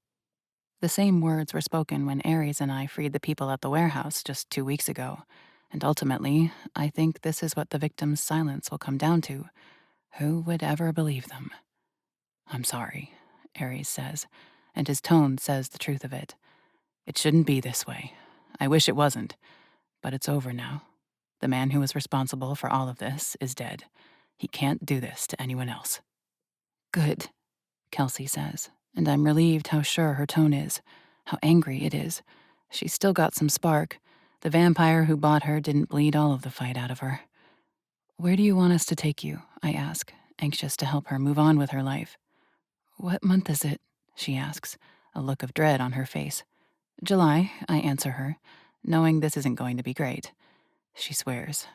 The same words were spoken when Aries and I freed the people at the warehouse just 2 weeks ago. And ultimately, I think this is what the victim's silence will come down to. Who would ever believe them? I'm sorry, Aries says, and his tone says the truth of it. It shouldn't be this way. I wish it wasn't, but it's over now. The man who was responsible for all of this is dead. He can't do this to anyone else. Good, Kelsey says, and I'm relieved how sure her tone is, how angry it is. She's still got some spark. The vampire who bought her didn't bleed all of the fight out of her. Where do you want us to take you? I ask, anxious to help her move on with her life. What month is it? She asks, a look of dread on her face. July, I answer her, knowing this isn't going to be great. She swears.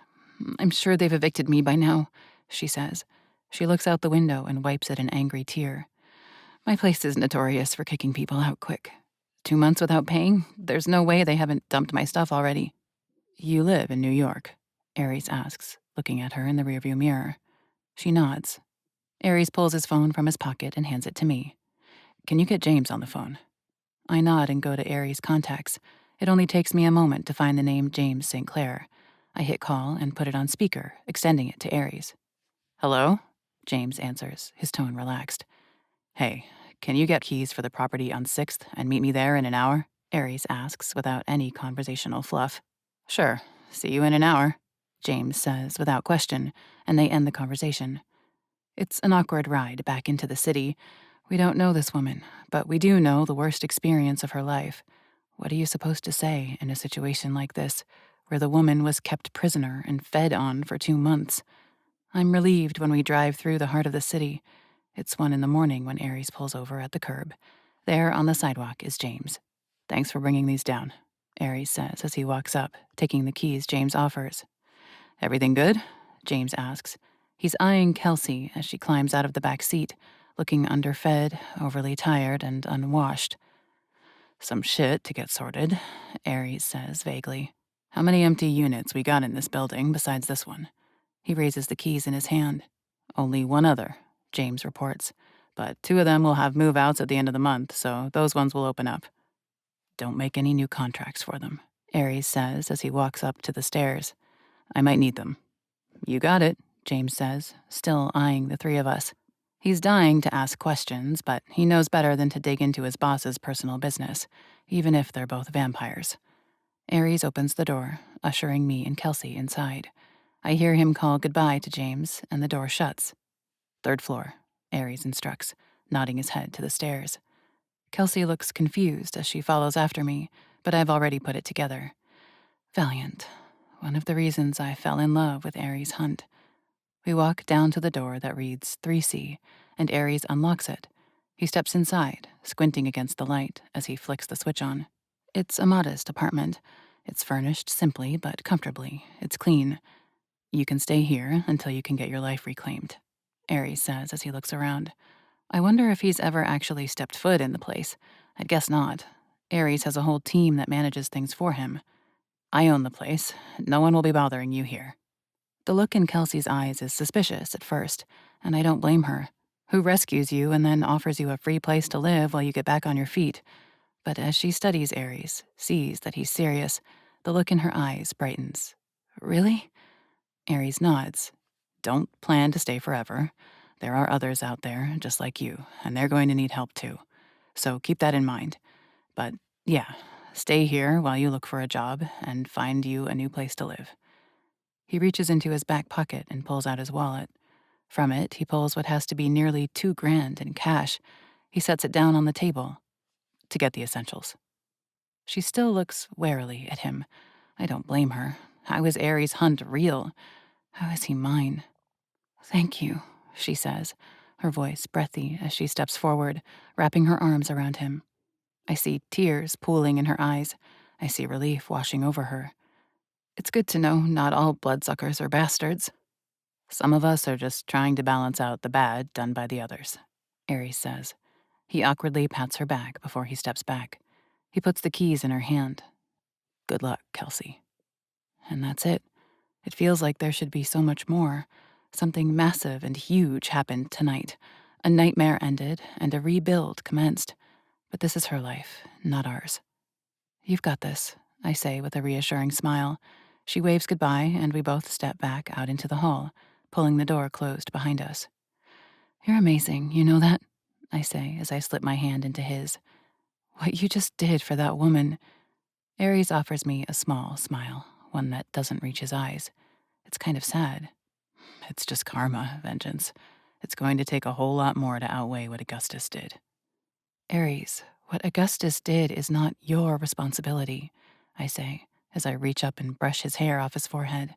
I'm sure they've evicted me by now, she says. She looks out the window and wipes at an angry tear. My place is notorious for kicking people out quick. 2 months without paying? There's no way they haven't dumped my stuff already. You live in New York? Aries asks, looking at her in the rearview mirror. She nods. Aries pulls his phone from his pocket and hands it to me. Can you get James on the phone? I nod and go to Aries' contacts. It only takes me a moment to find the name James St. Clair. I hit call and put it on speaker, extending it to Aries. Hello? James answers, his tone relaxed. Hey, can you get keys for the property on 6th and meet me there in an hour? Aries asks without any conversational fluff. Sure, see you in an hour, James says without question, and they end the conversation. It's an awkward ride back into the city. We don't know this woman, but we do know the worst experience of her life. What are you supposed to say in a situation like this, where the woman was kept prisoner and fed on for 2 months? I'm relieved when we drive through the heart of the city. It's 1 a.m. when Aries pulls over at the curb. There on the sidewalk is James. Thanks for bringing these down, Aries says as he walks up, taking the keys James offers. Everything good? James asks. He's eyeing Kelsey as she climbs out of the back seat, looking underfed, overly tired, and unwashed. Some shit to get sorted, Aries says vaguely. How many empty units we got in this building besides this one? He raises the keys in his hand. Only 1 other, James reports. But 2 of them will have move-outs at the end of the month, so those ones will open up. Don't make any new contracts for them, Aries says as he walks up to the stairs. I might need them. You got it, James says, still eyeing the 3 of us. He's dying to ask questions, but he knows better than to dig into his boss's personal business, even if they're both vampires. Aries opens the door, ushering me and Kelsey inside. I hear him call goodbye to James, and the door shuts. 3rd floor, Aries instructs, nodding his head to the stairs. Kelsey looks confused as she follows after me, but I've already put it together. Valiant. One of the reasons I fell in love with Aries Hunt. We walk down to the door that reads 3C, and Aries unlocks it. He steps inside, squinting against the light as he flicks the switch on. It's a modest apartment. It's furnished simply but comfortably. It's clean. You can stay here until you can get your life reclaimed, Aries says as he looks around. I wonder if he's ever actually stepped foot in the place. I'd guess not. Aries has a whole team that manages things for him. I own the place. No one will be bothering you here. The look in Kelsey's eyes is suspicious at first, and I don't blame her. Who rescues you and then offers you a free place to live while you get back on your feet? But as she studies Aries, sees that he's serious, the look in her eyes brightens. Really? Aries nods. Don't plan to stay forever. There are others out there, just like you, and they're going to need help too. So keep that in mind. But Yeah, stay here while you look for a job and find you a new place to live. He reaches into his back pocket and pulls out his wallet. From it, he pulls what has to be nearly $2,000 in cash. He sets it down on the table to get the essentials. She still looks warily at him. I don't blame her. How is Aries' hunt real? How is he mine? Thank you, she says, her voice breathy as she steps forward, wrapping her arms around him. I see tears pooling in her eyes. I see relief washing over her. It's good to know not all bloodsuckers are bastards. Some of us are just trying to balance out the bad done by the others, Aries says. He awkwardly pats her back before he steps back. He puts the keys in her hand. Good luck, Kelsey. And that's it. It feels like there should be so much more. Something massive and huge happened tonight. A nightmare ended, and a rebuild commenced. But this is her life, not ours. You've got this, I say with a reassuring smile. She waves goodbye, and we both step back out into the hall, pulling the door closed behind us. You're amazing, you know that? I say as I slip my hand into his. What you just did for that woman. Aries offers me a small smile, one that doesn't reach his eyes. It's kind of sad. It's just karma, vengeance. It's going to take a whole lot more to outweigh what Augustus did. Aries, what Augustus did is not your responsibility, I say, as I reach up and brush his hair off his forehead.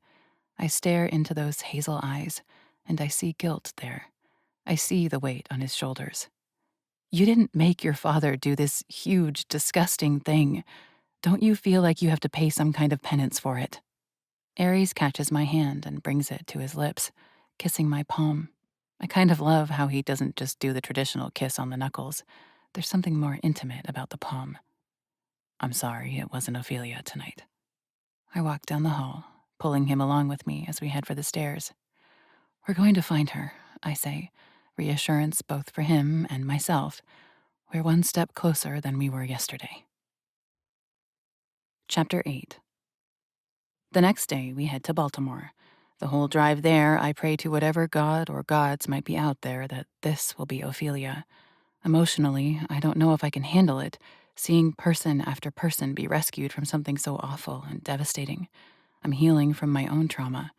I stare into those hazel eyes, and I see guilt there. I see the weight on his shoulders. You didn't make your father do this huge, disgusting thing. Don't you feel like you have to pay some kind of penance for it? Aries catches my hand and brings it to his lips, kissing my palm. I kind of love how he doesn't just do the traditional kiss on the knuckles. There's something more intimate about the palm. I'm sorry it wasn't Ophelia tonight. I walk down the hall, pulling him along with me as we head for the stairs. We're going to find her, I say, reassurance both for him and myself. We're one step closer than we were yesterday. Chapter 8. The next day, we head to Baltimore. The whole drive there, I pray to whatever god or gods might be out there that this will be Ophelia. Emotionally, I don't know if I can handle it, seeing person after person be rescued from something so awful and devastating. I'm healing from my own trauma.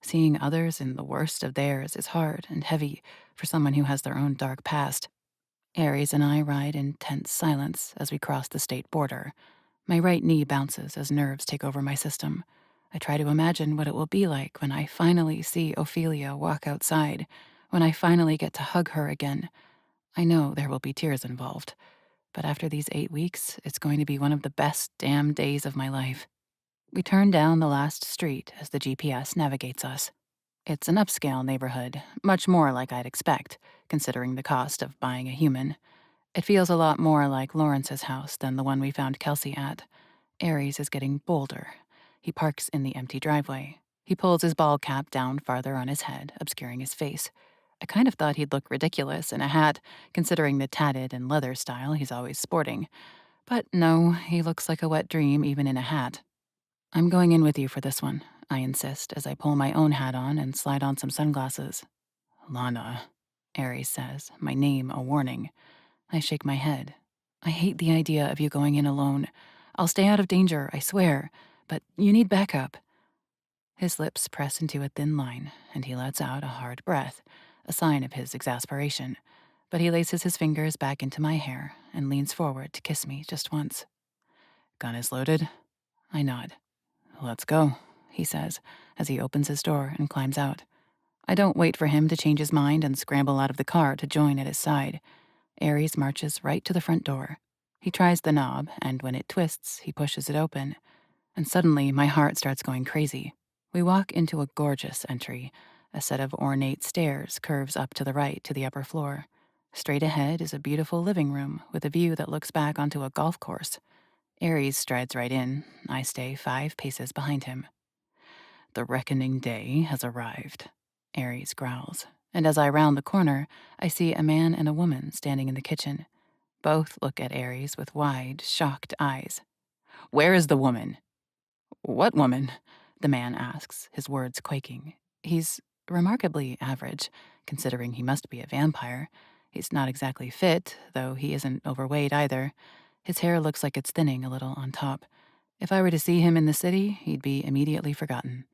Seeing others in the worst of theirs is hard and heavy for someone who has their own dark past. Aries and I ride in tense silence as we cross the state border. My right knee bounces as nerves take over my system. I try to imagine what it will be like when I finally see Ophelia walk outside, when I finally get to hug her again. I know there will be tears involved, but after these 8 weeks, it's going to be one of the best damn days of my life. We turn down the last street as the GPS navigates us. It's an upscale neighborhood, much more like I'd expect, considering the cost of buying a human. It feels a lot more like Lawrence's house than the one we found Kelsey at. Aries is getting bolder. He parks in the empty driveway. He pulls his ball cap down farther on his head, obscuring his face. I kind of thought he'd look ridiculous in a hat, considering the tatted and leather style he's always sporting. But no, he looks like a wet dream even in a hat. I'm going in with you for this one, I insist as I pull my own hat on and slide on some sunglasses. Lana, Aries says, my name a warning. I shake my head. I hate the idea of you going in alone. I'll stay out of danger, I swear, but you need backup. His lips press into a thin line, and he lets out a hard breath, a sign of his exasperation. But he laces his fingers back into my hair and leans forward to kiss me just once. Gun is loaded? I nod. Let's go, he says, as he opens his door and climbs out. I don't wait for him to change his mind and scramble out of the car to join at his side. Aries marches right to the front door. He tries the knob, and when it twists, he pushes it open. And suddenly, my heart starts going crazy. We walk into a gorgeous entry. A set of ornate stairs curves up to the right to the upper floor. Straight ahead is a beautiful living room with a view that looks back onto a golf course. Aries strides right in. I stay 5 paces behind him. The reckoning day has arrived, Aries growls. And as I round the corner, I see a man and a woman standing in the kitchen. Both look at Aries with wide, shocked eyes. Where is the woman? What woman? The man asks, his words quaking. He's remarkably average, considering he must be a vampire. He's not exactly fit, though he isn't overweight either. His hair looks like it's thinning a little on top. If I were to see him in the city, he'd be immediately forgotten.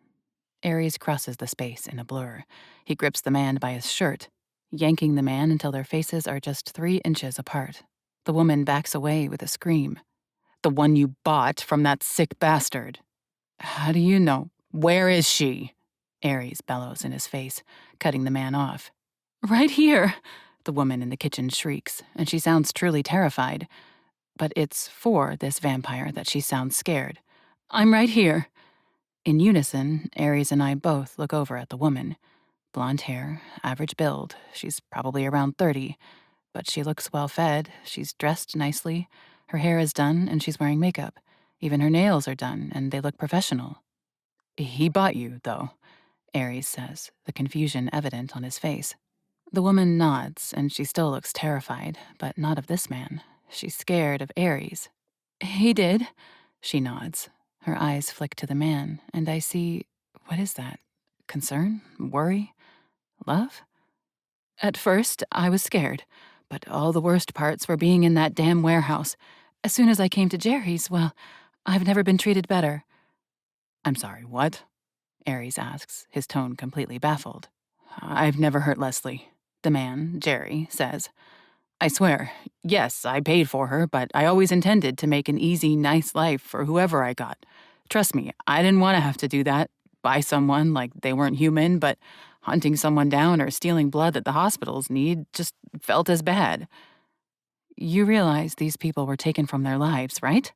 Ares crosses the space in a blur. He grips the man by his shirt, yanking the man until their faces are just 3 inches apart. The woman backs away with a scream. "The one you bought from that sick bastard." "How do you know? Where is she?" Ares bellows in his face, cutting the man off. "Right here," the woman in the kitchen shrieks, and she sounds truly terrified. But it's for this vampire that she sounds scared. "I'm right here." In unison, Ares and I both look over at the woman. Blonde hair, average build, she's probably around 30, but she looks well fed, she's dressed nicely, her hair is done, and she's wearing makeup. Even her nails are done, and they look professional. "He bought you, though," Ares says, the confusion evident on his face. The woman nods, and she still looks terrified, but not of this man. She's scared of Ares. "He did," she nods. Her eyes flick to the man, and I see, what is that? Concern? Worry? Love? "At first, I was scared, but all the worst parts were being in that damn warehouse. As soon as I came to Jerry's, well, I've never been treated better." "I'm sorry, what?" Ares asks, his tone completely baffled. "I've never hurt Leslie," the man, Jerry, says. "I swear, yes, I paid for her, but I always intended to make an easy, nice life for whoever I got. Trust me, I didn't want to have to do that, buy someone like they weren't human, but hunting someone down or stealing blood that the hospitals need just felt as bad." "You realize these people were taken from their lives, right?"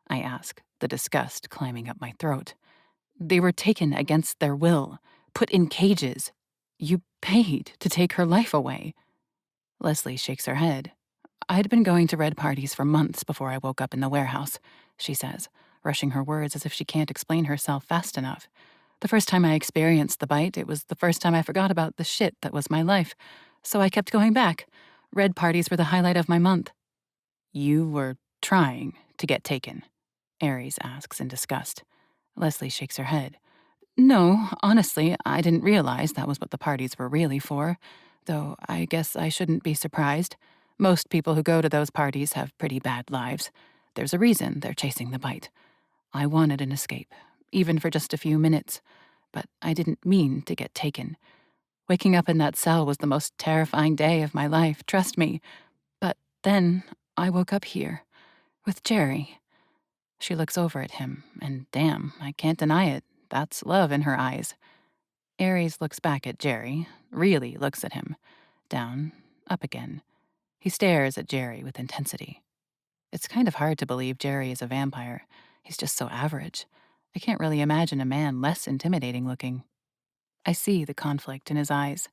I ask, the disgust climbing up my throat. "They were taken against their will, put in cages. You paid to take her life away." Leslie shakes her head. "I'd been going to red parties for months before I woke up in the warehouse," she says, rushing her words as if she can't explain herself fast enough. "The first time I experienced the bite, it was the first time I forgot about the shit that was my life. So I kept going back. Red parties were the highlight of my month." "You were trying to get taken?" Ares asks in disgust. Leslie shakes her head. "No, honestly, I didn't realize that was what the parties were really for. Though I guess I shouldn't be surprised. Most people who go to those parties have pretty bad lives. There's a reason they're chasing the bite. I wanted an escape, even for just a few minutes. But I didn't mean to get taken. Waking up in that cell was the most terrifying day of my life, trust me. But then I woke up here, with Jerry." She looks over at him, and damn, I can't deny it. That's love in her eyes. Ares looks back at Jerry, really looks at him. Down, up again. He stares at Jerry with intensity. It's kind of hard to believe Jerry is a vampire. He's just so average. I can't really imagine a man less intimidating looking. I see the conflict in his eyes.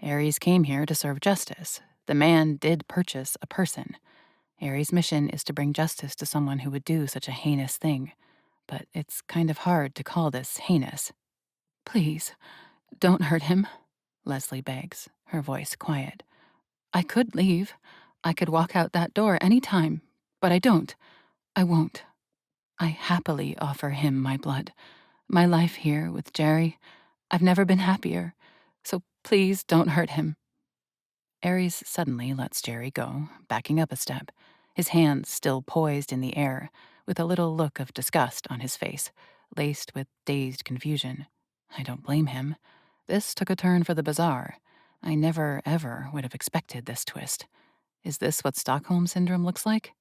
Ares came here to serve justice. The man did purchase a person. Ares' mission is to bring justice to someone who would do such a heinous thing. But it's kind of hard to call this heinous. "Please, don't hurt him," Leslie begs, her voice quiet. "I could leave. I could walk out that door any time, but I don't. I won't. I happily offer him my blood. My life here with Jerry, I've never been happier. So please don't hurt him." Ares suddenly lets Jerry go, backing up a step, his hands still poised in the air, with a little look of disgust on his face, laced with dazed confusion. I don't blame him. This took a turn for the bizarre. I never, ever would have expected this twist. Is this what Stockholm Syndrome looks like?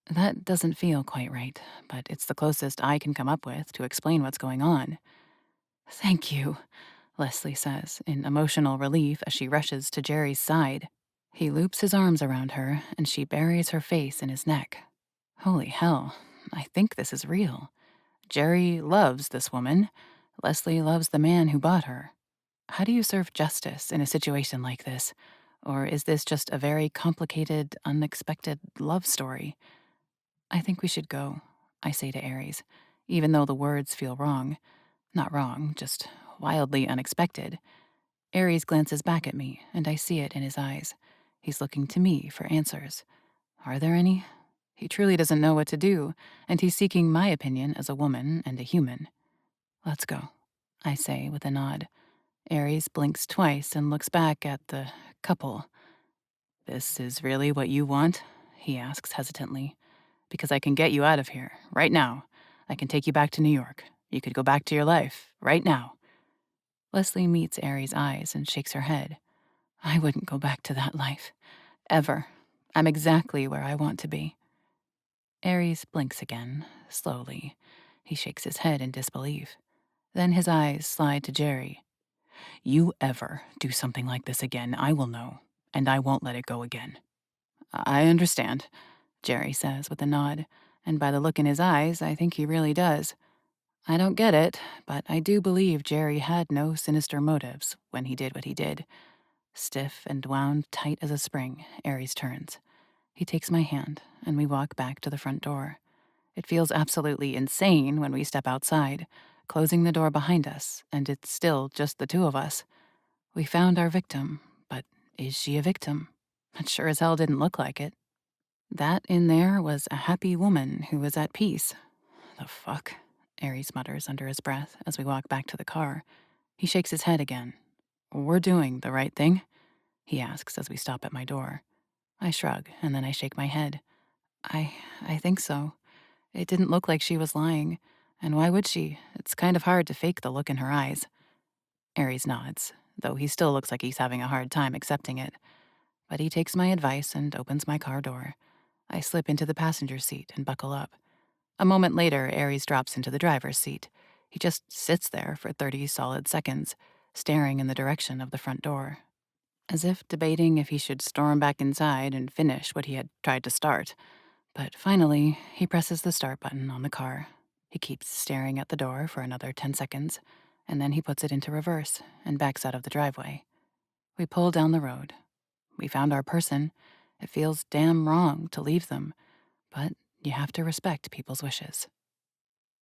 That doesn't feel quite right, but it's the closest I can come up with to explain what's going on. "Thank you," Leslie says, in emotional relief as she rushes to Jerry's side. He loops his arms around her, and she buries her face in his neck. Holy hell, I think this is real. Jerry loves this woman. Leslie loves the man who bought her. How do you serve justice in a situation like this? Or is this just a very complicated, unexpected love story? "I think we should go," I say to Ares, even though the words feel wrong. Not wrong, just wildly unexpected. Ares glances back at me, and I see it in his eyes. He's looking to me for answers. Are there any? He truly doesn't know what to do, and he's seeking my opinion as a woman and a human. "Let's go," I say with a nod. Ares blinks twice and looks back at the couple. "This is really what you want?" he asks hesitantly. Because I can get you out of here, right now. I can take you back to New York. You could go back to your life, right now. Leslie meets Aries' eyes and shakes her head. I wouldn't go back to that life. Ever. I'm exactly where I want to be. Aries blinks again, slowly. He shakes his head in disbelief. Then his eyes slide to Jerry. You ever do something like this again, I will know, and I won't let it go again. I understand, Jerry says with a nod, and by the look in his eyes, I think he really does. I don't get it, but I do believe Jerry had no sinister motives when he did what he did. Stiff and wound tight as a spring, Aries turns. He takes my hand, and we walk back to the front door. It feels absolutely insane when we step outside, closing the door behind us, and it's still just the two of us. We found our victim, but is she a victim? It sure as hell didn't look like it. That in there was a happy woman who was at peace. The fuck? Aries mutters under his breath as we walk back to the car. He shakes his head again. We're doing the right thing? He asks as we stop at my door. I shrug, and then I shake my head. I think so. It didn't look like she was lying. And why would she? It's kind of hard to fake the look in her eyes. Aries nods, though he still looks like he's having a hard time accepting it. But he takes my advice and opens my car door. I slip into the passenger seat and buckle up. A moment later, Aries drops into the driver's seat. He just sits there for 30 solid seconds, staring in the direction of the front door, as if debating if he should storm back inside and finish what he had tried to start. But finally, he presses the start button on the car. He keeps staring at the door for another 10 seconds, and then he puts it into reverse and backs out of the driveway. We pull down the road. We found our person. It feels damn wrong to leave them, but you have to respect people's wishes.